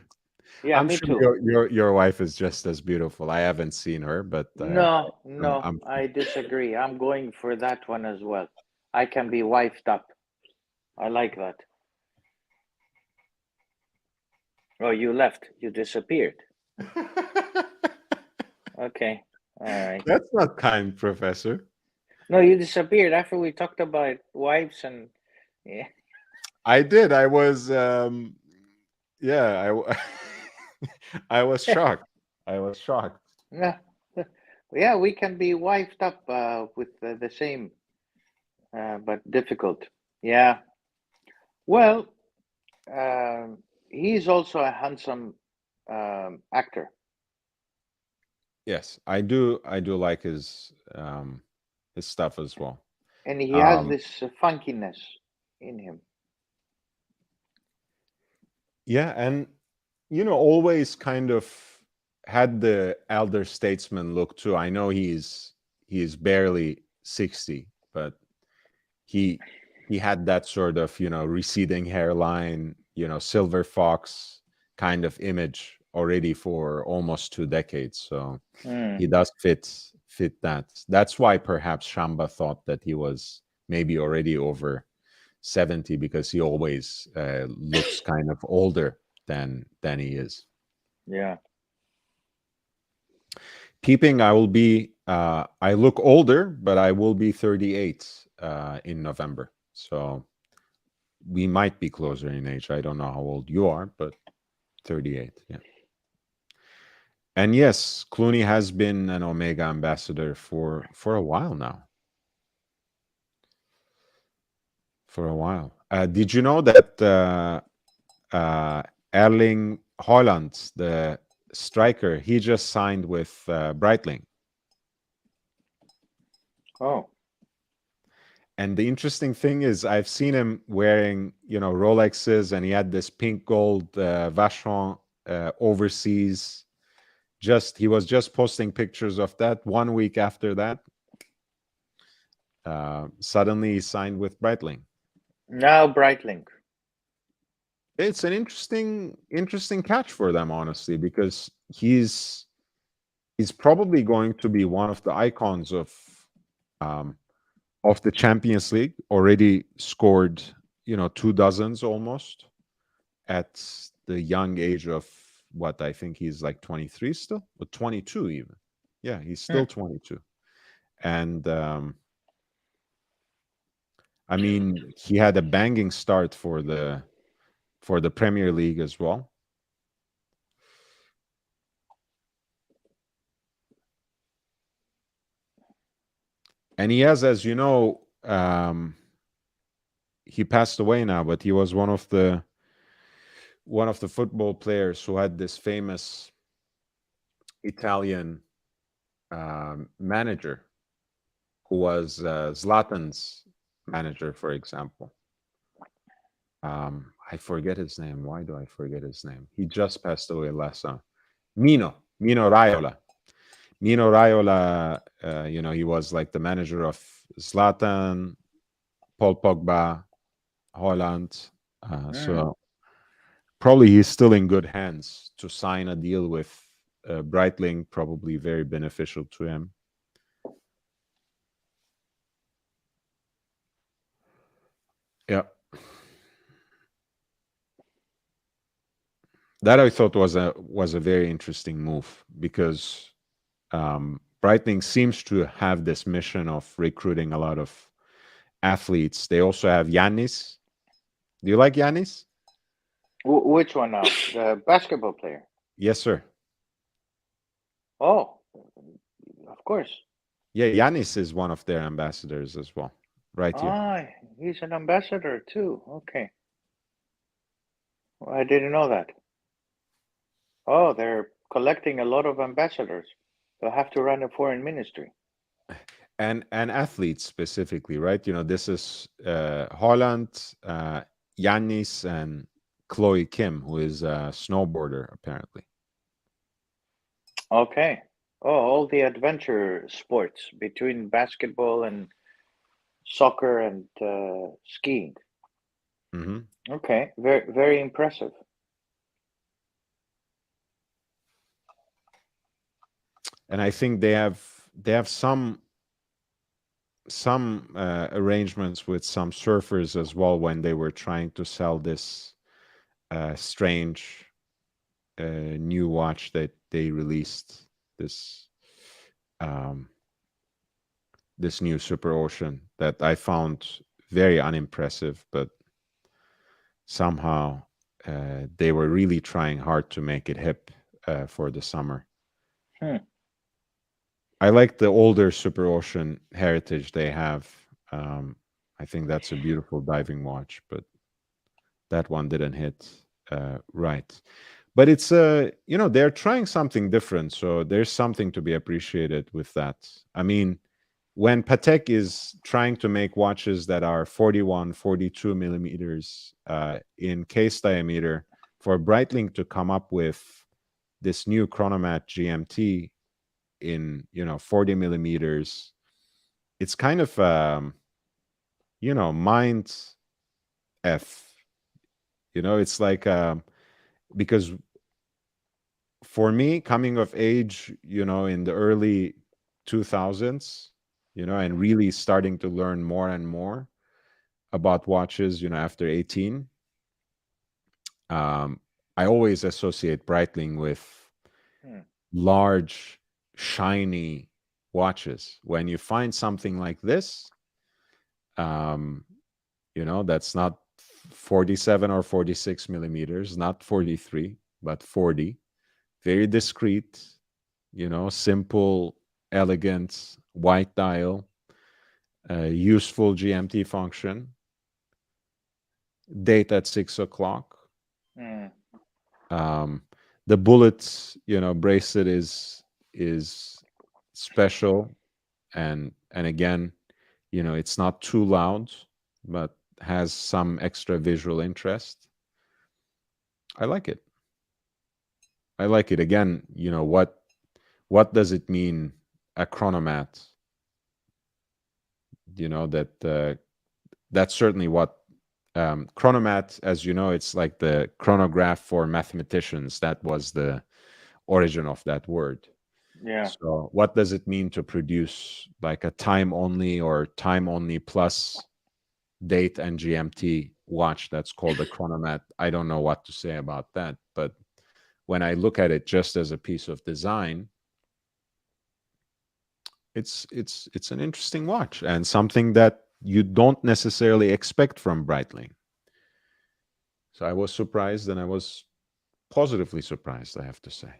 Yeah, I'm me sure too. your wife is just as beautiful. I haven't seen her, but No, I'm, no, I'm I disagree. I'm going for that one as well. I can be wifed up. I like that. Oh, you left. You disappeared. Okay. All right. That's not kind, Professor. No, you disappeared after we talked about wives and yeah. I did. I was yeah, I was shocked. I was shocked. Yeah, yeah, we can be wifed up with the same, but difficult. Yeah. Well, he's also a handsome actor, Yes, I do like his stuff as well. and he has Um, this funkiness in him. yeah, and always kind of had the elder statesman look too. I know he's barely 60, but he he had that sort of, receding hairline, silver fox kind of image already for almost 2 decades. So Mm, he does fit that. That's why perhaps Shamba thought that he was maybe already over 70, because he always looks kind of older than he is. yeah. Keeping, I look older, but I will be 38 in November. So we might be closer in age. I don't know how old you are, but 38, yeah. And yes, Clooney has been an Omega ambassador for a while now. For a while. Did you know that Erling Haaland, the striker, he just signed with Breitling? Oh, And the interesting thing is, I've seen him wearing, Rolexes, and he had this pink gold Vacheron overseas. He was just posting pictures of that. 1 week after that, suddenly he signed with Breitling. now Breitling. It's an interesting catch for them, honestly, because he's probably going to be one of the icons um, of the Champions League. Already scored, 2 dozens almost at the young age of, what, I think he's like 23 still, or 22 even. Yeah, he's still 22. And I mean, he had a banging start for the Premier League as well. And he has, as you know, he passed away now, but he was one of the football players who had this famous Italian manager, who was Zlatan's manager, for example. I forget his name. Why do I forget his name? He just passed away last summer. Mino Raiola. Mino Raiola, he was like the manager of Zlatan, Paul Pogba, Holland. So probably he's still in good hands to sign a deal with Breitling, probably very beneficial to him. Yeah. That I thought was a very interesting move, because Breitling seems to have this mission of recruiting a lot of athletes. They also have Yannis. Do you like Yannis? Which one now? The basketball player. Yes, sir. Oh, of course. Yeah, Yannis is one of their ambassadors as well, right here. Ah, he's an ambassador too. Okay. Well, I didn't know that. Oh, they're collecting a lot of ambassadors. They'll have to run a foreign ministry. And athletes specifically, right? This is Holland, Yannis, and Chloe Kim, who is a snowboarder, apparently. Okay. Oh, all the adventure sports between basketball and soccer and skiing. Mm-hmm. Okay, very very impressive. and I think they have some arrangements with some surfers as well when they were trying to sell this strange new watch that they released, this this new Super Ocean that I found very unimpressive, but somehow they were really trying hard to make it hip for the summer. I like the older Super Ocean heritage they have. I think that's a beautiful diving watch, but that one didn't hit right. But it's they're trying something different, so there's something to be appreciated with that. I mean, when Patek is trying to make watches that are 41, 42 millimeters in case diameter, for Breitling to come up with this new Chronomat GMT in 40 millimeters, it's kind of mind f. It's like because for me, coming of age, in the early 2000s, and really starting to learn more and more about watches, after 18, I always associate Breitling with large, shiny watches. When you find something like this, that's not 47 or 46 millimeters, not 43, but 40, very discreet, simple, elegant, white dial, useful GMT function, date at 6 o'clock. The bullet, bracelet is special, and again, it's not too loud, but has some extra visual interest. I like it. Again, what does it mean, a chronomat? That's certainly what chronomat, as you know, it's like the chronograph for mathematicians. That was the origin of that word. Yeah. So what does it mean to produce like a time only or time only plus date and GMT watch that's called a chronomat? I don't know what to say about that, but when I look at it just as a piece of design, it's an interesting watch and something that you don't necessarily expect from Breitling. So I was surprised, and I was positively surprised, I have to say.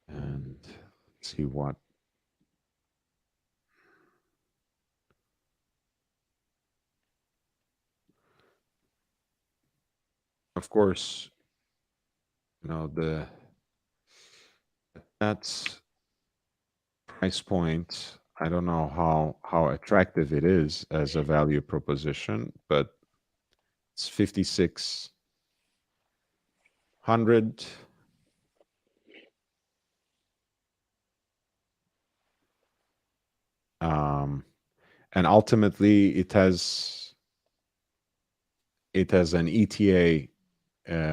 And let's see what. Of course, that's price point. I don't know how attractive it is as a value proposition, but it's 5,600. And ultimately, it has an ETA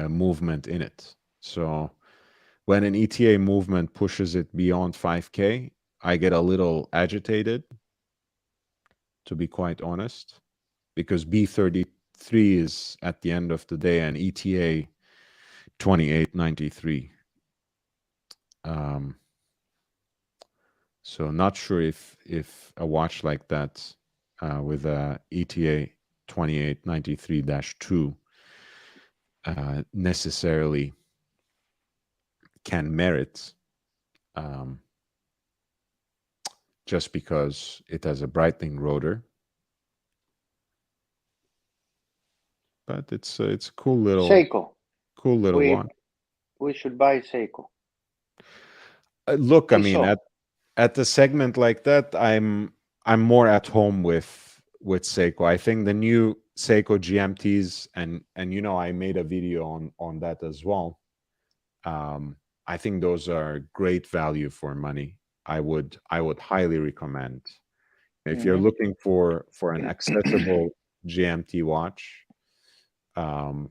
movement in it. So when an ETA movement pushes it beyond 5K, I get a little agitated, to be quite honest, because B33 is at the end of the day an ETA 2893. So not sure if a watch like that with a ETA 2893-2 necessarily can merit just because it has a Breitling rotor. But it's a cool little Seiko. watch. We should buy Seiko. Look, I mean, at the segment like that, I'm more at home with Seiko. I think the new Seiko GMTs, and I made a video on that as well. I think those are great value for money. I would highly recommend. If you're looking for an accessible GMT watch, Um,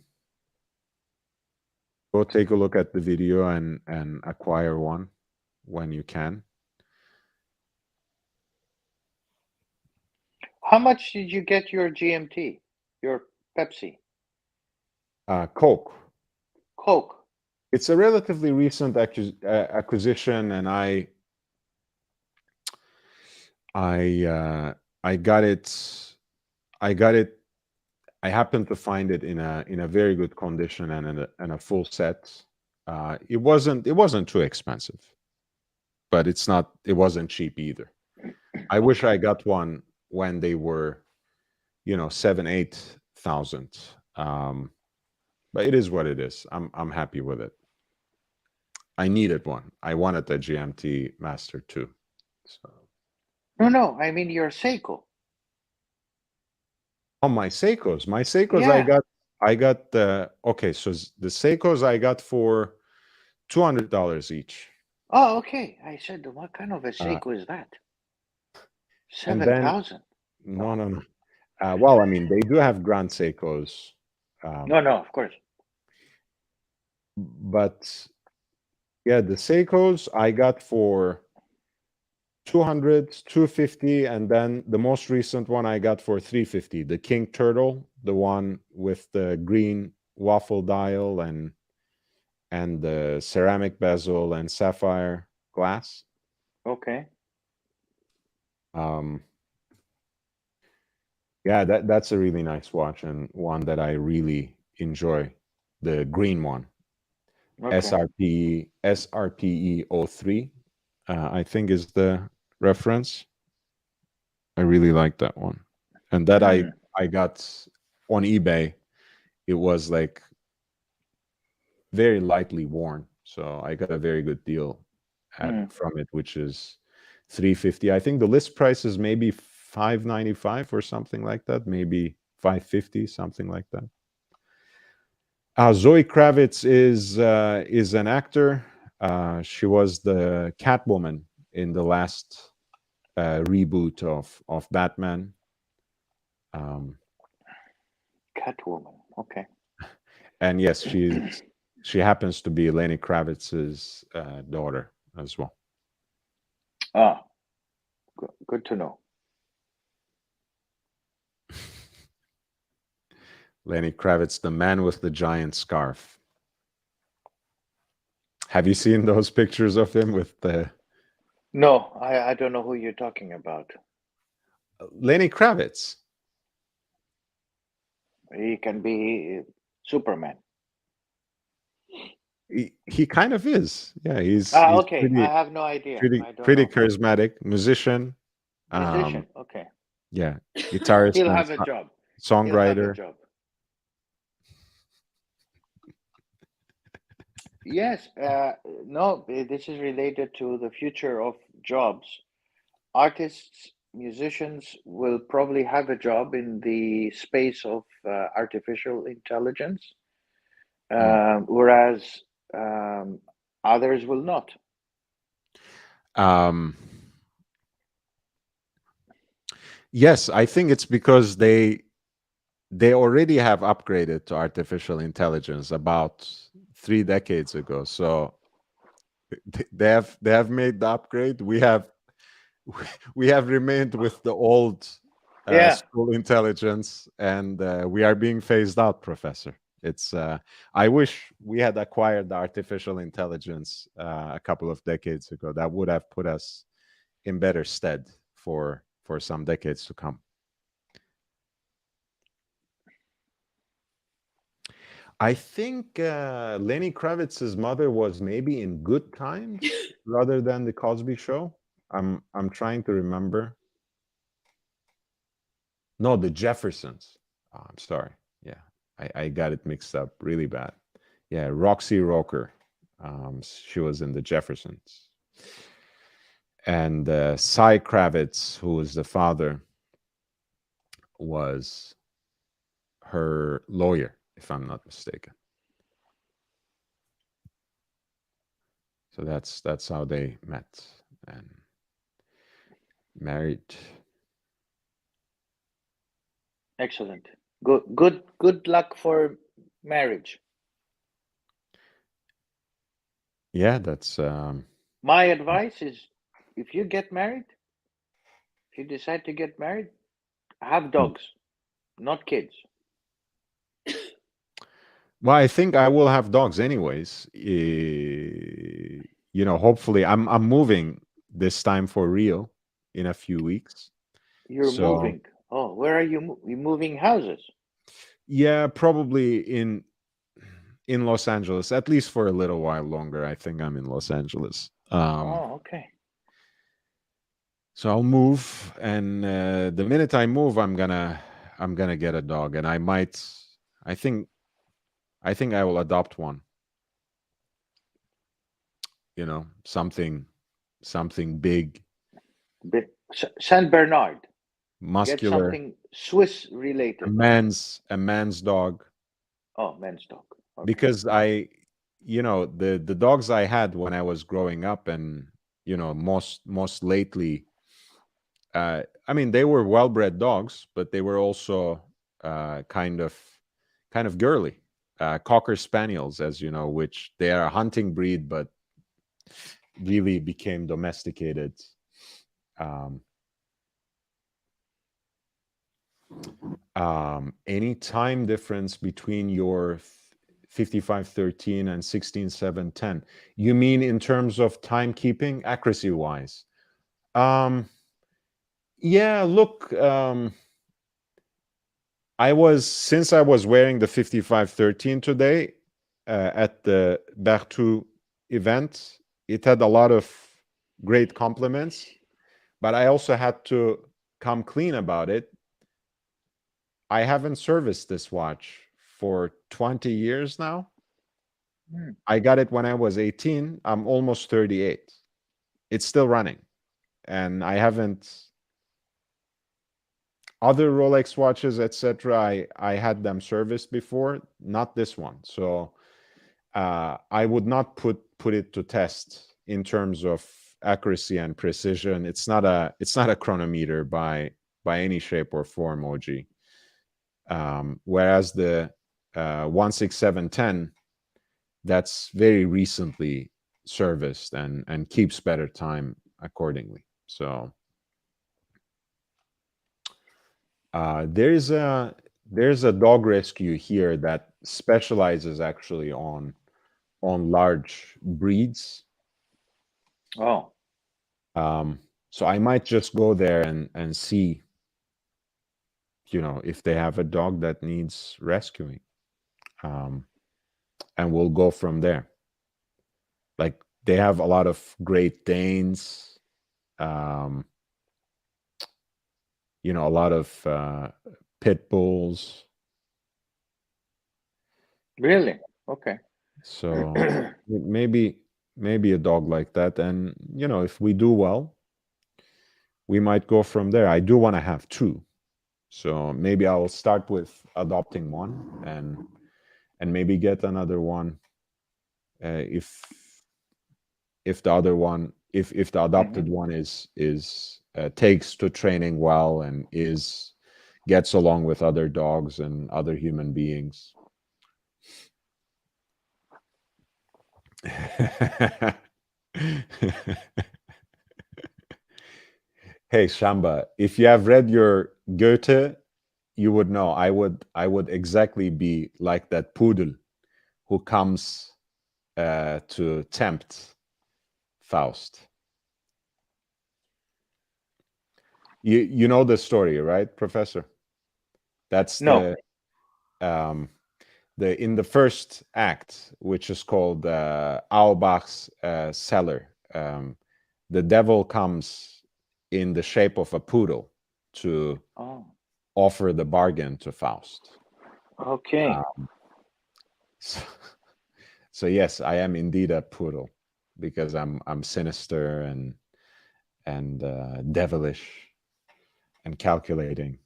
go take a look at the video and acquire one when you can. How much did you get your GMT, your Pepsi? Coke. Coke. It's a relatively recent acquisition, and I got it. I got it. I happened to find it in a very good condition and a full set. It wasn't too expensive, but it wasn't cheap either. I wish I got one when they were, 7,000-8,000. But it is what it is. I'm happy with it. I needed one. I wanted the GMT Master too. So. No, I mean your Seiko. Oh, my Seikos. My Seikos, Yeah. I got okay, so the Seikos I got for $200 each. Oh, okay. I said, what kind of a Uh, Seiko is that? and then 7,000. no. Well, I mean, they do have Grand Seikos. No, of course. But yeah, the Seikos I got for 200, 250, and then the most recent one I got for 350. The King Turtle, the one with the green waffle dial and the ceramic bezel and sapphire glass. Okay. Yeah, that's a really nice watch and one that I really enjoy. The green one, Okay. SRPE 03, I think is the reference. I really like that one, and that I got on eBay. It was like very lightly worn, so I got a very good deal from it, which is $350. I think the list price is maybe $595 or something like that, maybe $550, something like that. Zoe Kravitz is an actor. She was the Catwoman in the last reboot of Batman. Catwoman. Okay. And yes, she happens to be Lenny Kravitz's daughter as well. Ah, good to know. Lenny Kravitz, the man with the giant scarf. Have you seen those pictures of him with the... No, I don't know who you're talking about. Lenny Kravitz. He can be Superman. He kind of is. Yeah, he's okay. pretty, I have no idea. I don't pretty know. charismatic musician. Musician. Okay. Yeah, guitarist He'll and have a job. songwriter. He'll have a job. Yes. No, this is related to the future of jobs. Artists, musicians will probably have a job in the space of artificial intelligence, whereas others will not. Yes, I think it's because they already have upgraded to artificial intelligence about 3 decades ago. So they have made the upgrade. We have remained with the old school intelligence, and we are being phased out, Professor. It's I wish we had acquired the artificial intelligence a couple of decades ago. That would have put us in better stead for some decades to come. I think Lenny Kravitz's mother was maybe in Good Times rather than the Cosby Show. I'm trying to remember. No, the Jeffersons. Oh, I'm sorry. Yeah, I got it mixed up really bad. Yeah, Roxy Roker. She was in the Jeffersons. And Cy Kravitz, who was the father, was her lawyer, if I'm not mistaken. So that's how they met and married. Excellent. Good luck for marriage. Yeah, that's My advice is, if you get married, if you decide to get married, have dogs, not kids. well, I think I will have dogs anyways. You know, hopefully I'm moving this time for real in a few weeks. You're So moving. Oh, where are you? You moving houses? yeah, probably in Los Angeles, at least for a little while longer. I think I'm in Los Angeles. Oh, okay. So I'll move, and the minute I move, I'm gonna get a dog, and I might. I think I will adopt one. You know, something big, Saint Bernard. Get muscular, something Swiss related. a man's dog. Oh, men's dog. Okay. Because you know, the dogs I had when I was growing up, and you know, most lately, I mean, they were well-bred dogs, but they were also kind of girly, cocker spaniels, as you know, which they are a hunting breed, but really became domesticated. Um, any time difference between your 5513 and 16710? You mean in terms of timekeeping, accuracy wise? Yeah, look, since I was wearing the 5513 today at the Berthoud event, it had a lot of great compliments, but I also had to come clean about it. I haven't serviced this watch for 20 years now. I got it when I was 18. I'm almost 38. It's still running. And I haven't other Rolex watches, etc. I had them serviced before, not this one. So I would not put it to test in terms of accuracy and precision. It's not a chronometer by any shape or form, OG. Whereas the 16710, that's very recently serviced and keeps better time accordingly. So there's a dog rescue here that specializes actually on large breeds. Oh. So I might just go there and see, you know, if they have a dog that needs rescuing. And we'll go from there. Like, they have a lot of Great Danes, you know, a lot of pit bulls. Really? Okay. So maybe a dog like that. And, you know, if we do well, we might go from there. I do want to have two. So maybe I will start with adopting one and maybe get another one if the other one, if the adopted one is takes to training well and gets along with other dogs and other human beings. Hey Shamba, if you have read your Goethe, you would know I would exactly be like that poodle who comes to tempt Faust. You know the story, right, Professor? That's No. In the first act, which is called Auerbach's Cellar. The devil comes in the shape of a poodle to offer the bargain to Faust. Okay. So yes, I am indeed a poodle because I'm sinister and devilish and calculating.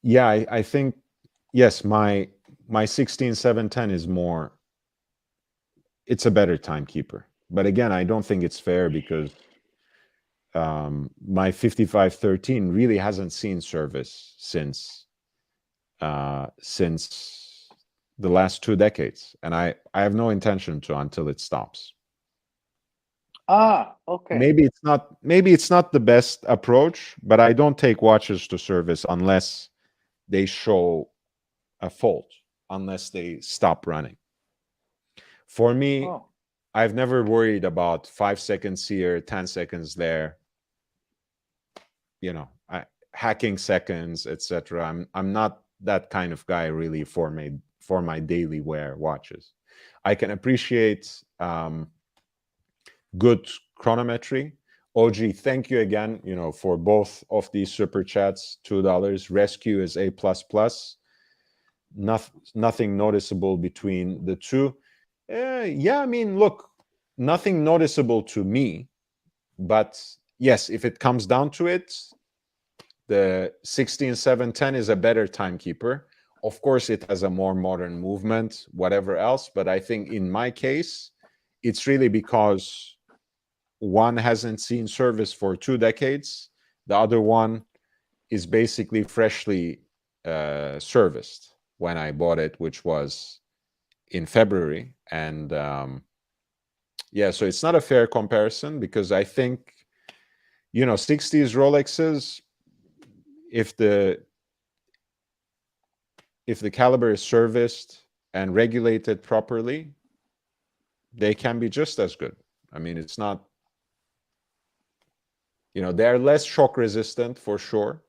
Yeah, I think yes, my 16710 is more. It's a better timekeeper, but again, I don't think it's fair because my 5513 really hasn't seen service since the last 2 decades, and I have no intention to until it stops. Ah, okay. Maybe it's not the best approach, but I don't take watches to service unless they show a fault, unless they stop running. For me, Oh, I've never worried about 5 seconds here, 10 seconds there, hacking seconds, etc. I'm not that kind of guy really for my daily wear watches. I can appreciate good chronometry. OG, thank you again, for both of these super chats. $2. Rescue is A++. Nothing noticeable between the two. Yeah, I mean, look, nothing noticeable to me, but yes, if it comes down to it, the 16710 is a better timekeeper. Of course, it has a more modern movement, whatever else, but I think in my case, it's really because one hasn't seen service for 2 decades. The other one is basically freshly serviced when I bought it, which was in February. And yeah, so it's not a fair comparison, because I think, 60s Rolexes, if the caliber is serviced and regulated properly, they can be just as good. I mean, it's not, they're less shock resistant for sure.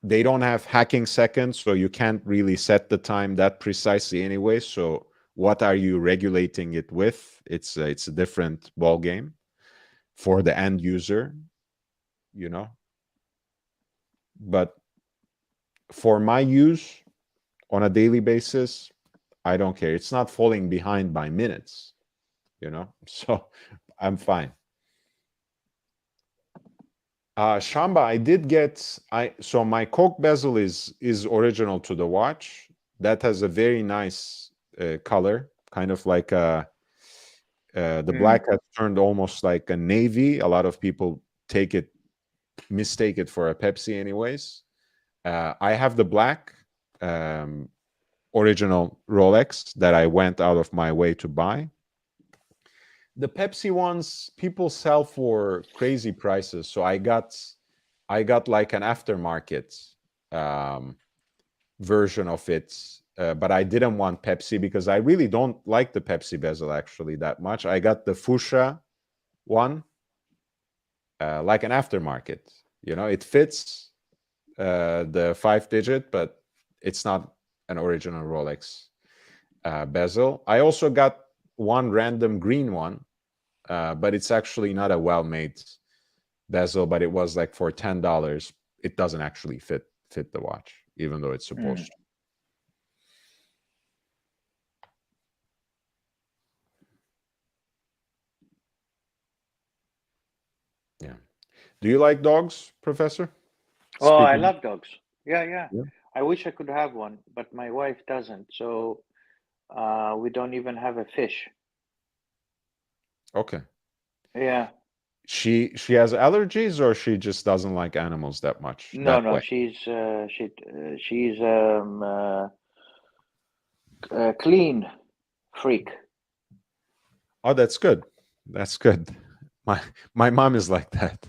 They don't have hacking seconds, so you can't really set the time that precisely anyway. So what are you regulating it with? It's a different ball game for the end user, But for my use on a daily basis, I don't care. It's not falling behind by minutes, So I'm fine. Shamba, I did get so my Coke bezel is original to the watch. That has a very nice color, kind of like the black has turned almost like a navy. A lot of people mistake it for a Pepsi anyways. I have the black original Rolex that I went out of my way to buy. The Pepsi ones people sell for crazy prices, so I got like an aftermarket version of it, but I didn't want Pepsi because I really don't like the Pepsi bezel actually that much. I got the fuchsia one, like an aftermarket. It fits the 5-digit, but it's not an original Rolex bezel. I also got one random green one, but it's actually not a well-made bezel, but it was like for $10. It doesn't actually fit the watch, even though it's supposed to. Yeah. Do you like dogs, Professor? Oh, I love dogs. Yeah. Yeah. I wish I could have one, but my wife doesn't. So we don't even have a fish. Okay. Yeah. She has allergies, or she just doesn't like animals that much? No, Way. she's a clean freak. Oh, that's good. That's good. My mom is like that.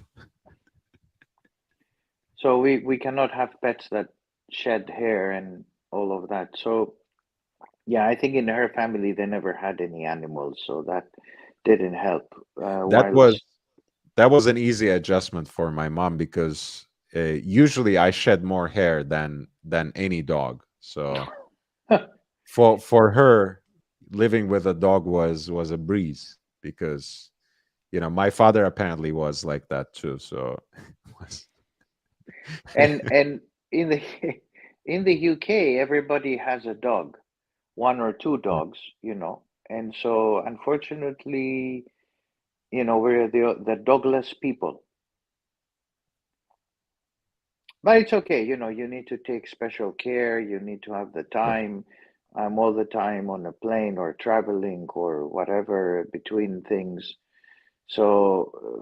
So we cannot have pets that shed hair and all of that. So yeah, I think in her family they never had any animals, so that didn't help. That was an easy adjustment for my mom, because usually I shed more hair than any dog. So for her, living with a dog was a breeze, because my father apparently was like that too. So and in the in the UK, everybody has a dog, one or two dogs, and so unfortunately, we're the dogless people. But it's okay, you need to take special care. You need to have the time. I'm all the time on a plane or traveling or whatever between things. So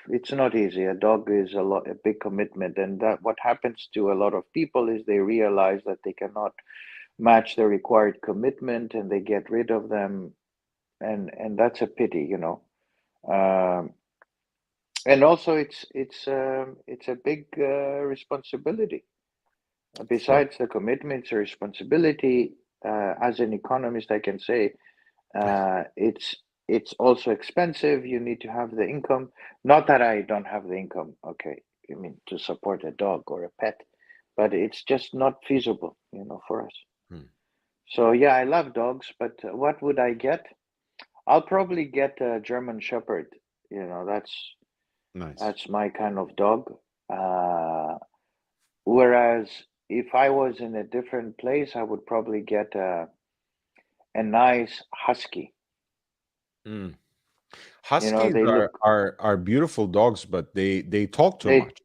it's not easy. A dog is a big commitment, and that what happens to a lot of people is they realize that they cannot match the required commitment, and they get rid of them, and that's a pity, you know. Um, and also, it's a big responsibility. Sure. Besides the commitments or responsibility, as an economist, I can say it's also expensive. You need to have the income. Not that I don't have the income, okay. I mean, to support a dog or a pet, but it's just not feasible, you know, for us. Hmm. So yeah, I love dogs, but what would I get? I'll probably get a German Shepherd. You know, Nice. that's my kind of dog. Uh, Whereas if I was in a different place, I would probably get a nice husky. Mm. You know, Huskies they look are beautiful dogs, but they talk too they much.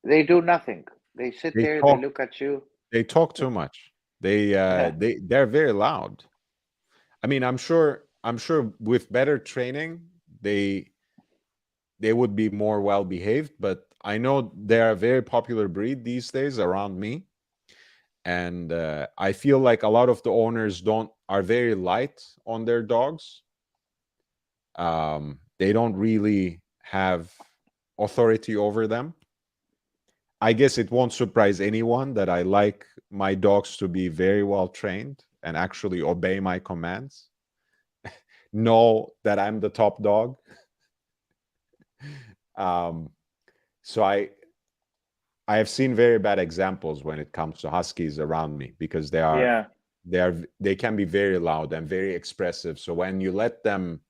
they do nothing. They sit They there, they talk look at you. they talk too much. They're very loud. I mean, I'm sure with better training, they they would be more well behaved, but I know they're a very popular breed these days around me. And I feel like a lot of the owners don't are very light on their dogs. They don't really have authority over them. I guess it won't surprise anyone that I like my dogs to be very well trained and actually obey my commands. Know that I'm the top dog. Um, so I have seen very bad examples when it comes to huskies around me because Yeah. they can be very loud and very expressive. So when you let them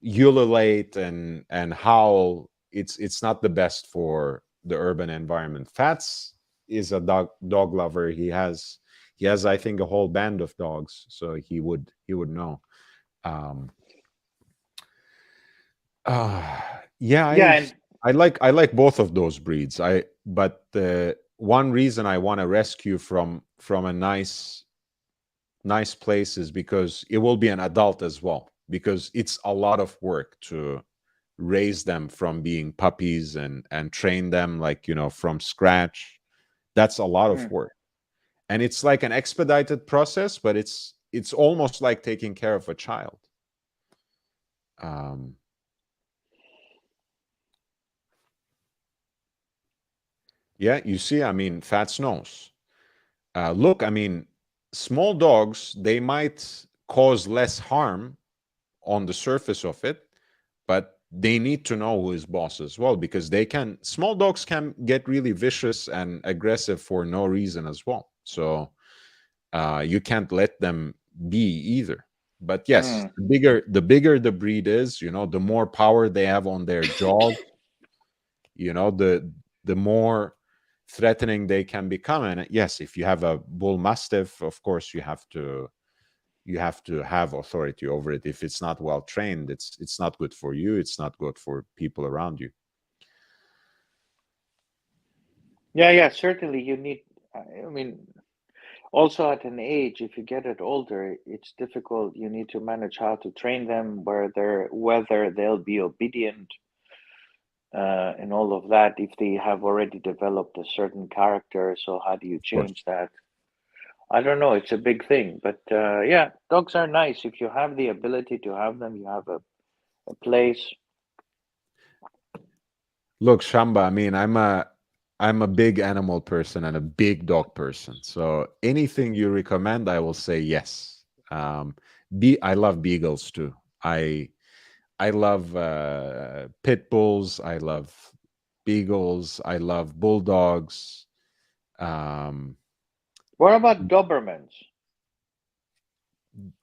ululate and howl, it's not the best for the urban environment. Fats is a dog lover. He has I think a whole band of dogs, so he would know. Um, uh, yeah, Yeah, I and I like both of those breeds. But one reason I want to rescue from a nice place is because it will be an adult as well, because it's a lot of work to raise them from being puppies and train them, like, from scratch. That's a lot of mm, work, and it's like an expedited process, but it's almost like taking care of a child. um yeah, you see, I mean, Fats knows. Look, I mean, small dogs, they might cause less harm on the surface of it, but they need to know who is boss as well, because small dogs can get really vicious and aggressive for no reason as well. So you can't let them be either. But yes, mm. the bigger the breed is, the more power they have on their jaws, the more threatening they can become. And yes, if you have a bull mastiff, of course you have to have authority over it. If it's not well trained, it's not good for you, it's not good for people around you. Yeah, yeah, certainly you need. I mean, also at an age, if you get it older, it's difficult. You need to manage how to train them, whether they'll be obedient, and all of that. If they have already developed a certain character, so how do you Of course. change that? I don't know. It's a big thing, but yeah, dogs are nice. If you have the ability to have them, you have a place. Look, Shamba, I mean, I'm a big animal person and a big dog person, so anything you recommend, I will say yes. I love beagles too. I love pit bulls, I love beagles, I love bulldogs. um What about Dobermans?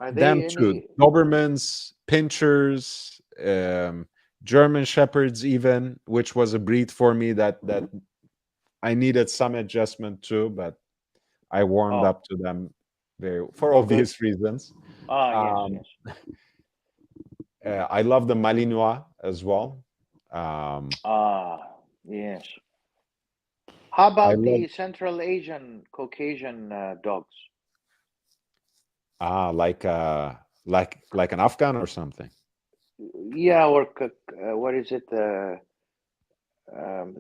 Are Them they too. any? Dobermans, Pinchers, German Shepherds, even, which was a breed for me that I needed some adjustment to, but I warmed Oh, up to them very for good. obvious reasons. Ah, yes, Um, yes. I love the Malinois as well. Um, Ah, yes. How I about love the Central Asian Caucasian dogs? Ah, like an Afghan or something. Yeah, or what is it? The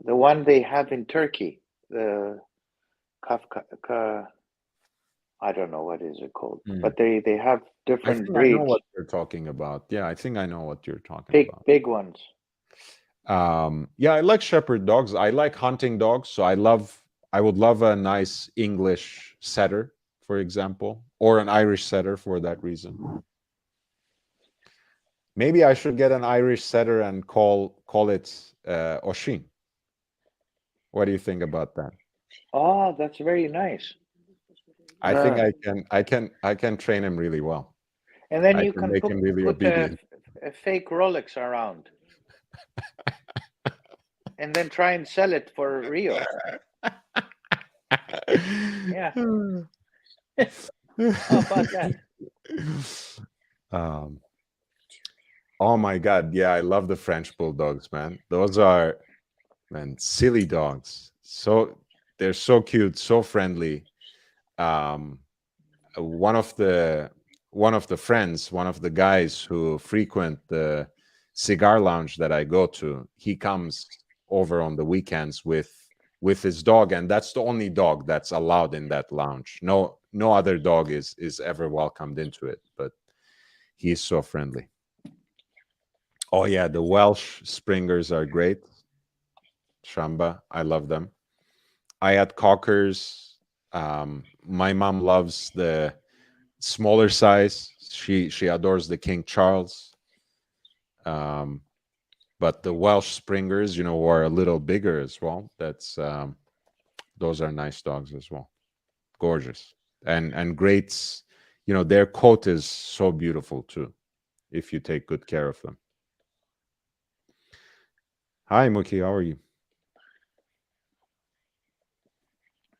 one they have in Turkey, the Kafka. I don't know what is it called, but they have I different think I know breeds, what you're talking about. Yeah, I think I know what you're talking big about. big ones. Yeah, I like shepherd dogs. I like hunting dogs, so I would love a nice English setter, for example, or an Irish setter for that reason. Maybe I should get an Irish setter and call it Oshin. What do you think about that? Oh, that's very nice. I think I can train him really well. And then I you can can make him really put obedient. a fake Rolex around, and then try and sell it for Rio. Yeah. How about that? Oh my God. Yeah, I love the French bulldogs, man. Those are, man, silly dogs. So they're so cute, so friendly. Um, one of the friends, one of the guys who frequent the cigar lounge that I go to, he comes over on the weekends with his dog, and that's the only dog that's allowed in that lounge. No other dog is ever welcomed into it, but he's so friendly. Oh yeah, the Welsh Springers are great. Shamba, I love them. I had cockers. My mom loves the smaller size. She adores the King Charles. Um, but the Welsh Springers, who are a little bigger as well. Those are nice dogs as well. Gorgeous and great. Their coat is so beautiful too. If you take good care of them. Hi, Mookie. How are you?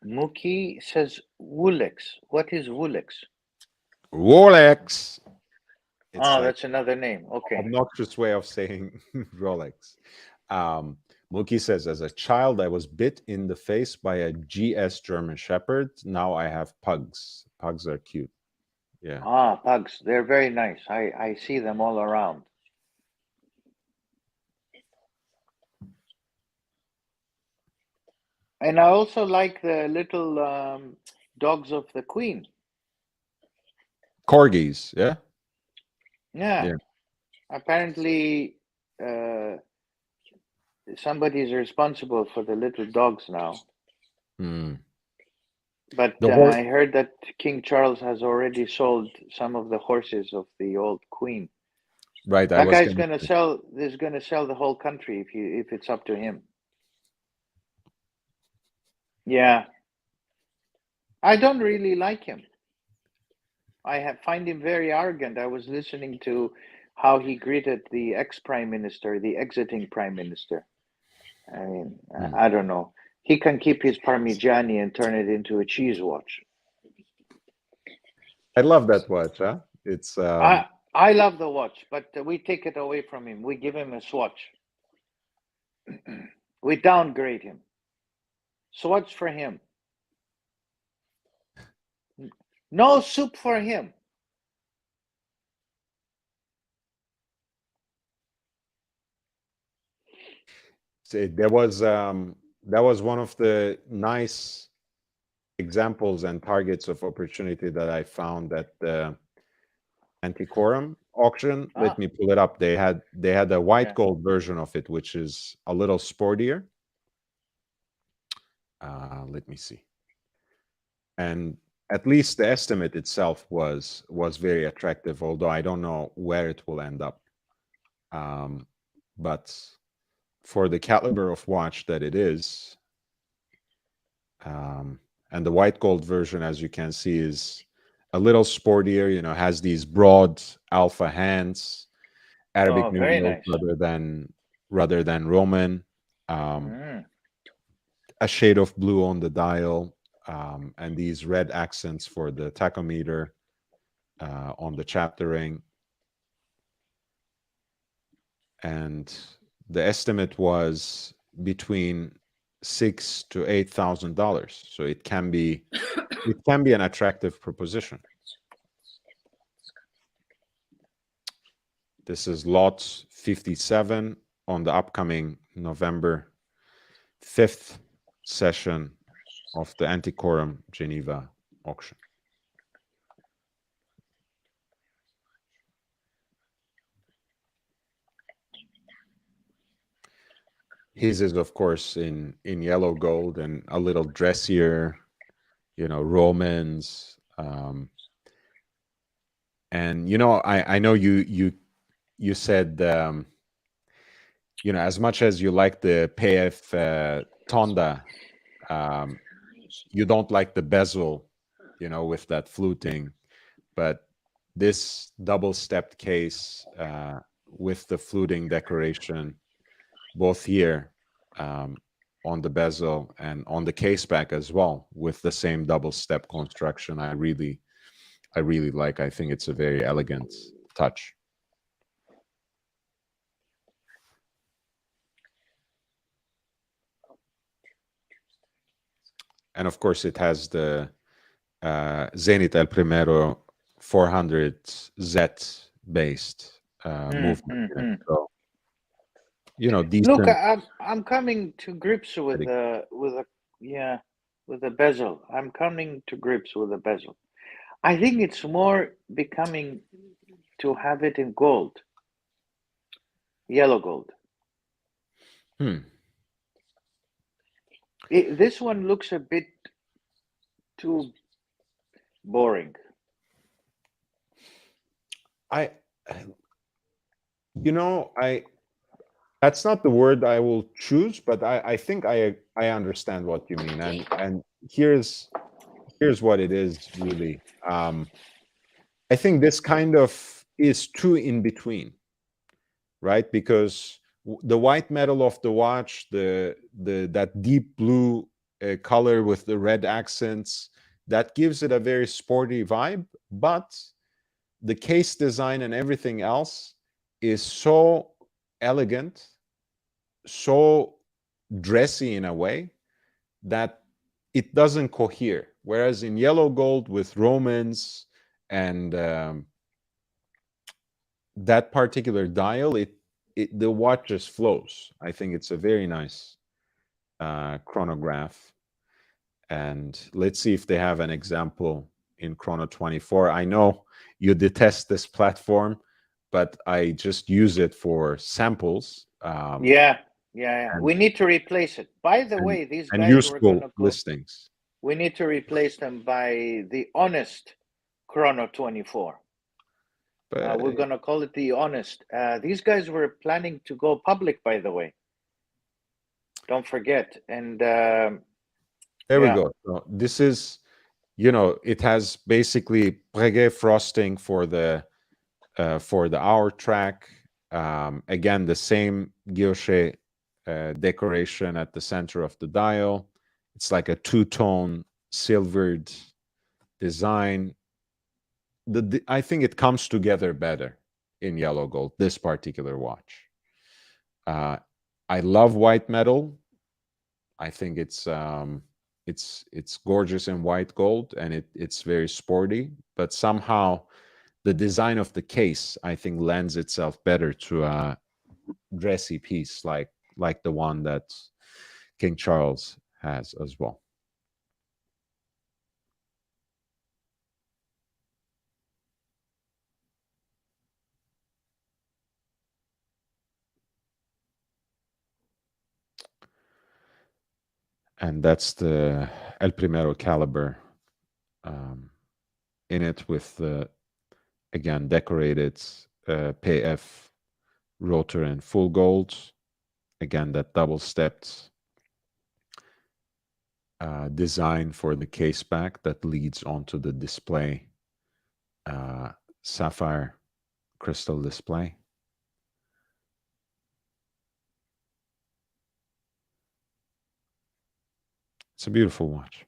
Mookie says Wolex. What is Wolex? Rolex. It's Oh, like that's another name. Okay. obnoxious way of saying Rolex. Mookie says, as a child, I was bit in the face by a GS German Shepherd. Now I have pugs. Pugs are cute. Yeah. Ah, pugs. They're very nice. I see them all around. And I also like the little dogs of the Queen. Corgis. Yeah. Yeah. Yeah. Apparently, somebody is responsible for the little dogs now. Hmm. But The horse. I heard that King Charles has already sold some of the horses of the old Queen. Right. I That was guy's going gonna to. sell. Is gonna sell the whole country if it's up to him. Yeah, I don't really like him. Find him very arrogant. I was listening to how he greeted the ex-prime minister, the exiting prime minister. I mean, I don't know. He can keep his Parmigiani and turn it into a cheese watch. I love that watch. Huh? It's. I love the watch, but we take it away from him. We give him a swatch. We downgrade him. Swatch for him. No soup for him. There was that was one of the nice examples and targets of opportunity that I found at the Antiquorum auction. Let me pull it up. They had a white gold version of it, which is a little sportier. Let me see. And at least the estimate itself was very attractive, although I don't know where it will end up. But for the caliber of watch that it is, and the white gold version, as you can see, is a little sportier, has these broad alpha hands, Arabic very numerals nice. rather than Roman, a shade of blue on the dial, and these red accents for the tachometer on the chapter ring. And the estimate was between $6,000 to $8,000. So it can be an attractive proposition. This is lot 57 on the upcoming November 5th session of the Antiquorum Geneva auction. His is, of course, in yellow gold and a little dressier, you know, Romans. And you know, I know you said, you know, as much as you like the PF Tonda, you don't like the bezel, you know, with that fluting. But this double-stepped case with the fluting decoration, both here on the bezel and on the case back as well, with the same double-step construction, I really like. I think it's a very elegant touch. And of course, it has the Zenit El Primero 400Z based movement in it. So, you know, decent. Look, I'm coming to grips with the bezel. I'm coming to grips with the bezel. I think it's more becoming to have it in gold, yellow gold. This one looks a bit too boring. That's not the word I will choose, but I think I understand what you mean. And here's what it is really. I think this kind of is too in between, right? Because the white metal of the watch, that deep blue color with the red accents, that gives it a very sporty vibe, but the case design and everything else is so elegant, so dressy in a way that it doesn't cohere. Whereas in yellow gold with Romans and that particular dial, the watch just flows. I think it's a very nice chronograph. And let's see if they have an example in Chrono 24. I know you detest this platform, but I just use it for samples. Yeah. We need to replace it. By the way, these guys useful were going to listings. We need to replace them by the Honest Chrono 24. We're going to call it the Honest. These guys were planning to go public, by the way. Don't forget. And there we go. So this is, you know, it has basically Breguet frosting for the hour track. Again, the same guilloche decoration at the center of the dial. It's like a two-tone silvered design. I think it comes together better in yellow gold, this particular watch. I love white metal. I think it's gorgeous in white gold, and it's very sporty, but somehow the design of the case, I think, lends itself better to a dressy piece like the one that King Charles has as well. And that's the El Primero caliber in it with the, again, decorated PF rotor in full gold. Again, that double-stepped design for the case back that leads onto the display, sapphire crystal display. It's a beautiful watch.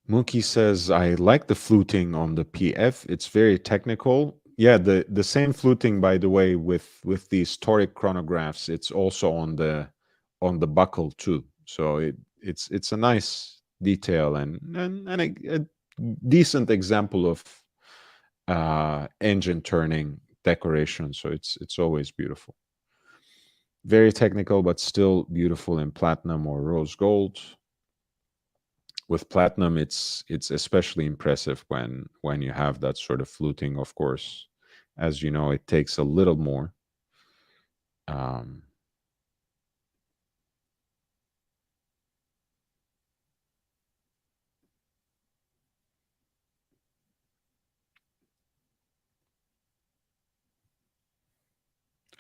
Mookie says, I like the fluting on the PF. It's very technical. Yeah, the same fluting, by the way, with these toric chronographs, it's also on the on the buckle too. So it's a nice detail and a decent example of engine turning decoration. So it's always beautiful. Very technical, but still beautiful in platinum or rose gold. With platinum, it's especially impressive when you have that sort of fluting. Of course, as you know, it takes a little more.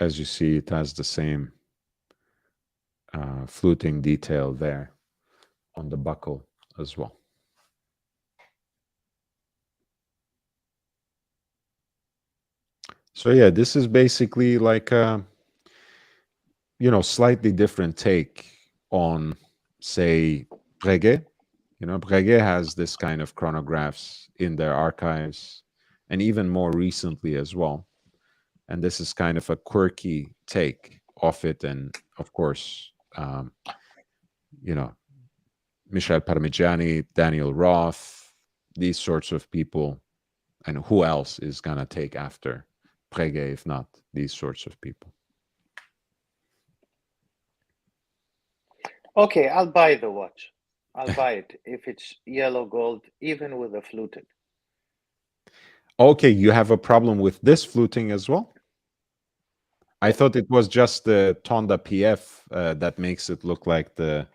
As you see, it has the same fluting detail there on the buckle as well. So yeah, this is basically like a slightly different take on, say, Breguet. Breguet has this kind of chronographs in their archives, and even more recently as well. And this is kind of a quirky take of it, and of course, Michel Parmigiani, Daniel Roth, these sorts of people. And who else is going to take after Breguet if not these sorts of people? Okay, I'll buy the watch. I'll buy it if it's yellow gold, even with a fluted. Okay, you have a problem with this fluting as well? I thought it was just the Tonda PF that makes it look like the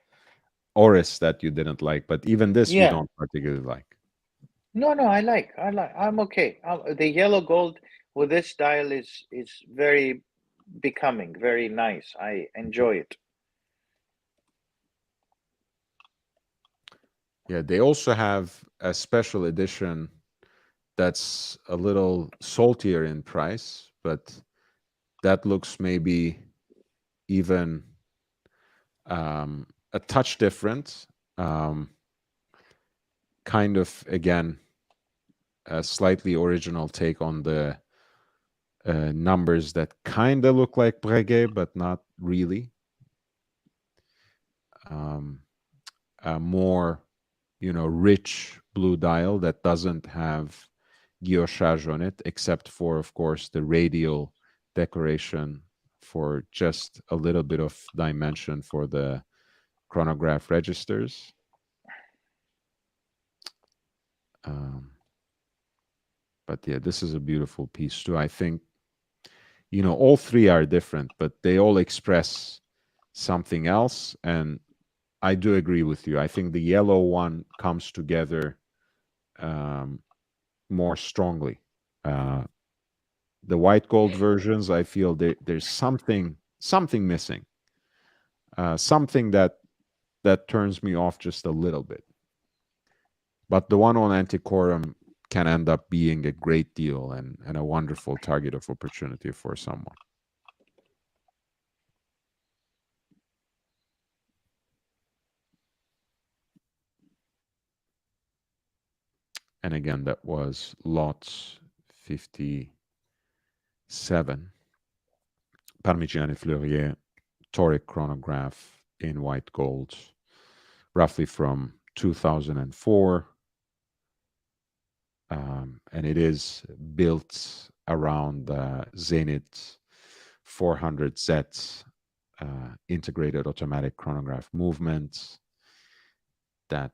Oris that you didn't like, but even this you don't particularly like. No, I like. I'm okay. The yellow gold with this dial is very becoming, very nice. I enjoy it. Yeah, they also have a special edition that's a little saltier in price, but that looks maybe even a touch different. Kind of, again, a slightly original take on the numbers that kind of look like Breguet, but not really. A more, rich blue dial that doesn't have guillochage on it, except for, of course, the radial decoration for just a little bit of dimension for the chronograph registers. But yeah, this is a beautiful piece too. I think, all three are different, but they all express something else. And I do agree with you. I think the yellow one comes together more strongly. The white gold versions, I feel there's something missing, something that turns me off just a little bit. But the one on Antiquorum can end up being a great deal and a wonderful target of opportunity for someone. And again, that was lot 57. Parmigiani Fleurier toric chronograph in white gold, roughly from 2004. And it is built around the Zenit 400Z integrated automatic chronograph movement that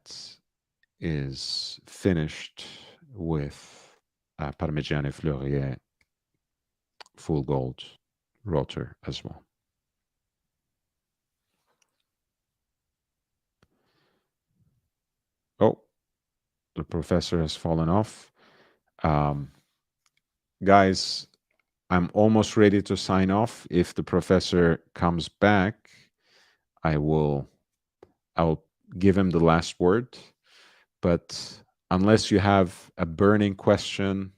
is finished with Parmigiani Fleurier full gold rotor as well. Oh, the professor has fallen off. Guys, I'm almost ready to sign off. If the professor comes back, I'll give him the last word. But unless you have a burning question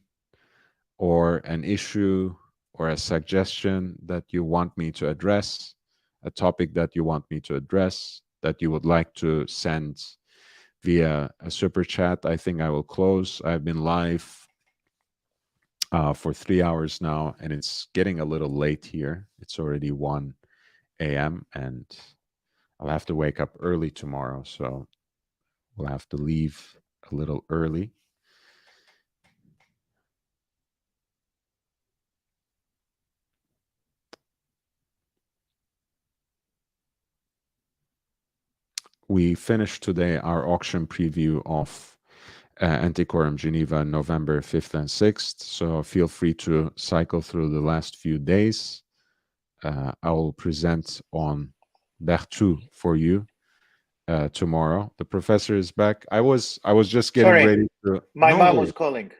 or an issue or a suggestion that you want me to address, a topic that you want me to address, that you would like to send via a super chat, I think I will close. I've been live for 3 hours now, and it's getting a little late here. It's already 1 a.m. and I'll have to wake up early tomorrow, so we'll have to leave a little early. We finished today our auction preview of Antiquorum Geneva, November 5th and 6th. So feel free to cycle through the last few days. I will present on Berthoud for you tomorrow. The professor is back. I was just getting Sorry, ready to. my No mom worries. was calling.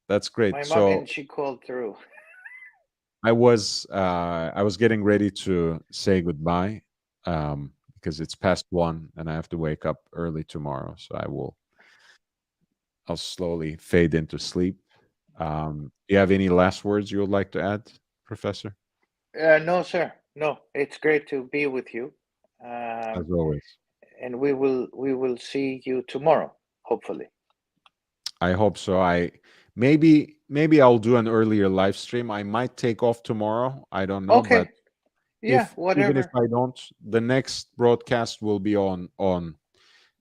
That's great. My mom, So and she called through. I was getting ready to say goodbye because it's past 1 and I have to wake up early tomorrow. So I'll slowly fade into sleep. Do you have any last words you would like to add, Professor? No, sir. No, it's great to be with you. As always. And we will see you tomorrow, hopefully. I hope so. Maybe I'll do an earlier live stream. I might take off tomorrow. I don't know, Okay. but Yeah, even if whatever. I don't, the next broadcast will be on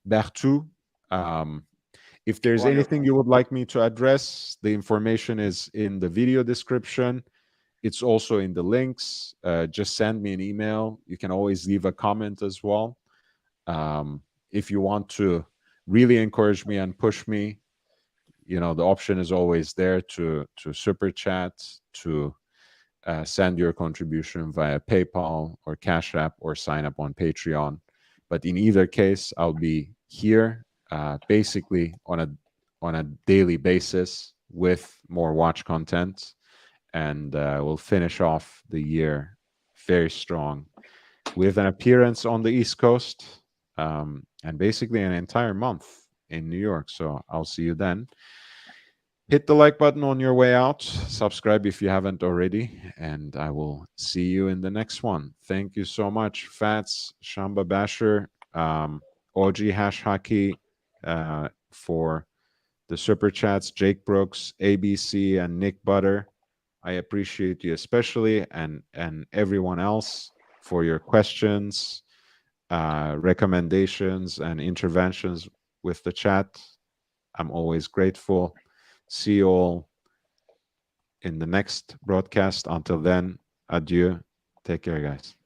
Berthoud. If there's anything Wonderful. you would like me to address, the information is in the video description. It's also in the links. Just send me an email. You can always leave a comment as well. If you want to really encourage me and push me, the option is always there to super chat, to send your contribution via PayPal or Cash App or sign up on Patreon. But in either case, I'll be here basically on a daily basis with more watch content, and we'll finish off the year very strong with an appearance on the East Coast and basically an entire month in New York. So I'll see you then. Hit the like button on your way out. Subscribe if you haven't already. And I will see you in the next one. Thank you so much. Fats, Shamba Basher, OG Hash Hockey for the super chats, Jake Brooks, ABC, and Nick Butter. I appreciate you especially, and everyone else for your questions, recommendations, and interventions with the chat. I'm always grateful. See you all in the next broadcast. Until then, adieu. Take care, guys.